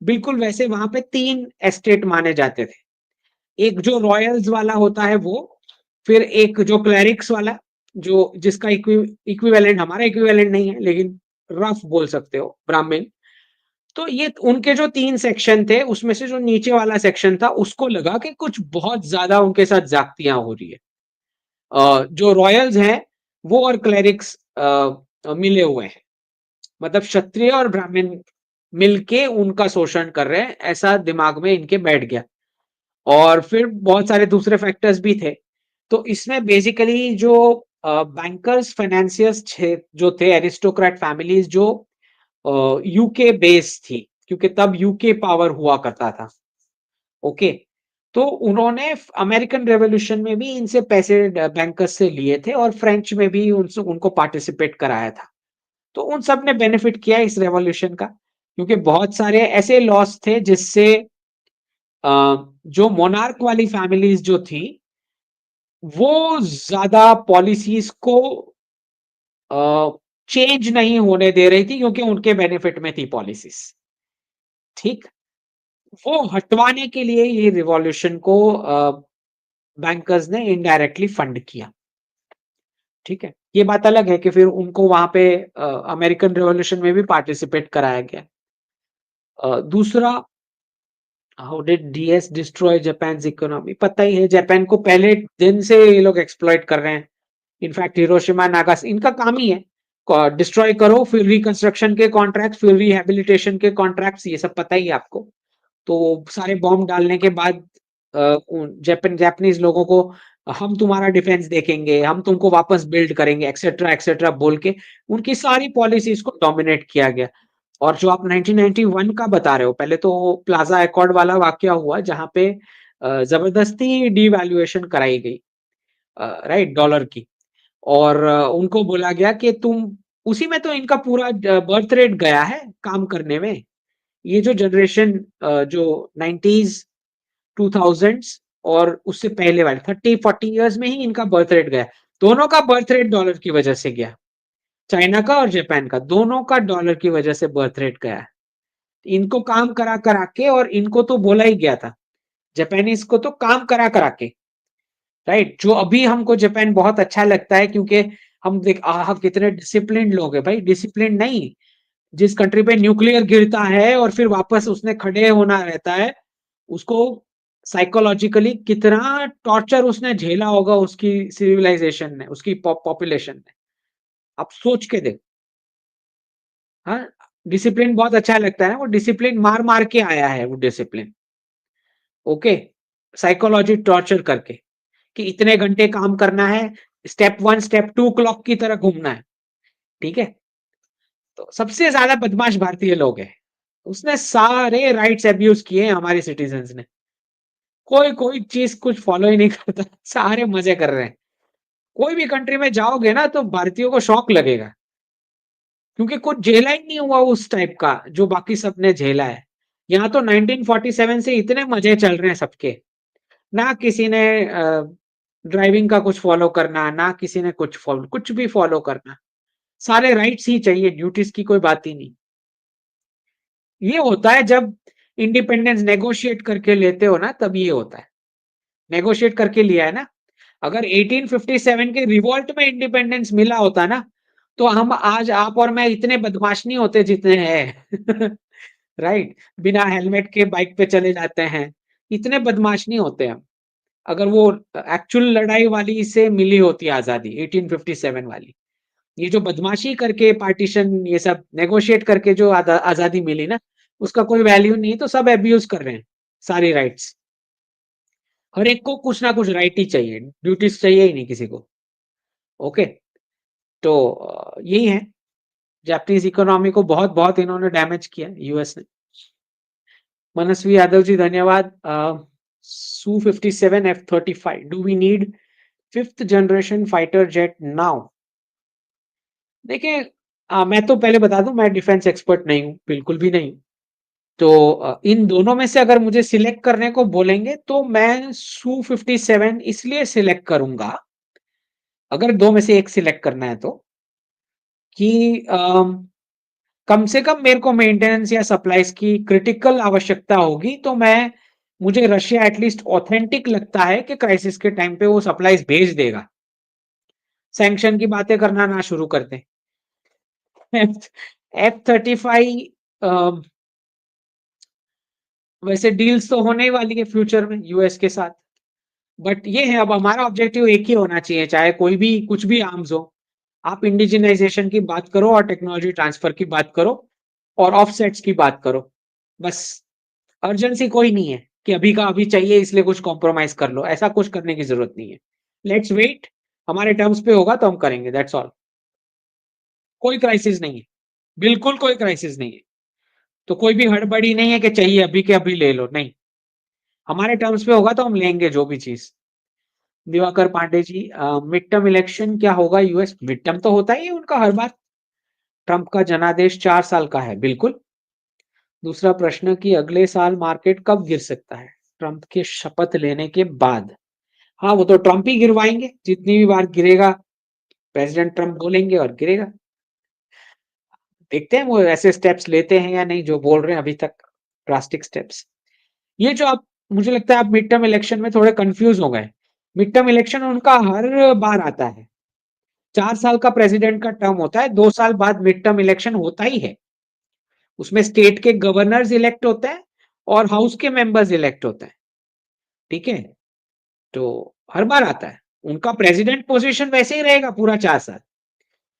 बिल्कुल वैसे वहां पे 3 एस्टेट माने जाते थे। एक जो रॉयल्स वाला होता है वो, फिर एक जो क्लैरिक्स वाला, जो जिसका इक्विवेलेंट हमारा इक्विवेलेंट नहीं है, लेकिन रफ बोल सकते हो, ब्राह्मण। तो ये उनके जो 3 सेक्शन थे, उसमें से जो नीचे वाला सेक्शन था, उसको लगा कि कुछ बहुत ज्यादा उनके साथ जागतियां हो रही है। जो रॉयल्स हैं वो और क्लैरिक्स मिले हुए हैं, मतलब क्षत्रिय और ब्राह्मण मिलके उनका शोषण कर रहे हैं, ऐसा दिमाग में इनके बैठ गया। और फिर बहुत सारे दूसरे फैक्टर्स भी थे। तो इसमें बेसिकली जो बैंकर्स, फाइनेंसियर्स जो थे, एरिस्टोक्रेट फैमिलीज जो यूके बेस थी, क्योंकि तब यूके पावर हुआ करता था। ओके, तो उन्होंने अमेरिकन रेवोल्यूशन में भी इनसे पैसे बैंकर्स से लिए थे, और फ्रेंच में भी उनसे उनको पार्टिसिपेट कराया था। तो उन सब ने बेनिफिट किया इस रेवोल्यूशन का, क्योंकि बहुत सारे ऐसे लॉस थे जिससे जो मोनार्क वाली फैमिलीज जो थी, वो ज्यादा पॉलिसीज को चेंज नहीं होने दे रही थी, क्योंकि उनके बेनिफिट में थी पॉलिसीज। ठीक, वो हटवाने के लिए ये रिवॉल्यूशन को बैंकर्स ने इनडायरेक्टली फंड किया। ठीक है, ये बात अलग है कि फिर उनको वहां पे अमेरिकन रिवॉल्यूशन में भी पार्टिसिपेट कराया गया। दूसरा, how did DS destroy Japan economy? पता ही है, जापान को पहले दिन से ये लोग एक्सप्लॉइट कर रहे हैं। इनफैक्ट हिरोशिमा, नागासाकी, इनका काम ही है डिस्ट्रॉय करो, फिर रिकंस्ट्रक्शन के कॉन्ट्रैक्ट, फिर रिहेबिलिटेशन के कॉन्ट्रैक्ट्स, ये सब पता ही है आपको। तो सारे बॉम्ब डालने के बाद जापानीज लोगों को, हम तुम्हारा डिफेंस देखेंगे, हम तुमको वापस बिल्ड करेंगे, एक्सेट्रा एक्सेट्रा बोल के उनकी सारी पॉलिसीज को डोमिनेट किया गया। और जो आप 1991 का बता रहे हो, पहले तो प्लाजा एकॉर्ड वाला वाकया हुआ, जहां पे जबरदस्ती डिवैल्यूएशन कराई गई, राइट, डॉलर की। और उनको बोला गया कि तुम, उसी में तो इनका पूरा बर्थ रेट गया है काम करने में। ये जो जनरेशन जो 90s, 2000s और उससे पहले वाले 30-40 इयर्स में ही इनका बर्थ रेट गया। दोनों का बर्थ रेट डॉलर की वजह से गया, चाइना का और जापान का, दोनों का डॉलर की वजह से बर्थ रेट गया। इनको काम करा करा के, और इनको तो बोला ही गया था, जापानीज को तो काम करा करा के, राइट। जो अभी हमको जापान बहुत अच्छा लगता है, क्योंकि हम देख कितने डिसिप्लिन लोग हैं भाई, डिसिप्लिन नहीं। जिस कंट्री पे न्यूक्लियर गिरता है और फिर वापस उसने खड़े होना रहता है, उसको साइकोलॉजिकली कितना टॉर्चर उसने झेला होगा, उसकी सिविलाइजेशन ने, उसकी पॉपुलेशन ने, आप सोच के देख। हाँ, डिसिप्लिन बहुत अच्छा लगता है ना, वो डिसिप्लिन मार मार के आया है, वो डिसिप्लिन। ओके, साइकोलॉजी टॉर्चर करके, कि इतने घंटे काम करना है, स्टेप 1 स्टेप 2 क्लॉक की तरह घूमना है। ठीक है, तो सबसे ज्यादा बदमाश भारतीय लोग हैं। उसने सारे राइट्स अब्यूज किए हैं हमारे सिटीजन्स ने। कोई कोई चीज कुछ फॉलो ही नहीं करता, सारे मजे कर रहे हैं। कोई भी कंट्री में जाओगे ना, तो भारतीयों को शौक लगेगा, क्योंकि कुछ झेला ही नहीं हुआ उस टाइप का जो बाकी सबने झेला है। यहाँ तो 1947 से इतने मजे चल रहे हैं सबके, ना किसी ने ड्राइविंग का कुछ फॉलो करना, ना किसी ने कुछ भी फॉलो करना। सारे राइट्स ही चाहिए, ड्यूटीज की कोई बात ही नहीं। ये होता है जब इंडिपेंडेंस नेगोशिएट करके लेते हो ना, तब ये होता है। नेगोशिएट करके लिया है ना। अगर 1857 के रिवॉल्ट में इंडिपेंडेंस मिला होता ना, तो हम आज, आप और मैं इतने बदमाश नहीं होते जितने हैं। राइट, बिना हेलमेट के बाइक पे चले जाते हैं, इतने बदमाश नहीं होते हम। अगर वो एक्चुअल लड़ाई वाली से मिली होती आजादी, 1857 वाली, ये जो बदमाशी करके पार्टीशन, ये सब नेगोशिएट करके जो आजादी मिली ना, उसका कोई वैल्यू नहीं, तो सब एब्यूज कर रहे हैं सारी राइट्स। हर एक को कुछ ना कुछ राइट ही चाहिए, ड्यूटीज चाहिए ही नहीं किसी को। ओके, तो यही है, जापानीज इकोनॉमी को बहुत बहुत इन्होंने डैमेज किया, यूएस ने। मनस्वी यादव जी धन्यवाद। Su-57 F-35, do we need 5th generation fighter jet now? देखिए, मैं तो पहले बता दूं, मैं डिफेंस एक्सपर्ट नहीं हूं, बिल्कुल भी नहीं। तो इन दोनों में से अगर मुझे सिलेक्ट करने को बोलेंगे तो मैं Su-57 इसलिए सिलेक्ट करूंगा, अगर दो में से एक सिलेक्ट करना है तो, कि कम से कम मेरे को मेंटेनेंस या सप्लाईज की क्रिटिकल आवश्यकता होगी, तो मुझे रशिया एटलीस्ट ऑथेंटिक लगता है कि क्राइसिस के टाइम पे वो सप्लाईज भेज देगा। सैंक्शन की बातें करना ना शुरू कर दे। F-35 वैसे डील्स तो होने ही वाली है फ्यूचर में यूएस के साथ, बट ये है, अब हमारा ऑब्जेक्टिव एक ही होना चाहिए, चाहे कोई भी कुछ भी आर्म्स हो। आप इंडिजिनाइजेशन की बात करो और टेक्नोलॉजी ट्रांसफर की बात करो और ऑफसेट्स की बात करो, बस। अर्जेंसी कोई नहीं है कि अभी का अभी चाहिए इसलिए कुछ कॉम्प्रोमाइज कर लो, ऐसा कुछ करने की जरूरत नहीं है। लेट्स वेट, हमारे टर्म्स पे होगा तो हम करेंगे, दैट्स ऑल। कोई क्राइसिस नहीं है, बिल्कुल कोई क्राइसिस नहीं है। तो कोई भी हड़बड़ी नहीं है कि चाहिए अभी के अभी ले लो, नहीं। हमारे टर्म्स पे होगा तो हम लेंगे जो भी चीज। Diwakar Pandey ji, mid term election क्या होगा यूएस? मिड टर्म तो होता ही है उनका हर बार। ट्रंप का जनादेश 4 साल का है, बिल्कुल। दूसरा प्रश्न कि अगले साल मार्केट कब गिर सकता है? ट्रंप के शपथ लेने के बाद। हाँ, वो तो ट्रंप ही गिरवाएंगे, जितनी भी बार गिरेगा प्रेसिडेंट ट्रंप बोलेंगे और गिरेगा। देखते हैं वो ऐसे स्टेप्स लेते हैं या नहीं जो बोल रहे हैं अभी तक, ड्रास्टिक स्टेप्स। ये जो आप, मुझे लगता है आप मिड टर्म इलेक्शन में थोड़े कंफ्यूज हो गए। मिड टर्म इलेक्शन उनका हर बार आता है। 4 साल का प्रेसिडेंट का टर्म होता है, 2 साल बाद मिड टर्म इलेक्शन होता ही है। उसमें स्टेट के गवर्नर्स इलेक्ट होते हैं और हाउस के मेंबर्स इलेक्ट होते हैं, ठीक है। तो हर बार आता है। उनका प्रेसिडेंट पोजीशन वैसे ही रहेगा पूरा 4 साल,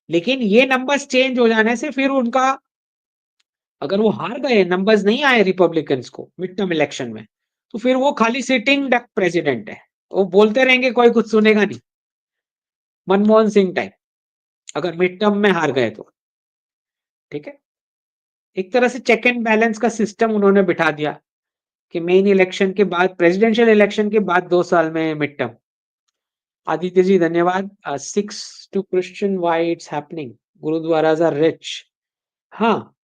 लेकिन ये नंबर्स चेंज हो जाने से फिर उनका, अगर वो हार गए, नंबर्स नहीं आए रिपब्लिकन्स को मिड टर्म इलेक्शन में, तो फिर वो खाली सिटिंग डक प्रेसिडेंट है। वो बोलते रहेंगे, कोई कुछ सुनेगा नहीं। मनमोहन सिंह टाइप, अगर मिड टर्म में हार गए तो, ठीक है। एक तरह से चेक एंड बैलेंस का सिस्टम उन्होंने बिठा दिया कि मेन इलेक्शन के बाद, प्रेसिडेंशियल इलेक्शन के बाद 2 साल में मिड टर्म। आदित्य जी धन्यवाद। 6 to question why it's happening, gurdwaras are rich. हाँ,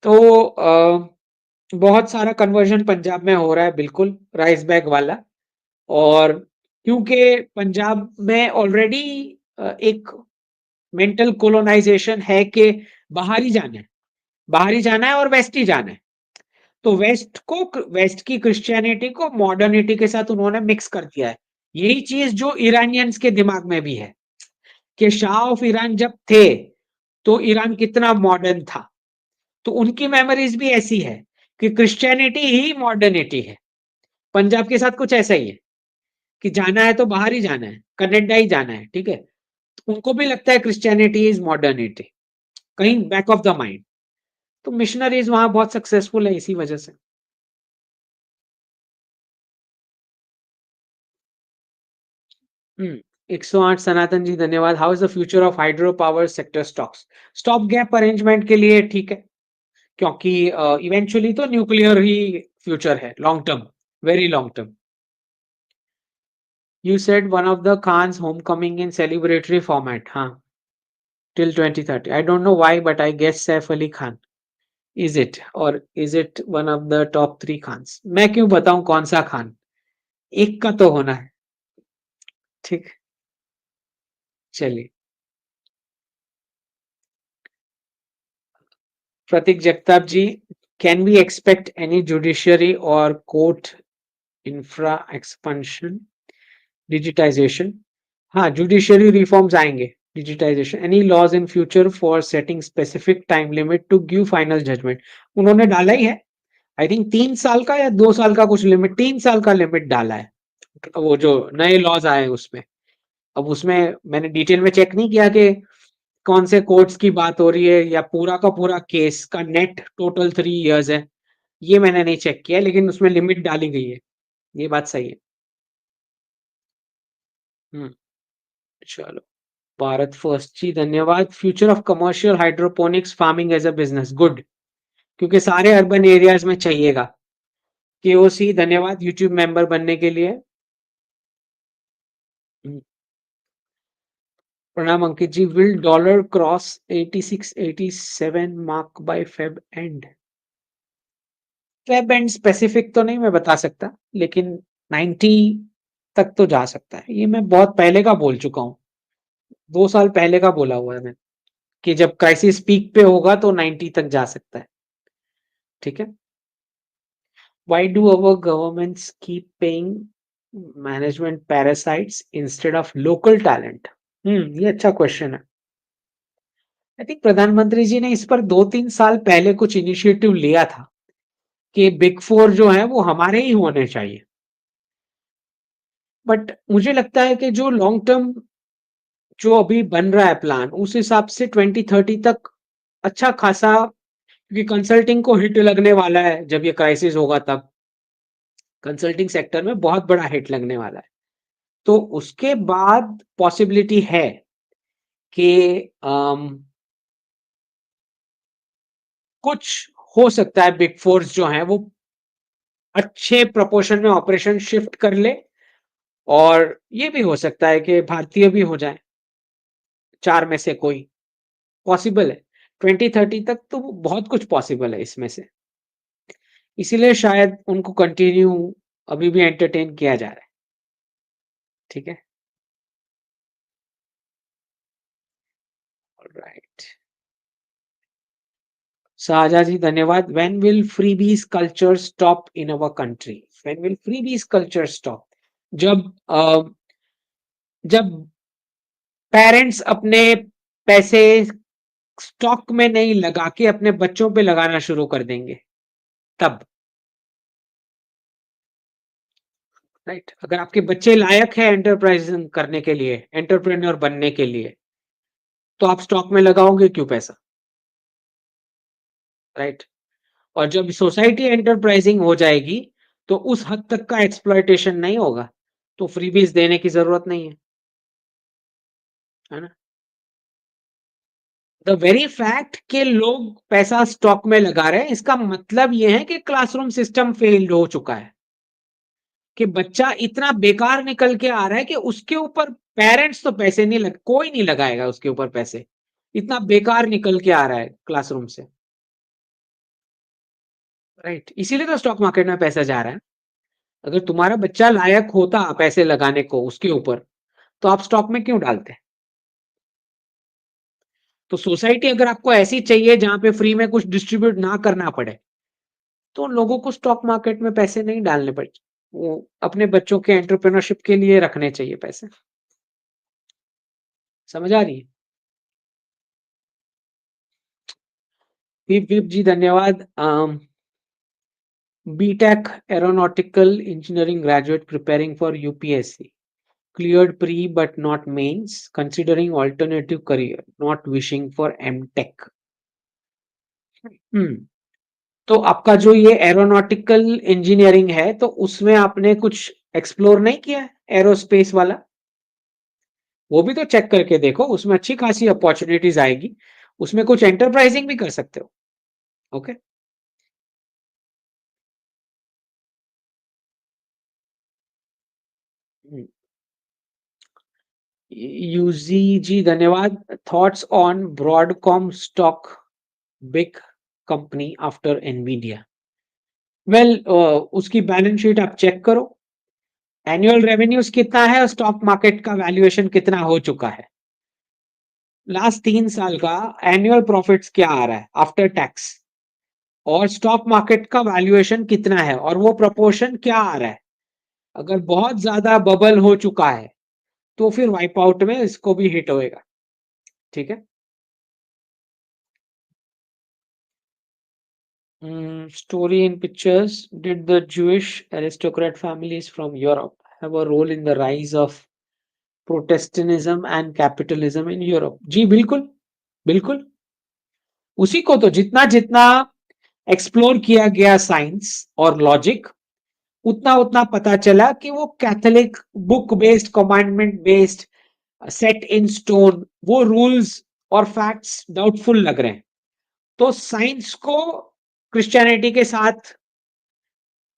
तो बहुत सारा कन्वर्जन पंजाब में हो रहा है, बिल्कुल राइस बैग वाला। और क्योंकि पंजाब में ऑलरेडी एक मेंटल कोलोनाइजेशन है कि बाहर ही जाना है, बाहर ही जाना है और वेस्ट ही जाना है। तो वेस्ट की क्रिश्चियनिटी को मॉडर्निटी के साथ उन्होंने मिक्स कर दिया है। यही चीज जो ईरानियंस के दिमाग में भी है कि शाह ऑफ ईरान जब थे तो ईरान कितना मॉडर्न था। तो उनकी मेमोरीज भी ऐसी है कि क्रिश्चियनिटी ही मॉडर्निटी है। पंजाब के साथ कुछ ऐसा ही है कि जाना है तो बाहर ही जाना है, कनाडा ही जाना है, ठीक है। तो उनको भी लगता है क्रिश्चियनिटी इज मॉडर्निटी, कहीं बैक ऑफ द माइंड। तो मिशनरीज वहां बहुत सक्सेसफुल है इसी वजह से। 108 सनातन जी धन्यवाद। How is the future of hydro power sector stocks? Stop gap arrangement के लिए ठीक है, क्योंकि इवेंचुअली तो न्यूक्लियर ही फ्यूचर है, long term, very long term. You said one of the Khans homecoming in celebratory format, हाँ, till 2030. I don't know why, but I guess Saif Ali Khan. Is it, or is it one of the top 3 Khans? मैं क्यों बताऊं कौन सा खान, एक का तो होना है, ठीक। चलिए, Prateek Jagtap ji, can we expect any judiciary और कोर्ट इंफ्रा एक्सपेंशन, डिजिटाइजेशन? हाँ, जुडिशियरी रिफॉर्म्स आएंगे, digitization. Any laws in future for setting specific time limit to give final judgement? उन्होंने डाला ही है, आई थिंक 3 साल का या 2 साल का कुछ लिमिट, 3 साल का लिमिट डाला है वो जो नए लॉज आए उसमें। अब उसमें मैंने डिटेल में चेक नहीं किया कि कौन से कोर्ट्स की बात हो रही है या पूरा का पूरा केस का नेट टोटल 3 इयर्स है, ये मैंने नहीं चेक किया, लेकिन उसमें लिमिट डाली गई है, ये बात सही है। हम्म, चलो। भारत फर्स्ट जी धन्यवाद। Future of commercial hydroponics farming as a business, good, क्योंकि सारे अर्बन एरियाज में चाहिएगा। केओसी धन्यवाद यूट्यूब मेंबर बनने के लिए। हम्म, प्रणाम Ankit ji. Will dollar cross 86-87 mark by Feb end? Feb end specific तो नहीं मैं बता सकता, लेकिन 90 तक तो जा सकता है। ये मैं बहुत पहले का बोल चुका हूँ, 2 साल पहले का बोला हुआ है मैं, कि जब क्राइसिस पीक पे होगा तो 90 तक जा सकता है। ठीक है। Why do our governments keep paying management parasites instead of local talent? ये अच्छा क्वेश्चन है। आई थिंक प्रधानमंत्री जी ने इस पर 2-3 साल पहले कुछ इनिशिएटिव लिया था कि बिग फोर जो है वो हमारे ही होने चाहिए। बट मुझे लगता है कि जो लॉन्ग टर्म जो अभी बन रहा है प्लान, उस हिसाब से 2030 तक अच्छा खासा, क्योंकि कंसल्टिंग को हिट लगने वाला है जब ये क्राइसिस होगा, तब कंसल्टिंग सेक्टर में बहुत बड़ा हिट लगने वाला है। तो उसके बाद पॉसिबिलिटी है कि कुछ हो सकता है बिग फोर्स जो है वो अच्छे प्रोपोर्शन में ऑपरेशन शिफ्ट कर ले, और ये भी हो सकता है कि भारतीय भी हो जाए, 4 में से कोई पॉसिबल है। 2030 तक तो बहुत कुछ पॉसिबल है इसमें से, इसीलिए शायद उनको कंटिन्यू अभी भी एंटरटेन किया जा रहा है। ठीक है। राइट। शाहजा जी धन्यवाद। When will freebies culture stop in our country? When will freebies culture stop? जब जब पेरेंट्स अपने पैसे स्टॉक में नहीं लगा के अपने बच्चों पे लगाना शुरू कर देंगे, तब। राइट। अगर आपके बच्चे लायक है एंटरप्राइज करने के लिए, एंटरप्रेन्योर बनने के लिए, तो आप स्टॉक में लगाओगे क्यों पैसा? राइट। और जब सोसाइटी एंटरप्राइजिंग हो जाएगी तो उस हद तक का एक्सप्लॉयटेशन नहीं होगा, तो फ्रीबीज देने की जरूरत नहीं है ना। द वेरी फैक्ट कि लोग पैसा स्टॉक में लगा रहे हैं, इसका मतलब यह है कि क्लासरूम सिस्टम फेल्ड हो चुका है, कि बच्चा इतना बेकार निकल के आ रहा है कि उसके ऊपर पेरेंट्स तो पैसे नहीं लग, कोई नहीं लगाएगा उसके ऊपर पैसे, इतना बेकार निकल के आ रहा है क्लासरूम से। राइट। इसीलिए तो स्टॉक मार्केट में पैसा जा रहा है। अगर तुम्हारा बच्चा लायक होता पैसे लगाने को उसके ऊपर, तो आप स्टॉक में क्यों डालते? तो सोसाइटी अगर आपको ऐसी चाहिए जहां पे फ्री में कुछ डिस्ट्रीब्यूट ना करना पड़े, तो लोगों को स्टॉक मार्केट में पैसे नहीं डालने पड़े, वो अपने बच्चों के एंटरप्रेन्योरशिप के लिए रखने चाहिए पैसे। समझ आ रही है? विप विप जी धन्यवाद। BTech aeronautical engineering graduate preparing for UPSC, cleared pre but not mains, considering alternative career, not wishing for mtech. हम्म। तो आपका जो ये एरोनॉटिकल इंजीनियरिंग है, तो उसमें आपने कुछ एक्सप्लोर नहीं किया है, एरोस्पेस वाला? वो भी तो चेक करके देखो, उसमें अच्छी खासी अपॉर्चुनिटीज आएगी, उसमें कुछ एंटरप्राइजिंग भी कर सकते हो। ओके। यूजी जी धन्यवाद। Thoughts on Broadcom stock, big company after Nvidia? Well, उसकी बैलेंस शीट आप चेक करो, एनुअल रेवेन्यूज कितना है और स्टॉक मार्केट का वैल्यूएशन कितना हो चुका है, लास्ट 3 साल का एनुअल प्रॉफिट्स क्या आ रहा है आफ्टर टैक्स, और स्टॉक मार्केट का वैल्यूएशन कितना है और वो प्रोपोर्शन क्या आ रहा है। अगर बहुत ज्यादा बबल हो चुका है तो फिर वाइप आउट में इसको भी हिट होएगा। ठीक है। Story in pictures, did the Jewish aristocrat families from Europe have a role in the rise of Protestantism and capitalism in Europe? जी बिल्कुल, बिल्कुल। उसी को तो जितना जितना एक्सप्लोर किया गया साइंस और लॉजिक, उतना उतना पता चला कि वो Catholic book based, commandment based, set in stone, वो रूल्स और फैक्ट्स डाउटफुल लग रहे हैं। तो साइंस को क्रिश्चियनिटी के साथ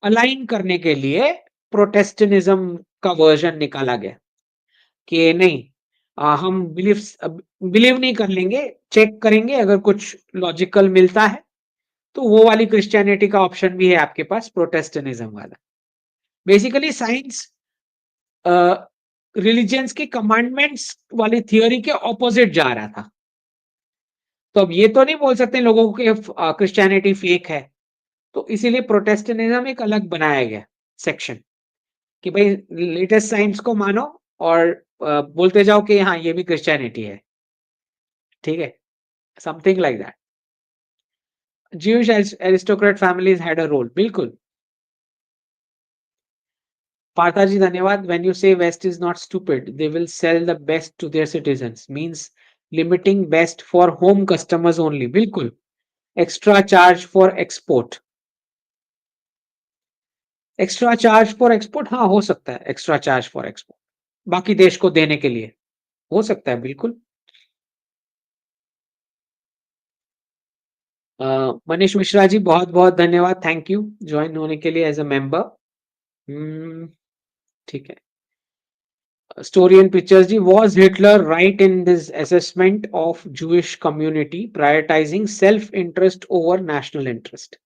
अलाइन करने के लिए प्रोटेस्टेनिज्म का वर्जन निकाला गया, कि नहीं, हम बिलीव नहीं कर लेंगे, चेक करेंगे, अगर कुछ लॉजिकल मिलता है तो वो वाली क्रिश्चियनिटी का ऑप्शन भी है आपके पास, प्रोटेस्टेंटिज्म वाला। बेसिकली साइंस रिलीजियंस के कमांडमेंट्स वाली थियोरी के ऑपोजिट जा रहा था। तो अब ये तो नहीं बोल सकते लोगों को कि क्रिश्चियनिटी फेक है, तो इसीलिए प्रोटेस्टेंटिज्म एक अलग बनाया गया सेक्शन कि भाई लेटेस्ट साइंस को मानो और बोलते जाओ कि हाँ ये भी क्रिश्चियनिटी है, ठीक है, something like that. Jewish aristocrat families had a role, बिल्कुल। पार्था जी धन्यवाद। When you say West is not stupid, they will sell the best to their citizens, means limiting best for home customers only, बिल्कुल। Extra charge for export, extra charge for export, हाँ हो सकता है, extra charge for export बाकी देश को देने के लिए हो सकता है, बिल्कुल। मनीष मिश्रा जी बहुत बहुत धन्यवाद, थैंक यू ज्वाइन होने के लिए एज अ मेंबर। ठीक है। Story and pictures ji, was Hitler right in this assessment of Jewish community prioritizing self-interest over national interest?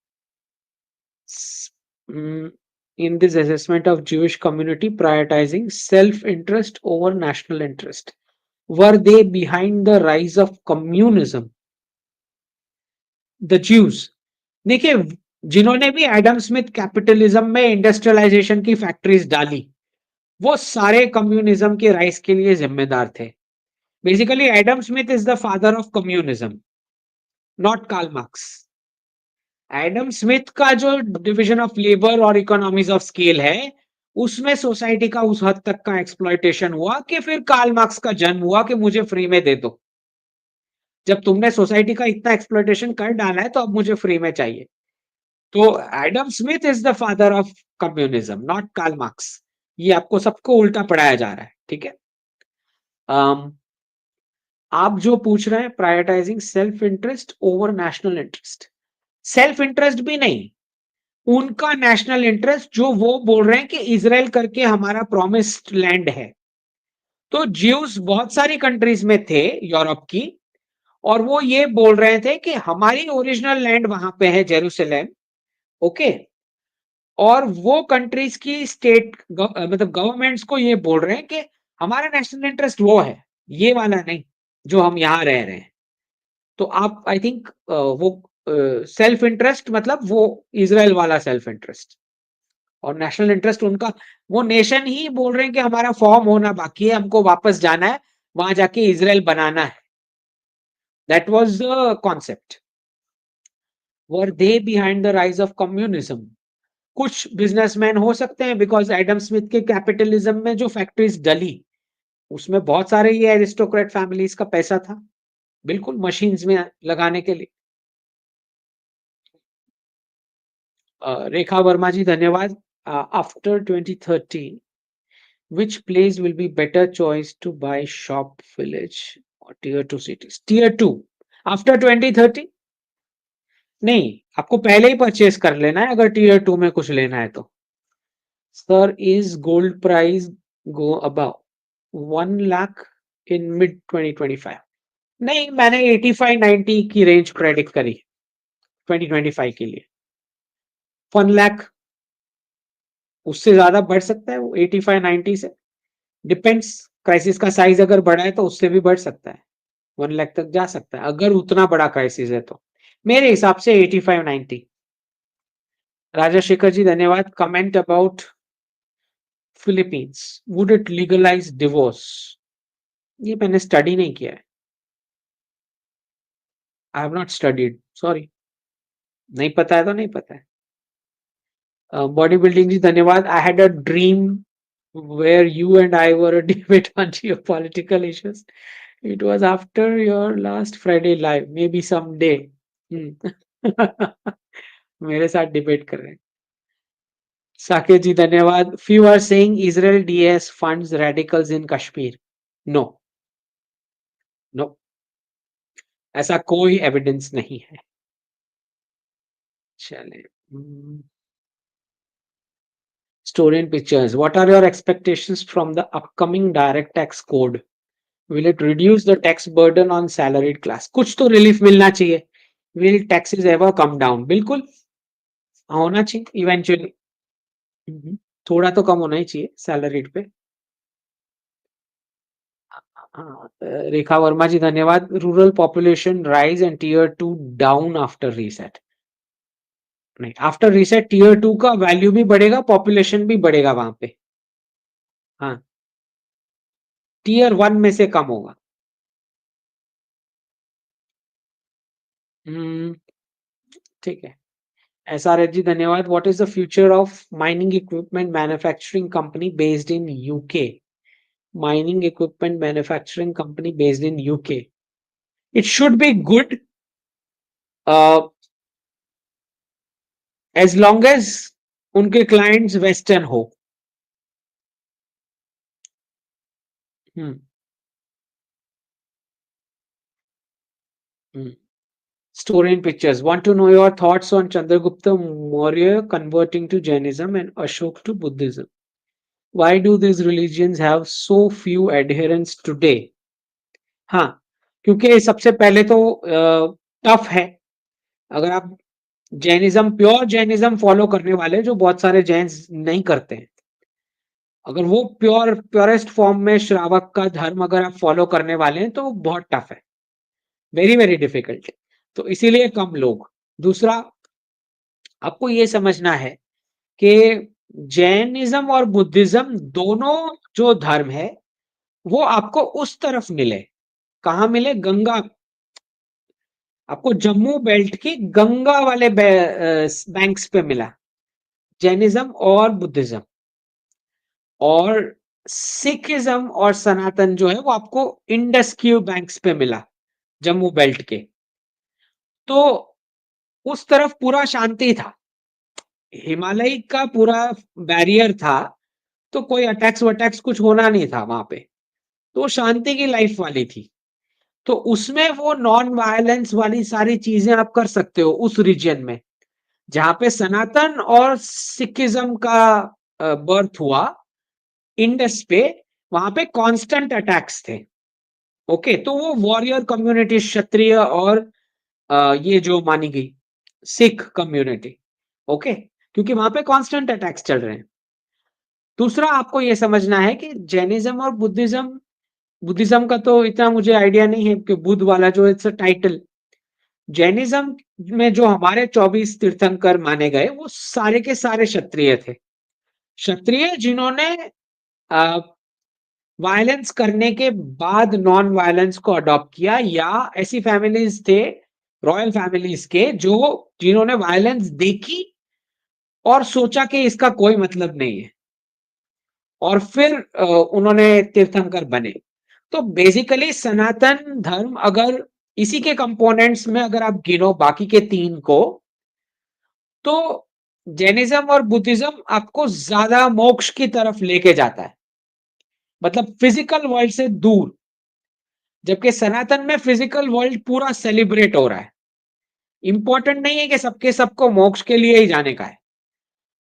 In this assessment of Jewish community prioritizing self-interest over national interest, were they behind the rise of communism? The Jews. देखिए, जिन्होंने भी Adam Smith capitalism में industrialisation की factories डाली, वो सारे communism के rise के लिए जिम्मेदार थे। Basically Adam Smith is the father of communism, not Karl Marx. Adam Smith का जो डिवीजन ऑफ लेबर और इकोनॉमीज ऑफ स्केल है, उसमें सोसाइटी का उस हद तक का एक्सप्लॉयटेशन हुआ कि फिर कार्ल मार्क्स का जन्म हुआ कि मुझे फ्री में दे दो। जब तुमने सोसाइटी का इतना एक्सप्लॉयटेशन कर डाला है तो अब मुझे फ्री में चाहिए। तो Adam Smith is the father of communism, not Karl Marx. ये आपको सबको उल्टा पढ़ाया जा रहा है, ठीक है। आप जो पूछ रहे हैं, prioritising self interest over national interest, self interest भी नहीं, उनका नेशनल इंटरेस्ट जो वो बोल रहे हैं कि इजराइल करके हमारा प्रॉमिस्ड लैंड है। तो ज्यूस बहुत सारी कंट्रीज में थे यूरोप की, और वो ये बोल रहे थे कि हमारी ओरिजिनल लैंड वहां पे है, जेरूसलेम, ओके। और वो कंट्रीज की स्टेट मतलब गवर्नमेंट्स को ये बोल रहे हैं कि हमारा नेशनल इंटरेस्ट वो है, ये वाला नहीं जो हम यहाँ रह रहे हैं। तो आप आई थिंक वो सेल्फ इंटरेस्ट मतलब वो इजराइल वाला सेल्फ इंटरेस्ट, और नेशनल इंटरेस्ट उनका, वो नेशन ही बोल रहे हैं कि हमारा फॉर्म होना बाकी है, हमको वापस जाना है, वहां जाके इजराइल बनाना है। That was the concept. Were they behind the rise of communism? कुछ बिजनेसमैन हो सकते हैं, बिकॉज एडम स्मिथ के कैपिटलिज्म में जो फैक्ट्रीज डली, उसमें बहुत सारे ये एरिस्टोक्रेट फैमिलीज का पैसा था, बिल्कुल, मशीन्स में लगाने के लिए। रेखा वर्मा जी धन्यवाद। After 2030 which place will be better choice to buy shop village or tier 2 cities? Tier 2 after 2030? नहीं, आपको पहले ही परचेस कर लेना है अगर टीयर 2 में कुछ लेना है तो। Sir, is gold price go above 1 lakh in mid 2025? नहीं, मैंने 85-90 की रेंज प्रेडिक्ट करी 2025 के लिए। 1 लाख, उससे ज्यादा बढ़ सकता है वो 85-90 से, डिपेंड्स। क्राइसिस का साइज अगर बड़ा है तो उससे भी बढ़ सकता है, 1 लाख तक जा सकता है अगर उतना बड़ा क्राइसिस है तो। मेरे हिसाब से 85-90। राजशेखर जी धन्यवाद। Comment about Philippines, would it legalize divorce? ये मैंने स्टडी नहीं किया है, I have not studied, sorry, नहीं पता है तो नहीं पता है। बॉडी बिल्डिंग जी धन्यवाद। I had a dream where you and I were a debate on geopolitical issues. It was after your last Friday live, maybe someday. मेरे साथ डिबेट कर रहे हैं। साकेत जी धन्यवाद। Few are saying Israel DS funds radicals in Kashmir. No, no, ऐसा कोई evidence नहीं है। चलिए, story and pictures. What are your expectations from the upcoming direct tax code? Will it reduce the tax burden on salaried class? कुछ तो relief मिलना चाहिए। Will taxes ever come down? बिल्कुल होना चाहिए इवेंचुअली। थोड़ा तो कम होना ही चाहिए सैलरीड पे। हाँ, रेखा वर्मा जी धन्यवाद। Rural population rise and tier 2 down after reset. नहीं, आफ्टर रीसेट टीयर 2 का वैल्यू भी बढ़ेगा, पॉपुलेशन भी बढ़ेगा वहां पे। हाँ, टीयर 1 में से कम होगा। हम्म, ठीक है। SRH जी धन्यवाद। What is the future of mining equipment manufacturing company based in UK? Mining equipment manufacturing company based in UK, it should be good as long as उनके क्लाइंट्स वेस्टर्न हो। Hmm, hmm. Story in pictures. Want to know your thoughts on Chandragupta Maurya converting to Jainism and Ashok to Buddhism? Why do these religions have so few adherents today? हाँ, क्योंकि सबसे पहले तो tough है। अगर आप Jainism, pure Jainism follow करने वाले, जो बहुत सारे जैन नहीं करते हैं, अगर वो प्योरेस्ट फॉर्म में श्रावक का धर्म अगर आप फॉलो करने वाले हैं तो बहुत टफ है, वेरी वेरी डिफिकल्ट। तो इसीलिए कम लोग। दूसरा, आपको ये समझना है कि जैनिज्म और बुद्धिज्म दोनों जो धर्म है वो आपको उस तरफ मिले। कहाँ मिले? गंगा। आपको जम्मू बेल्ट की गंगा वाले बैंक्स पे मिला जैनिज्म और बुद्धिज्म। और सिखिज्म और सनातन जो है वो आपको इंडस क्यू बैंक्स पे मिला, जम्मू बेल्ट के। तो उस तरफ पूरा शांति था, हिमालय का पूरा बैरियर था, तो कोई अटैक्स वटैक्स कुछ होना नहीं था वहां पे। तो शांति की लाइफ वाली थी। तो उसमें वो नॉन वायलेंस वाली सारी चीजें आप कर सकते हो उस रीजन में। जहां पे सनातन और सिखिज्म का बर्थ हुआ, इंडस पे, वहां पे कांस्टेंट अटैक्स थे। ओके, तो वो वॉरियर कम्युनिटी, क्षत्रिय और ये जो मानी गई सिख कम्युनिटी। ओके, क्योंकि वहां पे कांस्टेंट अटैक्स चल रहे हैं। दूसरा, आपको ये समझना है कि जैनिज्म और बुद्धिज्म, बुद्धिज्म का तो इतना मुझे आइडिया नहीं है कि बुद्ध वाला जो इट्स अ टाइटल। जैनिज्म में जो हमारे 24 तीर्थंकर माने गए वो सारे के सारे क्षत्रिय थे। क्षत्रिय जिन्होंने वायलेंस करने के बाद नॉन वायलेंस को अडॉप्ट किया, या ऐसी फैमिलीज थे रॉयल फैमिलीज के जो जिन्होंने वायलेंस देखी और सोचा कि इसका कोई मतलब नहीं है, और फिर उन्होंने तीर्थंकर बने। तो बेसिकली सनातन धर्म अगर इसी के कंपोनेंट्स में अगर आप गिनो बाकी के 3 को, तो जैनिज्म और बुद्धिज्म आपको ज्यादा मोक्ष की तरफ लेके जाता है, मतलब फिजिकल वर्ल्ड से दूर। जबकि सनातन में फिजिकल वर्ल्ड पूरा सेलिब्रेट हो रहा है। इंपॉर्टेंट नहीं है कि सबके सबको मोक्ष के लिए ही जाने का है।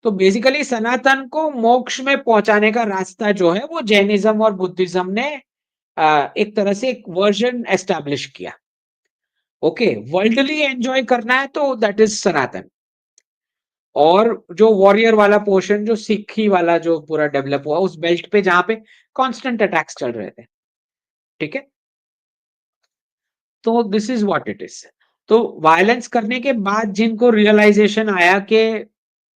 तो बेसिकली सनातन को मोक्ष में पहुंचाने का रास्ता जो है वो जैनिज्म और बुद्धिज्म ने एक तरह से एक वर्जन एस्टैब्लिश किया। ओके, वर्ल्डली एंजॉय करना है तो दैट इज सनातन। और जो वॉरियर वाला पोर्शन, जो सिखी वाला जो पूरा डेवलप हुआ उस बेल्ट पे जहां पे कांस्टेंट अटैक्स चल रहे थे। ठीक है, तो this is what it is. तो वायलेंस करने के बाद जिनको रियलाइजेशन आया कि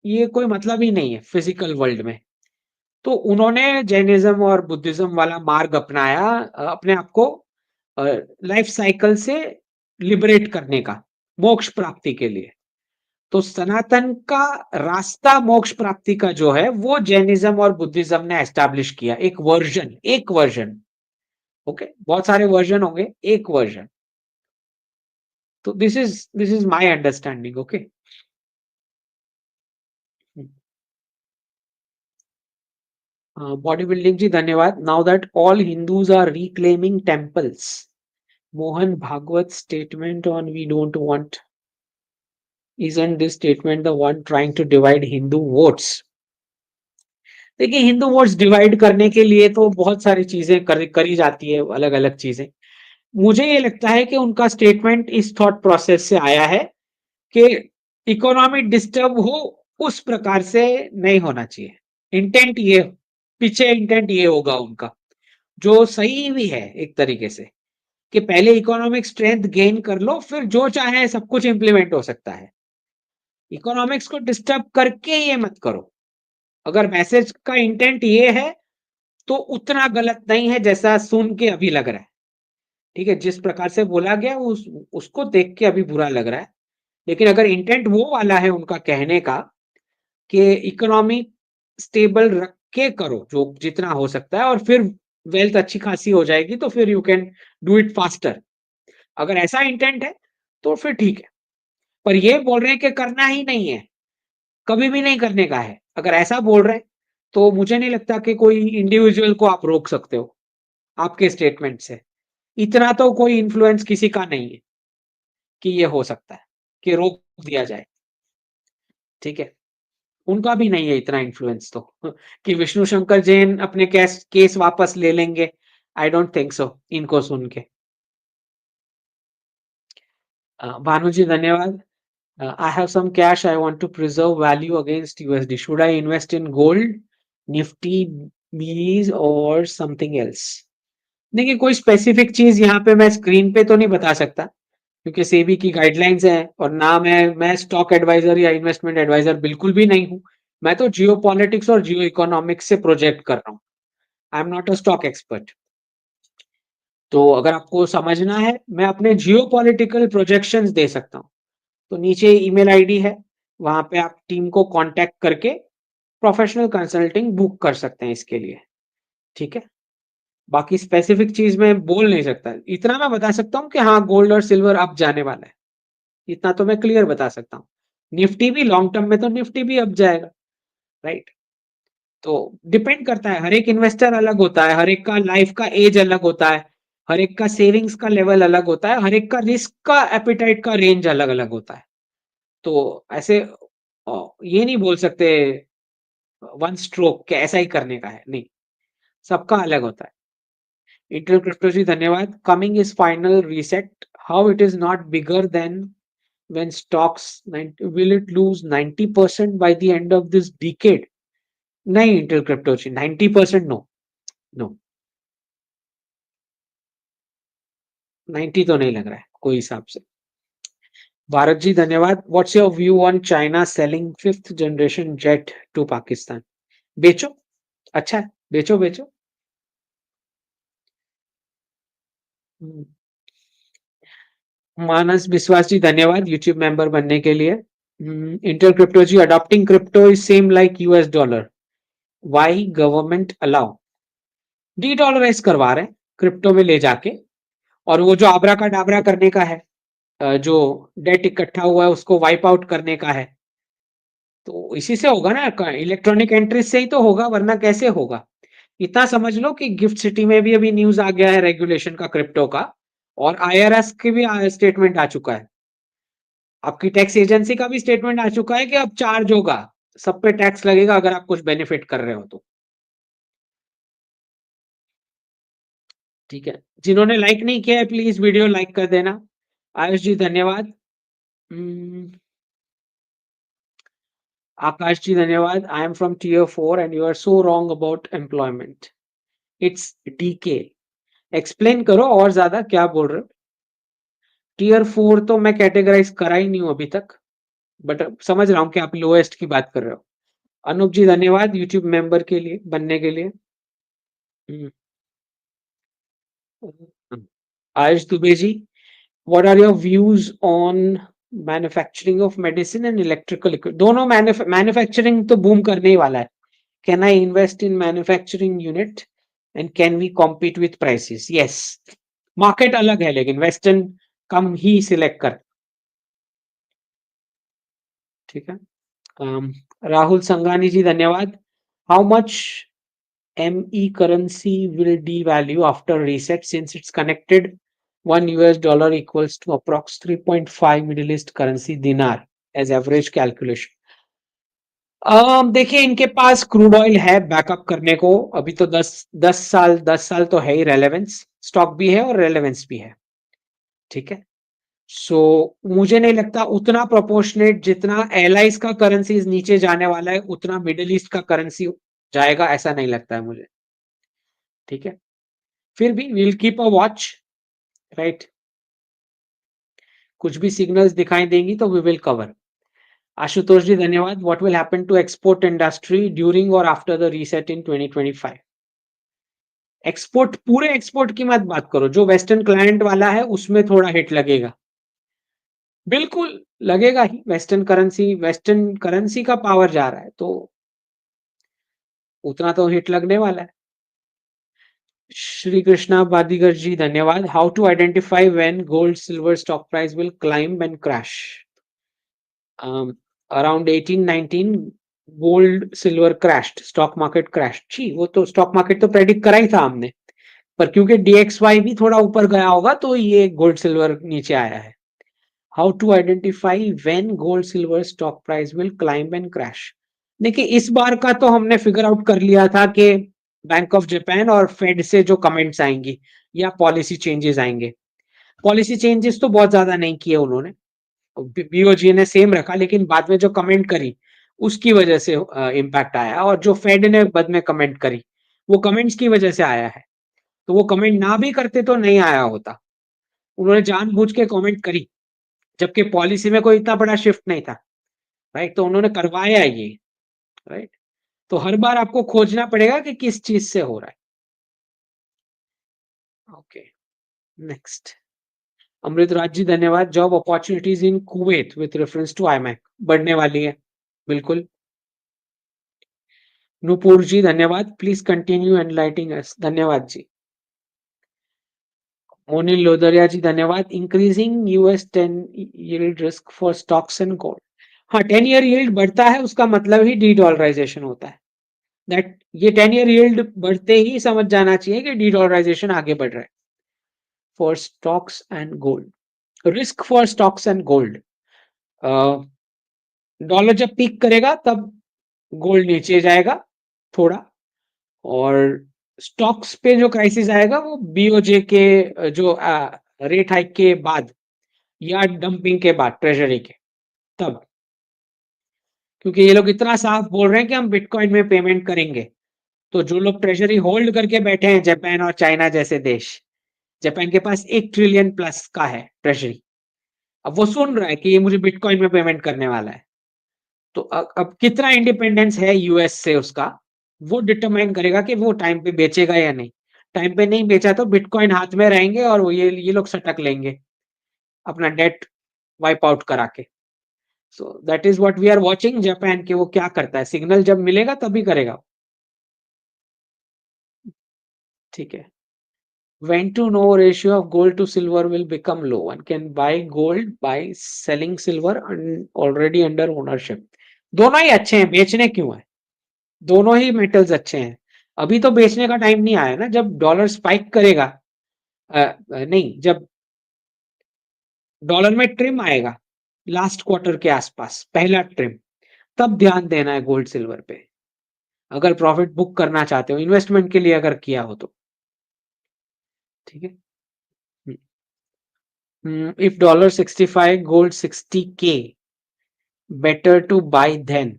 ये कोई मतलब ही नहीं है फिजिकल वर्ल्ड में, तो उन्होंने जैनिज्म और बुद्धिज्म वाला मार्ग अपनाया, अपने आप को लाइफ साइकिल से लिबरेट करने का, मोक्ष प्राप्ति के लिए। तो सनातन का रास्ता मोक्ष प्राप्ति का जो है वो जैनिज्म और बुद्धिज्म ने एस्टैब्लिश किया, एक वर्जन। ओके, बहुत सारे वर्जन होंगे, एक वर्जन। तो this is my understanding. Okay, body building ji धन्यवाद। Now that all Hindus are reclaiming temples, Mohan Bhagwat statement on we don't want, isn't this statement the one trying to divide Hindu votes? देखिए, Hindu votes divide करने के लिए तो बहुत सारी चीजें करी जाती है, अलग अलग चीजें। मुझे ये लगता है कि उनका स्टेटमेंट इस थॉट प्रोसेस से आया है कि इकोनॉमी डिस्टर्ब हो उस प्रकार से नहीं होना चाहिए। इंटेंट ये, पीछे इंटेंट ये होगा उनका, जो सही भी है एक तरीके से, कि पहले इकोनॉमिक स्ट्रेंथ गेन कर लो, फिर जो चाहे सब कुछ इंप्लीमेंट हो सकता है। इकोनॉमिक्स को डिस्टर्ब करके ये मत करो। अगर मैसेज का इंटेंट ये है तो उतना गलत नहीं है जैसा सुन के अभी लग रहा है। ठीक है, जिस प्रकार से बोला गया उसको देख के अभी बुरा लग रहा है। लेकिन अगर इंटेंट वो वाला है उनका कहने का कि इकोनॉमी स्टेबल रख के करो जो जितना हो सकता है, और फिर वेल्थ अच्छी खासी हो जाएगी तो फिर you can do it faster, अगर ऐसा इंटेंट है तो फिर ठीक है। पर ये बोल रहे हैं कि करना ही नहीं है, कभी भी नहीं करने का है, अगर ऐसा बोल रहे हैं तो मुझे नहीं लगता कि कोई इंडिविजुअल को आप रोक सकते हो आपके स्टेटमेंट से। इतना तो कोई इन्फ्लुएंस किसी का नहीं है कि ये हो सकता है कि रोक दिया जाए। ठीक है, उनका भी नहीं है इतना इन्फ्लुएंस तो कि विष्णु शंकर जैन अपने केस वापस ले लेंगे। आई डोंट थिंक सो इनको सुन के। भानु जी धन्यवाद। I have some cash. I want to preserve value against USD. Should I invest in gold, Nifty, B's or something else? देखिए, कोई स्पेसिफिक चीज यहाँ पे मैं स्क्रीन पे तो नहीं बता सकता क्योंकि सेबी की गाइडलाइंस है, और ना मैं स्टॉक एडवाइजर या इन्वेस्टमेंट एडवाइजर बिल्कुल भी नहीं हूँ। मैं तो जियो पॉलिटिक्स और जियो इकोनॉमिक्स से प्रोजेक्ट कर रहा हूँ। I am not a stock expert. तो अगर आपको समझना है, मैं अपने जियो पॉलिटिकल प्रोजेक्शंस दे सकता हूँ। तो नीचे ईमेल आईडी है, वहां पे आप टीम को कांटेक्ट करके प्रोफेशनल कंसल्टिंग बुक कर सकते हैं इसके लिए। ठीक है, बाकी स्पेसिफिक चीज मैं बोल नहीं सकता। इतना मैं बता सकता हूँ कि हाँ, गोल्ड और सिल्वर अप जाने वाला है, इतना तो मैं क्लियर बता सकता हूँ। निफ्टी भी लॉन्ग टर्म में तो निफ्टी भी अप जाएगा, राइट। तो डिपेंड करता है, हर एक इन्वेस्टर अलग होता है, हर एक का लाइफ का एज अलग होता है, हर एक का सेविंग्स का लेवल अलग होता है, हर एक का रिस्क का एपिटाइट का रेंज अलग अलग होता है। तो ऐसे ये नहीं बोल सकते वन स्ट्रोक के ऐसा ही करने का है, नहीं, सबका अलग होता है। इंटेल क्रिप्टो जी धन्यवाद। Coming is final reset, how it is not bigger than when stocks will it lose 90% by the end of this decade? नहीं इंटेल क्रिप्टो जी, 90% नो, नो, 90 तो नहीं लग रहा है कोई हिसाब से। भारत जी धन्यवाद। What's your view on China selling 5th generation jet to Pakistan? बेचो, अच्छा है, बेचो बेचो। हम्म, मानस विश्वास जी धन्यवाद यूट्यूब मेंबर बनने के लिए। Inter crypto ji, adopting crypto is same like US dollar, why government allow? De dollarize करवा रहे हैं क्रिप्टो में ले जाके, और वो जो आबरा का डाबरा करने का है, जो डेट इकट्ठा हुआ है उसको वाइप आउट करने का है, तो इसी से होगा ना, इलेक्ट्रॉनिक एंट्री से ही तो होगा, वरना कैसे होगा। इतना समझ लो कि गिफ्ट सिटी में भी अभी न्यूज आ गया है रेगुलेशन का क्रिप्टो का, और आईआरएस की भी स्टेटमेंट आ चुका है, आपकी टैक्स एजेंसी का भी स्टेटमेंट आ चुका है कि अब चार्ज होगा, सब पे टैक्स लगेगा अगर आप कुछ बेनिफिट कर रहे हो तो। ठीक है, जिन्होंने लाइक नहीं किया है प्लीज वीडियो लाइक कर देना। आयुष जी धन्यवाद। हम्म, आकाश जी धन्यवाद। I am from tier 4 and you are so wrong about employment, it's DK. Explain करो और ज्यादा क्या बोल रहे हो। टियर 4 तो मैं कैटेगराइज करा ही नहीं हूं अभी तक, बट समझ रहा हूं कि आप लोएस्ट की बात कर रहे हो। अनूप जी धन्यवाद यूट्यूब मेंबर के लिए बनने के लिए। Hmm, Ayush Dubey ji, what are your views on manufacturing of medicine and electrical equipment? दोनों मैन्युफैक्चरिंग तो बूम करने ही वाला है। Can I invest in manufacturing unit and can we compete with prices? Yes, market अलग है लेकिन वेस्टर्न कम ही सिलेक्ट कर। ठीक है, राहुल संगानी जी धन्यवाद। How much ME currency will devalue after reset since it's connected? $1 equals to approx 3.5 Middle East currency dinar as average calculation. देखिए इनके पास crude oil है बैकअप करने को, अभी तो 10 साल तो है ही रेलेवेंस, स्टॉक भी है और रेलेवेंस भी है, ठीक है। सो मुझे नहीं लगता उतना प्रोपोर्शनेट जितना एलाइज का करेंसीज नीचे जाने वाला है उतना मिडिल ईस्ट का करेंसी जाएगा, ऐसा नहीं लगता है मुझे, ठीक है। फिर भी will keep a watch, right, कुछ भी सिग्नल्स दिखाई देंगी तो we will cover. Ashutosh ji धन्यवाद। What will happen to export industry during और after the reset in 2025? Export, पूरे एक्सपोर्ट की मत बात करो, जो वेस्टर्न क्लाइंट वाला है उसमें थोड़ा हिट लगेगा, बिल्कुल लगेगा ही। वेस्टर्न करेंसी का पावर जा रहा है तो उतना तो हिट लगने वाला है। श्री कृष्णा बादीगर जी धन्यवाद। How to identify when gold silver stock price will climb and crash? Around 1819 gold silver crashed, stock market crash. जी, वो तो स्टॉक मार्केट तो प्रेडिक्ट करा ही था हमने, पर क्योंकि DXY भी थोड़ा ऊपर गया होगा तो ये गोल्ड सिल्वर नीचे आया है। How to identify when gold silver stock price will climb and crash? देखिए इस बार का तो हमने फिगर आउट कर लिया था कि बैंक ऑफ जापान और फेड से जो कमेंट्स आएंगी या पॉलिसी चेंजेस आएंगे। पॉलिसी चेंजेस तो बहुत ज्यादा नहीं किए उन्होंने, BOJ ने सेम रखा, लेकिन बाद में जो कमेंट करी उसकी वजह से इम्पैक्ट आया, और जो फेड ने बाद में कमेंट करी वो कमेंट्स की वजह से आया है। तो वो कमेंट ना भी करते तो नहीं आया होता, उन्होंने जानबूझ के कमेंट करी, जबकि पॉलिसी में कोई इतना बड़ा शिफ्ट नहीं था, राइट, तो उन्होंने करवाया ये, राइट। तो हर बार आपको खोजना पड़ेगा कि किस चीज से हो रहा है। Okay, next. अमृत राज जी धन्यवाद। Job opportunities in Kuwait with reference to IMAC बढ़ने वाली है, बिल्कुल। नूपुर जी धन्यवाद। प्लीज कंटिन्यू एनलाइटिंग अस, धन्यवाद जी। मोनिल लोदरिया जी धन्यवाद। Increasing US 10 yield risk for stocks and gold. हाँ, 10 ईयर यील्ड बढ़ता है उसका मतलब ही डी डॉलराइजेशन होता है, दैट ये 10 ईयर यील्ड बढ़ते ही समझ जाना चाहिए कि डी डॉलराइजेशन आगे बढ़ रहा है। For stocks and gold, risk for stocks and gold, dollar जब पीक करेगा तब गोल्ड नीचे जाएगा थोड़ा, और स्टॉक्स पे जो क्राइसिस आएगा वो BOJ के जो रेट हाइक के बाद या डंपिंग के बाद ट्रेजरी के, तब, क्योंकि ये लोग इतना साफ बोल रहे हैं कि हम बिटकॉइन में पेमेंट करेंगे, तो जो लोग ट्रेजरी होल्ड करके बैठे हैं, जापान और चाइना जैसे देश, जापान के पास 1 ट्रिलियन प्लस का है ट्रेजरी, अब वो सुन रहा है कि ये मुझे बिटकॉइन में पेमेंट करने वाला है, तो अब कितना इंडिपेंडेंस है US से उसका, वो डिटरमाइन करेगा कि वो टाइम पे बेचेगा या नहीं। टाइम पे नहीं बेचा तो बिटकॉइन हाथ में रहेंगे और वो ये लोग सटक लेंगे अपना डेट वाइप आउट करा के। So that is what we are watching Japan के, वो क्या करता है, सिग्नल जब मिलेगा तभी करेगा, ठीक है। When to know ratio of gold to silver will become low? One can buy gold by selling silver already under ownership. दोनों ही अच्छे हैं, बेचने क्यों है, दोनों ही मेटल्स अच्छे हैं। अभी तो बेचने का टाइम नहीं आया ना, जब डॉलर स्पाइक करेगा, नहीं, जब डॉलर में ट्रिम आएगा लास्ट क्वार्टर के आसपास, पहला ट्रिम, तब ध्यान देना है गोल्ड सिल्वर पे, अगर प्रॉफिट बुक करना चाहते हो, इन्वेस्टमेंट के लिए अगर किया हो तो, ठीक है। If $65, gold 60K, better to buy then.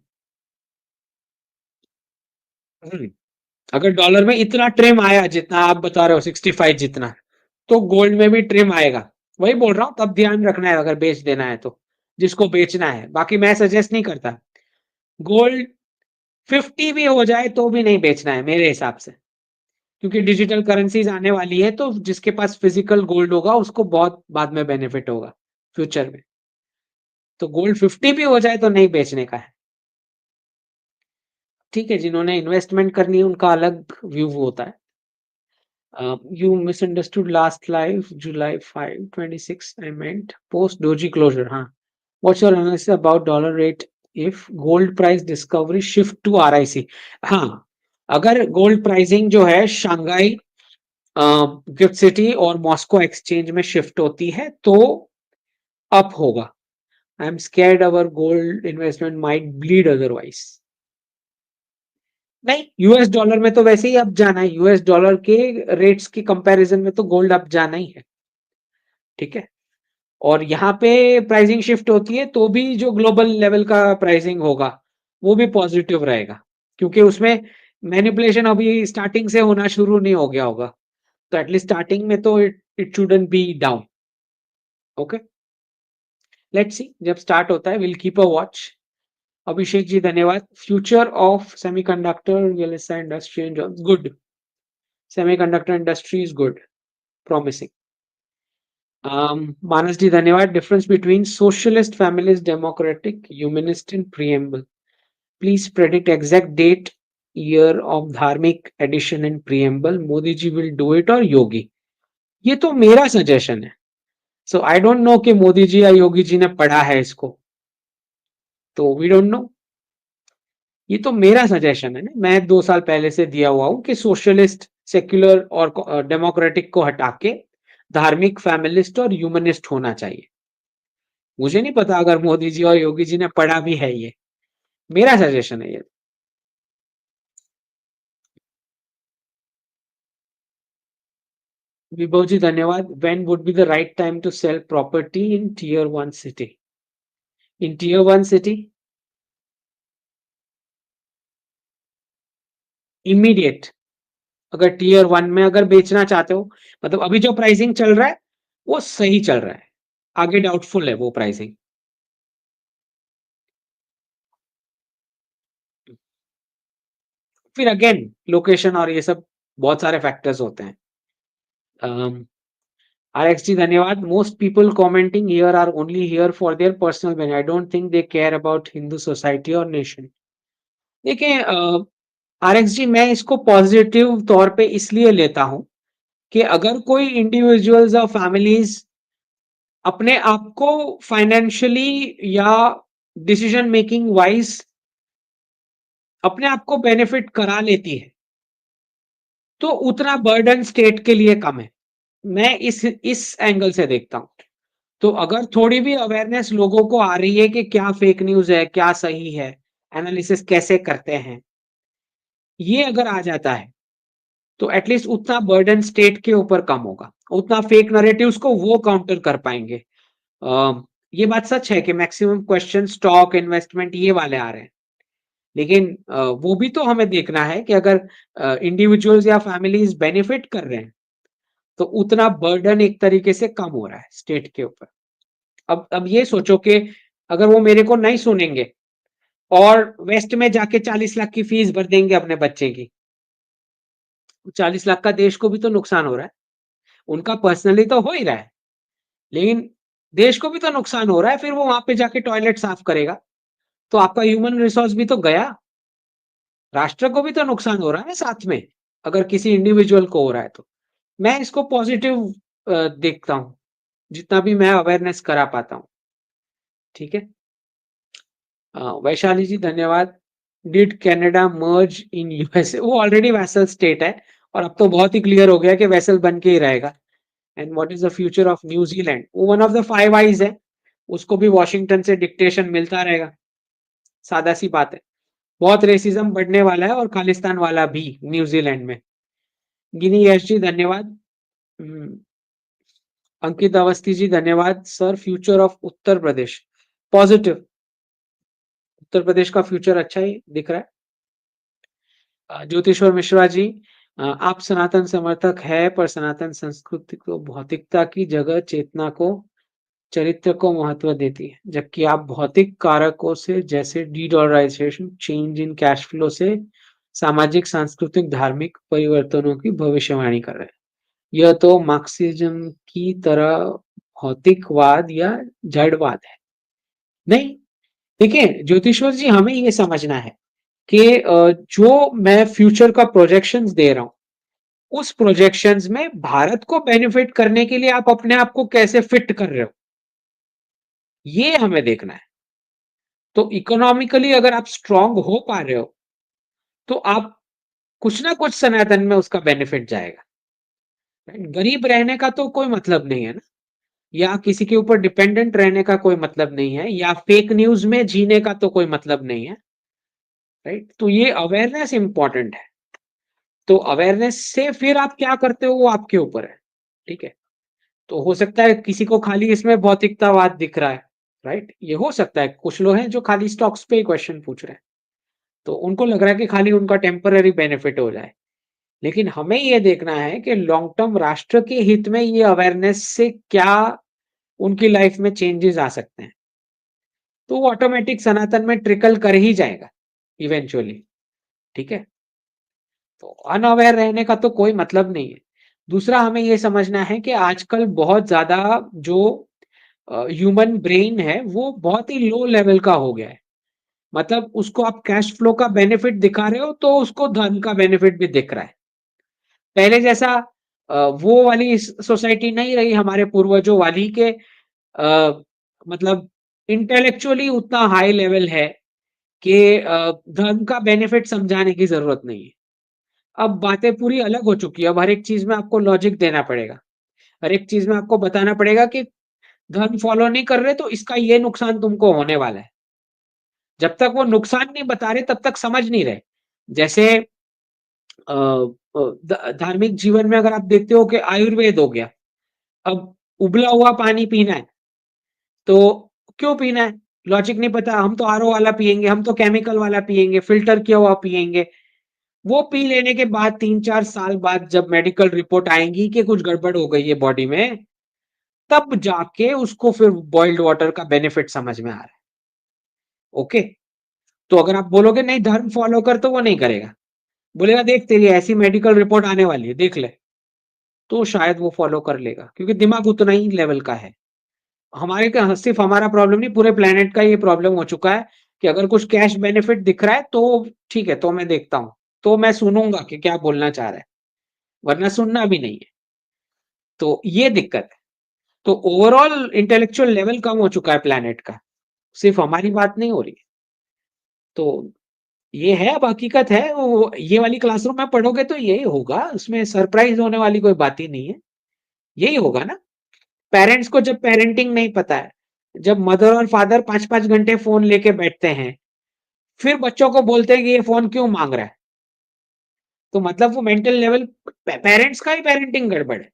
अगर डॉलर में इतना ट्रिम आया जितना आप बता रहे हो 65 जितना, तो गोल्ड में भी ट्रिम आएगा, वही बोल रहा हूं, तब ध्यान रखना है अगर बेच देना है तो, जिसको बेचना है। बाकी मैं सजेस्ट नहीं करता, गोल्ड 50 भी हो जाए तो भी नहीं बेचना है मेरे हिसाब से, क्योंकि डिजिटल करेंसीज आने वाली है, तो जिसके पास फिजिकल गोल्ड होगा उसको बहुत बाद में बेनिफिट होगा फ्यूचर में, तो गोल्ड 50 भी हो जाए तो नहीं बेचने का है, ठीक है। जिन्होंने इन्वेस्टमेंट करनी है उनका अलग व्यू होता है। You misunderstood last live July 5, 26. I meant post doji closure. हाँ. What's your analysis about dollar rate if gold price discovery shift to RIC? हाँ, अगर गोल्ड प्राइसिंग जो है शंघाई, गिफ्ट सिटी और मॉस्को एक्सचेंज में shift होती है तो अप होगा। I am scared our gold investment might bleed otherwise. नहीं, यूएस डॉलर में तो वैसे ही अप जाना है, यूएस डॉलर के रेट्स की कंपैरिजन में तो गोल्ड अप जाना ही है, ठीक है। और यहाँ पे प्राइसिंग शिफ्ट होती है तो भी जो ग्लोबल लेवल का प्राइसिंग होगा वो भी पॉजिटिव रहेगा, क्योंकि उसमें मैनिपुलेशन अभी स्टार्टिंग से होना शुरू नहीं हो गया होगा, तो एटलीस्ट स्टार्टिंग में तो it it shouldn't be down. Okay, let's see जब स्टार्ट होता है, will keep a watch. Abhishek ji धन्यवाद। Future of semiconductor real estate industry and jobs good, semiconductor industry is good, promising. Manas ji धन्यवाद। Difference between socialist families, democratic, humanist in preamble, please predict exact date, year of धार्मिक edition in preamble, Modi ji will do it और योगी। ये तो मेरा suggestion है, so I don't know कि मोदी जी या योगी जी ने पढ़ा है इसको, तो वी डोंट नो। ये तो मेरा सजेशन है ना, मैं 2 साल पहले से दिया हुआ हूं कि सोशलिस्ट, सेक्युलर और डेमोक्रेटिक को हटा के धार्मिक, फैमिलिस्ट और ह्यूमनिस्ट होना चाहिए। मुझे नहीं पता अगर मोदी जी और योगी जी ने पढ़ा भी है, ये मेरा सजेशन है ये। विभव जी धन्यवाद। When would be the right time to sell property in tier 1 city? In tier 1 city immediate. अगर टीयर 1 में अगर बेचना चाहते हो, मतलब अभी जो प्राइसिंग चल रहा है वो सही चल रहा है, आगे डाउटफुल है वो प्राइसिंग। फिर अगेन लोकेशन और ये सब बहुत सारे फैक्टर्स होते हैं। RX जी धन्यवाद। Most people commenting here are only here for their personal benefit, I don't think they care about Hindu society और नेशन। देखिए RX जी, मैं इसको पॉजिटिव तौर पे इसलिए लेता हूं कि अगर कोई इंडिविजुअल्स और फैमिलीज अपने आप को फाइनेंशियली या डिसीजन मेकिंग वाइज अपने आप को बेनिफिट करा लेती है, तो उतना बर्डन स्टेट के लिए कम है। मैं इस एंगल से देखता हूं। तो अगर थोड़ी भी अवेयरनेस लोगों को आ रही है कि क्या फेक न्यूज है, क्या सही है, एनालिसिस कैसे करते हैं, ये अगर आ जाता है तो एटलीस्ट उतना बर्डन स्टेट के ऊपर कम होगा, उतना फेक नरेटिव्स को वो काउंटर कर पाएंगे। ये बात सच है कि मैक्सिमम क्वेश्चन स्टॉक, इन्वेस्टमेंट ये वाले आ रहे हैं, लेकिन वो भी तो हमें देखना है कि अगर इंडिविजुअल्स या फैमिलीज बेनिफिट कर रहे हैं तो उतना बर्डन एक तरीके से कम हो रहा है स्टेट के ऊपर। अब ये सोचो कि अगर वो मेरे को नहीं सुनेंगे और वेस्ट में जाके 40 लाख की फीस भर देंगे अपने बच्चे की, 40 लाख का देश को भी तो नुकसान हो रहा है। उनका पर्सनली तो हो ही रहा है, लेकिन देश को भी तो नुकसान हो रहा है। फिर वो वहां पे जाके टॉयलेट साफ करेगा तो आपका ह्यूमन रिसोर्स भी तो गया, राष्ट्र को भी तो नुकसान हो रहा है साथ में, अगर किसी इंडिविजुअल को हो रहा है तो। मैं इसको पॉजिटिव देखता हूं, जितना भी मैं अवेयरनेस करा पाता हूं। ठीक है। वैशाली जी धन्यवाद। Did Canada merge in USA? वो ऑलरेडी वैसल स्टेट है और अब तो बहुत ही क्लियर हो गया कि वैसल बन के ही रहेगा। And what is the future of New Zealand? वो one of the five eyes है, उसको भी वॉशिंगटन से डिक्टेशन मिलता रहेगा, सादा सी बात है। बहुत रेसिज्म बढ़ने वाला है और खालिस्तान वाला भी न्यूजीलैंड में। गिनी यश जी धन्यवाद। अंकित अवस्थी जी धन्यवाद। Sir future of Uttar Pradesh positive, Uttar Pradesh का फ्यूचर अच्छा ही दिख रहा है। ज्योतिश्वर मिश्रा जी, आप सनातन समर्थक है पर सनातन संस्कृति को भौतिकता की जगह चेतना को, चरित्र को महत्व देती है, जबकि आप भौतिक कारकों से जैसे de-dollarisation, change in cash flow से सामाजिक, सांस्कृतिक, धार्मिक परिवर्तनों की भविष्यवाणी कर रहे हैं। यह तो मार्क्सिज्म की तरह भौतिकवाद या जड़वाद है। नहीं, देखिए ज्योतिश्वर जी, हमें ये समझना है कि जो मैं फ्यूचर का प्रोजेक्शंस दे रहा हूं, उस प्रोजेक्शंस में भारत को बेनिफिट करने के लिए आप अपने आप को कैसे फिट कर रहे हो, ये हमें देखना है। तो इकोनॉमिकली अगर आप स्ट्रांग हो पा रहे हो तो आप कुछ ना कुछ सनातन में उसका बेनिफिट जाएगा। गरीब रहने का तो कोई मतलब नहीं है ना, या किसी के ऊपर डिपेंडेंट रहने का कोई मतलब नहीं है, या फेक न्यूज में जीने का तो कोई मतलब नहीं है। राइट? तो ये अवेयरनेस इंपॉर्टेंट है। तो अवेयरनेस से फिर आप क्या करते हो वो आपके ऊपर है, ठीक है? तो हो सकता है किसी को खाली इसमें भौतिकतावाद दिख रहा है, राइट? ये हो सकता है, कुछ लोग हैं जो खाली स्टॉक्स पे ही क्वेश्चन पूछ रहे हैं, तो उनको लग रहा है कि खाली उनका टेम्पररी बेनिफिट हो जाए। लेकिन हमें ये देखना है कि लॉन्ग टर्म राष्ट्र के हित में ये अवेयरनेस से क्या उनकी लाइफ में चेंजेस आ सकते हैं। तो वो ऑटोमेटिक सनातन में ट्रिकल कर ही जाएगा इवेंचुअली, ठीक है? तो अनअवेयर रहने का तो कोई मतलब नहीं है। दूसरा हमें ये समझना है कि आजकल बहुत ज़्यादा जो ह्यूमन ब्रेन है वो बहुत ही लो लेवल का हो गया है। मतलब उसको आप कैश फ्लो का बेनिफिट दिखा रहे हो तो उसको धन का बेनिफिट भी दिख रहा है। पहले जैसा वो वाली सोसाइटी नहीं रही हमारे पूर्वजों वाली के मतलब इंटेलेक्चुअली उतना हाई लेवल है कि धन का बेनिफिट समझाने की जरूरत नहीं है। अब बातें पूरी अलग हो चुकी है। अब हर एक चीज में आपको लॉजिक देना पड़ेगा। हर एक चीज में आपको बताना पड़ेगा कि धन फॉलो नहीं कर रहे तो इसका ये नुकसान तुमको होने वाला है। जब तक वो नुकसान नहीं बता रहे तब तक समझ नहीं रहे। जैसे धार्मिक जीवन में अगर आप देखते हो कि आयुर्वेद हो गया, अब उबला हुआ पानी पीना है तो क्यों पीना है? लॉजिक नहीं पता। हम तो आरओ वाला पिएंगे, हम तो केमिकल वाला पिएंगे, फिल्टर किया हुआ पिएंगे। वो पी लेने के बाद 3-4 साल बाद जब मेडिकल रिपोर्ट आएंगी कि कुछ गड़बड़ हो गई है बॉडी में, तब जाके उसको फिर बॉइल्ड वाटर का बेनिफिट समझ में आ रहा है। ओके? तो अगर आप बोलोगे नहीं धर्म फॉलो कर, तो वो नहीं करेगा। बोलेगा देख तेरी ऐसी मेडिकल रिपोर्ट आने वाली है, देख ले। तो शायद वो फॉलो कर लेगा क्योंकि दिमाग उतना ही लेवल का है। हमारे का सिर्फ हमारा प्रॉब्लम नहीं, पूरे प्लेनेट का ये प्रॉब्लम हो चुका है कि अगर कुछ कैश बेनिफिट दिख रहा है तो ठीक है, तो मैं देखता हूं, तो मैं सुनूंगा कि क्या बोलना चाह रहा है, वरना सुनना भी नहीं है। तो ये दिक्कत है। तो ओवरऑल इंटेलेक्चुअल लेवल कम हो चुका है प्लेनेट का, सिर्फ हमारी बात नहीं हो रही है। तो ये है, अब हकीकत है। वो ये वाली क्लासरूम में पढ़ोगे तो यही होगा, उसमें सरप्राइज होने वाली कोई बात ही नहीं है। यही होगा ना। पेरेंट्स को जब पेरेंटिंग नहीं पता है, जब मदर और फादर 5-5 घंटे फोन लेके बैठते हैं, फिर बच्चों को बोलते हैं कि ये फोन क्यों मांग रहा है, तो मतलब वो मेंटल लेवल पेरेंट्स का ही पेरेंटिंग गड़बड़ है।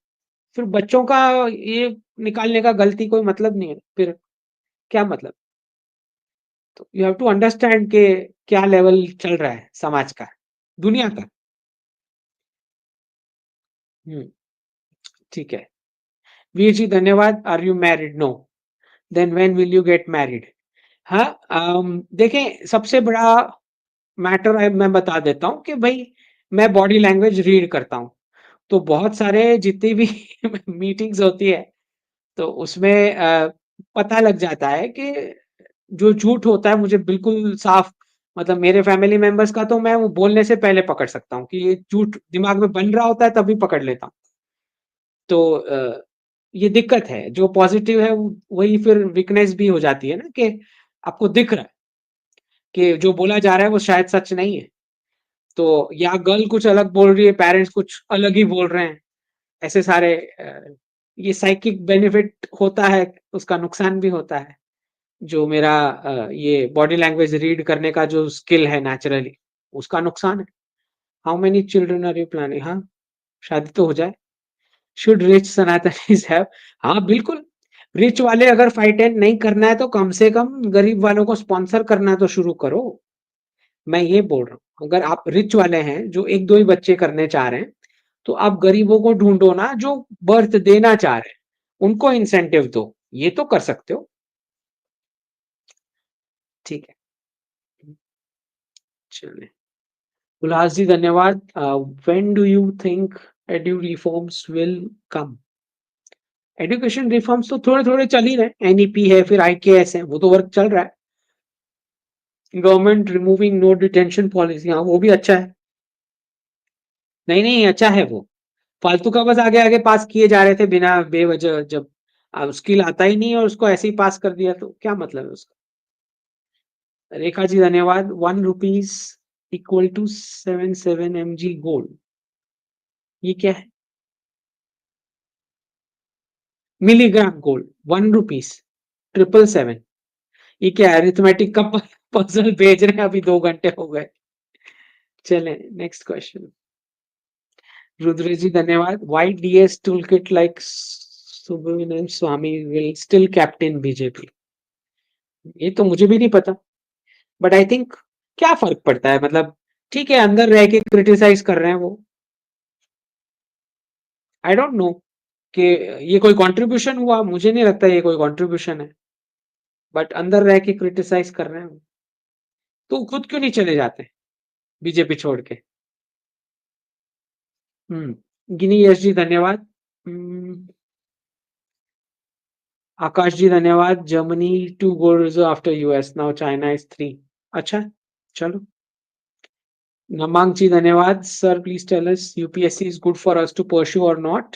फिर बच्चों का ये निकालने का गलती कोई मतलब नहीं है, फिर क्या मतलब? तो यू हैव टू अंडरस्टैंड के क्या लेवल चल रहा है समाज का, दुनिया का। हम्म, ठीक है। वीर जी धन्यवाद। Are you married? No. Then when will you get married? हाँ, देखें, सबसे बड़ा मैटर है, मैं बता देता हूँ कि भाई मैं बॉडी लैंग्वेज रीड करता हूँ। तो बहुत सारे जितनी भी मीटिंग्स होती है तो उसमें पता लग जाता है कि जो झूठ होता है मुझे बिल्कुल साफ, मतलब मेरे फैमिली मेंबर्स का तो मैं वो बोलने से पहले पकड़ सकता हूँ कि ये झूठ दिमाग में बन रहा होता है तभी पकड़ लेता हूँ। तो ये दिक्कत है। जो पॉजिटिव है वही फिर वीकनेस भी हो जाती है ना, कि आपको दिख रहा है कि जो बोला जा रहा है वो शायद सच नहीं है। तो या गर्ल कुछ अलग बोल रही है, पेरेंट्स कुछ अलग ही बोल रहे हैं। ऐसे सारे ये साइकिक बेनिफिट होता है, उसका नुकसान भी होता है। जो मेरा ये बॉडी लैंग्वेज रीड करने का जो स्किल है नेचुरली, उसका नुकसान है। How many children are you planning? हाँ, शादी तो हो जाए। Should rich Sanatanis have? हाँ बिल्कुल। रिच वाले अगर फाइट एंड नहीं करना है तो कम से कम गरीब वालों को स्पॉन्सर करना तो शुरू करो। मैं ये बोल रहा हूँ, अगर आप रिच वाले हैं जो एक दो ही बच्चे करने चाह रहे हैं, तो आप गरीबों को ढूंढो ना जो बर्थ देना चाह रहे हैं, उनको इंसेंटिव दो। ये तो कर सकते हो। ठीक है, चलिए। उल्लास जी धन्यवाद। When do you think एडु reforms will come? Education reforms तो थोड़े थोड़े चल ही रहे। एनईपी है, फिर आईकेएस है, वो तो वर्क चल रहा है। Government removing no detention policy, हाँ वो भी अच्छा है। नहीं नहीं, अच्छा है वो। फालतू का बस आगे आगे पास किए जा रहे थे बिना बेवजह। जब स्किल आता ही नहीं और उसको ऐसे ही पास कर दिया तो क्या मतलब है उसका? रेखा जी धन्यवाद। ₹1 इक्वल टू 77 mg गोल्ड, ये क्या है? Milligram gold, ₹1 777। ये क्या है? अरिथमेटिक का पजल भेज रहे हैं, अभी 2 घंटे हो गए। चलें नेक्स्ट क्वेश्चन। रुद्र जी धन्यवाद। Why DS toolkit like Subramanian Swamy will still captain BJP? ये तो मुझे भी नहीं पता, बट आई थिंक क्या फर्क पड़ता है, मतलब ठीक है अंदर रह के क्रिटिसाइज कर रहे हैं वो, आई डोंट नो कि ये कोई कंट्रीब्यूशन हुआ, मुझे नहीं लगता ये कोई कंट्रीब्यूशन है, बट अंदर रह के क्रिटिसाइज कर रहे हैं वो। तो खुद क्यों नहीं चले जाते बीजेपी छोड़ के? गिनी यश जी धन्यवाद। हम्म, आकाश जी धन्यवाद। Germany 2 goals after US, now China is 3। अच्छा, चलो। नमांक जी धन्यवाद। Sir please tell us UPSC is good for us to pursue और not,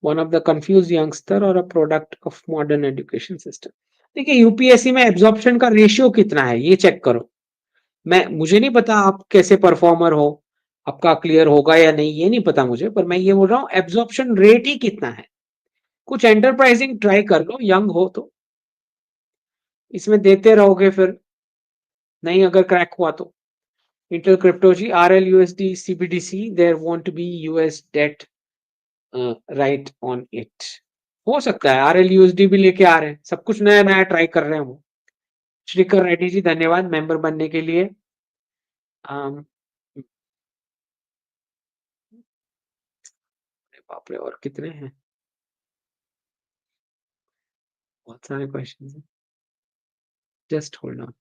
one of the confuse youngster और a product of modern education system? देखिए यूपीएससी में एब्जॉर्प्शन का ratio कितना है ये चेक करो। मुझे नहीं पता आप कैसे परफॉर्मर हो, आपका क्लियर होगा या नहीं ये नहीं पता मुझे, पर मैं ये बोल रहा हूँ एब्जॉर्प्शन रेट ही कितना है। कुछ एंटरप्राइजिंग ट्राई कर लो, यंग हो तो इसमें देते रहोगे, फिर नहीं अगर क्रैक हुआ तो। Intel crypto ji, RL USD CBDC there won't be US debt right on it. हो सकता है आरएल यूएसडी भी लेके आ रहे हैं, सब कुछ नया नया ट्राई कर रहे हैं वो। श्रीकर रेड्डी जी धन्यवाद मेंबर बनने के लिए। um, बाप रे और कितने हैं, बहुत सारे क्वेश्चन हैं, जस्ट होल्ड ऑन।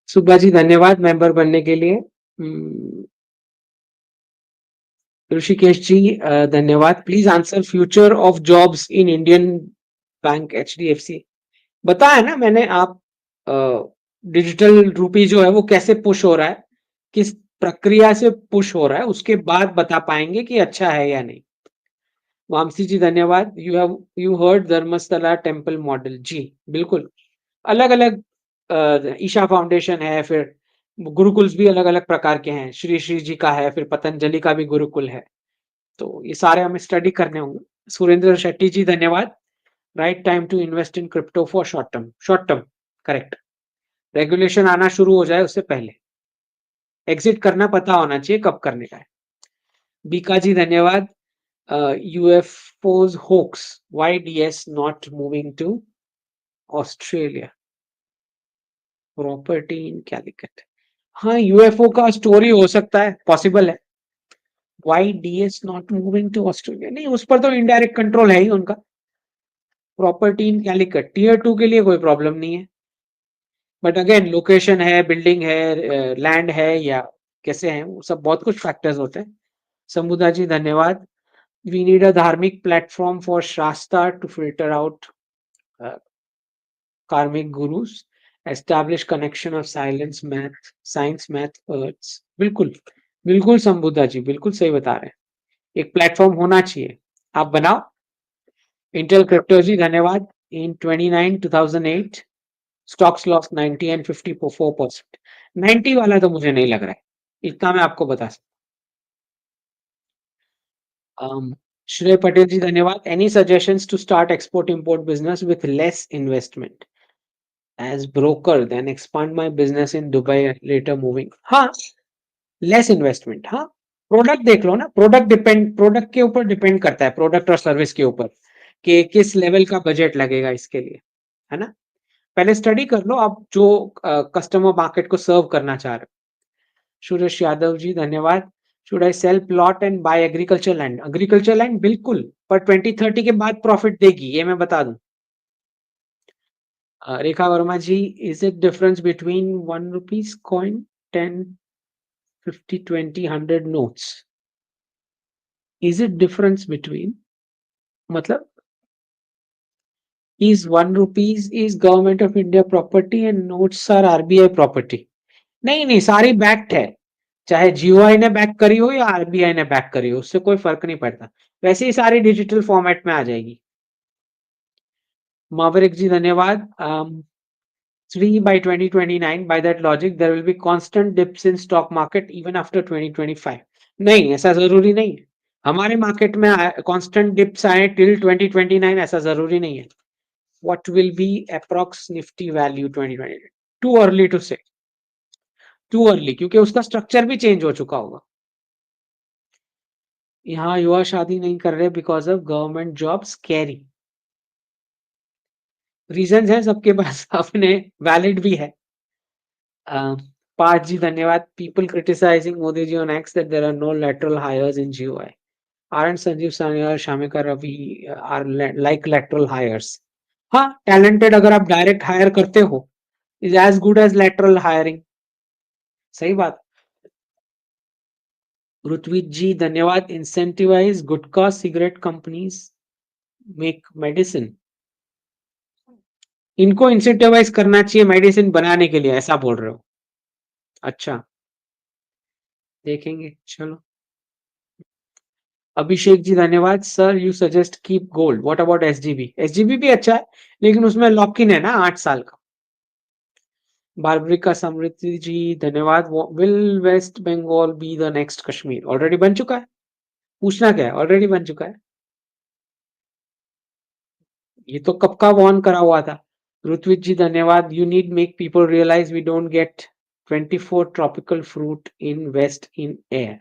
सुब्बा जी धन्यवाद मेंबर बनने के लिए। ऋषिकेश जी धन्यवाद। Please answer future of jobs in Indian bank HDFC. बताया ना मैंने, आप डिजिटल रूपी जो है वो कैसे पुश हो रहा है, किस प्रक्रिया से पुश हो रहा है, उसके बाद बता पाएंगे कि अच्छा है या नहीं। वामसी जी धन्यवाद। You heard Dharmasthala temple model? जी बिल्कुल। अलग अलग ईशा फाउंडेशन है, फिर गुरुकुल्स भी अलग अलग प्रकार के हैं, श्री श्री जी का है, फिर पतंजलि का भी गुरुकुल है, तो ये सारे हमें स्टडी करने होंगे। सुरेंद्र शेट्टी जी धन्यवाद। Right time to invest in crypto for short term? Short term correct. Regulation आना शुरू हो जाए उससे पहले, एग्जिट करना पता होना चाहिए कब करने का है। बीका जी धन्यवाद। UFOs hoax, why DS not moving to Australia? Property in Calicut, हाँ यूएफओ का स्टोरी हो सकता है, पॉसिबल है। Why DS not moving to Australia, नहीं उस पर तो इनडायरेक्ट कंट्रोल है ही उनका। प्रॉपर्टी इन कैलिकट टीयर 2 के लिए कोई प्रॉब्लम नहीं है, बट अगेन लोकेशन है, बिल्डिंग है, लैंड है, या कैसे है, वो सब बहुत कुछ फैक्टर्स होते हैं। समुदा जी धन्यवाद। We need a dharmic platform for shastra to filter out karmic gurus, establish connection of silence math science math arts। बिल्कुल बिल्कुल संबुदा जी बिल्कुल सही बता रहे हैं, एक प्लेटफॉर्म होना चाहिए, आप बनाओ। इंटेल क्रिप्टो जी धन्यवाद। इन 29 2008 स्टॉक्स लॉस्ट 90 एंड 54%। 90 वाला तो मुझे नहीं लग रहा है, इतना मैं आपको बता सकता हूँ। श्रेय पटेल जी धन्यवाद। Any suggestions to start export import business with less investment as broker then expand my business in Dubai later moving? हाँ लेस इन्वेस्टमेंट, हाँ प्रोडक्ट देख लो ना, प्रोडक्ट के ऊपर डिपेंड करता है, प्रोडक्ट और सर्विस के ऊपर कि किस लेवल का बजट लगेगा इसके लिए, है ना। पहले स्टडी कर लो आप जो कस्टमर मार्केट को सर्व करना चाह रहे हो। सुरेश यादव जी धन्यवाद। Should I sell plot and buy agriculture land? Agriculture land बिल्कुल, पर 2030 के बाद प्रॉफिट देगी ये मैं बता दूं। Rekha Verma ji, is it difference between 1 rupees coin, 10, 50, 20, 100 notes? Is it difference between, मतलब is 1 rupees is government of India property and notes are RBI property? नहीं नहीं सारी बैक्ड है, चाहे जीओआई ने बैक करी हो या आरबीआई ने बैक करी हो, उससे कोई फर्क नहीं पड़ता, वैसे ही सारी डिजिटल फॉर्मेट में आ जाएगी। मावरिक जी धन्यवाद. 3 by 2029. By that logic, there will be constant dips in stock market even after 2025. नहीं, ऐसा जरूरी नहीं है. हमारे मार्केट में कांस्टेंट डिप्स आए टिल 2029, ऐसा जरूरी नहीं है. What will be approx Nifty value 2029? Too early to say. Too early, क्योंकि उसका स्ट्रक्चर भी चेंज हो चुका होगा. यहाँ युवा शादी नहीं कर रहे because of government jobs carry. Reason है सबके पास अपने, वैलिड भी है. पार्थ जी धन्यवाद. People criticising Modi ji on X that there are no lateral hires in GOI. Aren't Sanjeev Sanyal, Shamika Ravi are like lateral hires? हाँ, टैलेंटेड अगर आप डायरेक्ट हायर करते हो is as good as lateral hiring. सही बात. ऋत्विक जी धन्यवाद. Incentivise gutkha cigarette companies make medicine. इनको incentivise करना चाहिए मेडिसिन बनाने के लिए, ऐसा बोल रहे हो? अच्छा, देखेंगे, चलो. अभिषेक जी धन्यवाद. Sir you suggest keep gold, what about SGB? SGB भी अच्छा है, लेकिन उसमें लॉक इन है ना 8 साल का. बारबरिका समृद्धि जी धन्यवाद. Will West Bengal be the next Kashmir? Already बन चुका है. पूछना क्या है, ऑलरेडी बन चुका है. ये तो कब का वॉर्न करा हुआ था. ऋत्विक जी धन्यवाद. You need make people realise we don't get 24 tropical fruit in west in air.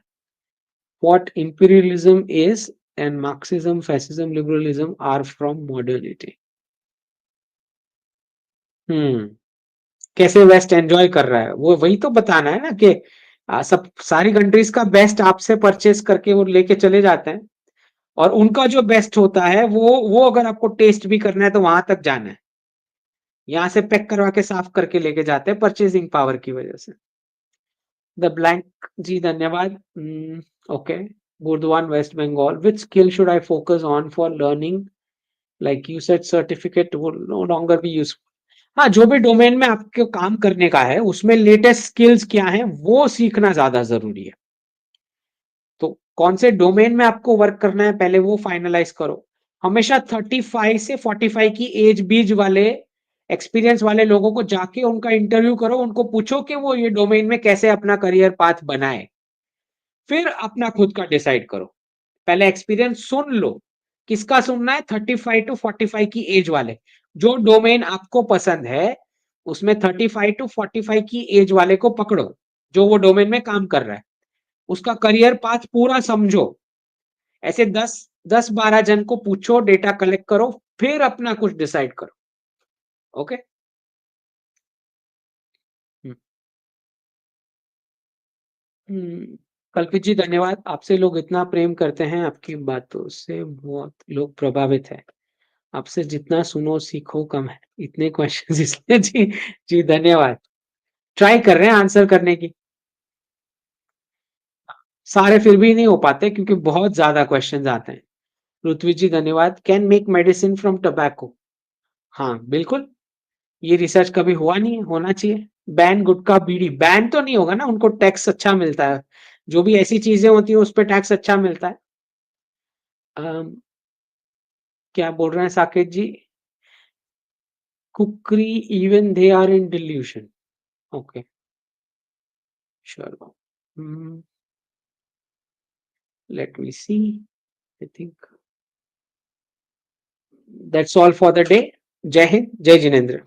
What imperialism is and Marxism, fascism, liberalism are from modernity. कैसे वेस्ट एंजॉय कर रहा है, वो वही तो बताना है ना कि सब सारी कंट्रीज का बेस्ट आपसे परचेस करके वो लेके चले जाते हैं, और उनका जो बेस्ट होता है वो अगर आपको टेस्ट भी करना है तो वहां तक जाना है. यहाँ से पैक करवा के साफ करके लेके जाते हैं परचेसिंग पावर की वजह से. द ब्लैंक जी धन्यवाद. Okay. Burdwan West Bengal. Which skill should I focus on for learning? Like you said certificate वो नो लॉन्गर बी यूज. हाँ, जो भी डोमेन में आपको काम करने का है उसमें लेटेस्ट स्किल्स क्या है वो सीखना ज्यादा जरूरी है. तो कौन से डोमेन में आपको वर्क करना है पहले वो फाइनलाइज करो. हमेशा 35 से 45 की एज बीच वाले एक्सपीरियंस वाले लोगों को जाके उनका इंटरव्यू करो, उनको पूछो कि वो ये डोमेन में कैसे अपना करियर पाथ बनाए, फिर अपना खुद का डिसाइड करो. पहले एक्सपीरियंस सुन लो. किसका सुनना है? 35 to 45 की एज वाले. जो डोमेन आपको पसंद है उसमें 35 to 45 की एज वाले को पकड़ो, जो वो डोमेन में काम कर रहा है. उसका करियर पाथ पूरा समझो. ऐसे 10-12 जन को पूछो, डेटा कलेक्ट करो, फिर अपना कुछ डिसाइड करो. ओके. कल्पित जी धन्यवाद. आपसे लोग इतना प्रेम करते हैं, आपकी बातों से बहुत लोग प्रभावित है. आपसे जितना सुनो सीखो कम है. इतने क्वेश्चंस इसलिए जी. जी धन्यवाद. ट्राई कर रहे हैं आंसर करने की. सारे फिर भी नहीं हो पाते क्योंकि बहुत ज्यादा क्वेश्चंस आते हैं. ऋत्विक जी धन्यवाद. Can make medicine from tobacco? हाँ बिल्कुल. ये रिसर्च कभी हुआ नहीं है, होना चाहिए. बैन गुटखा बीड़ी बैन तो नहीं होगा ना, उनको टैक्स अच्छा मिलता है. जो भी ऐसी चीजें होती है उस पर टैक्स अच्छा मिलता है. क्या बोल रहे हैं Saket ji? Cookery even they are in delusion. Okay, चलो. Let me see. I think that's all for the day. जय हिंद, जय जिनेन्द्र.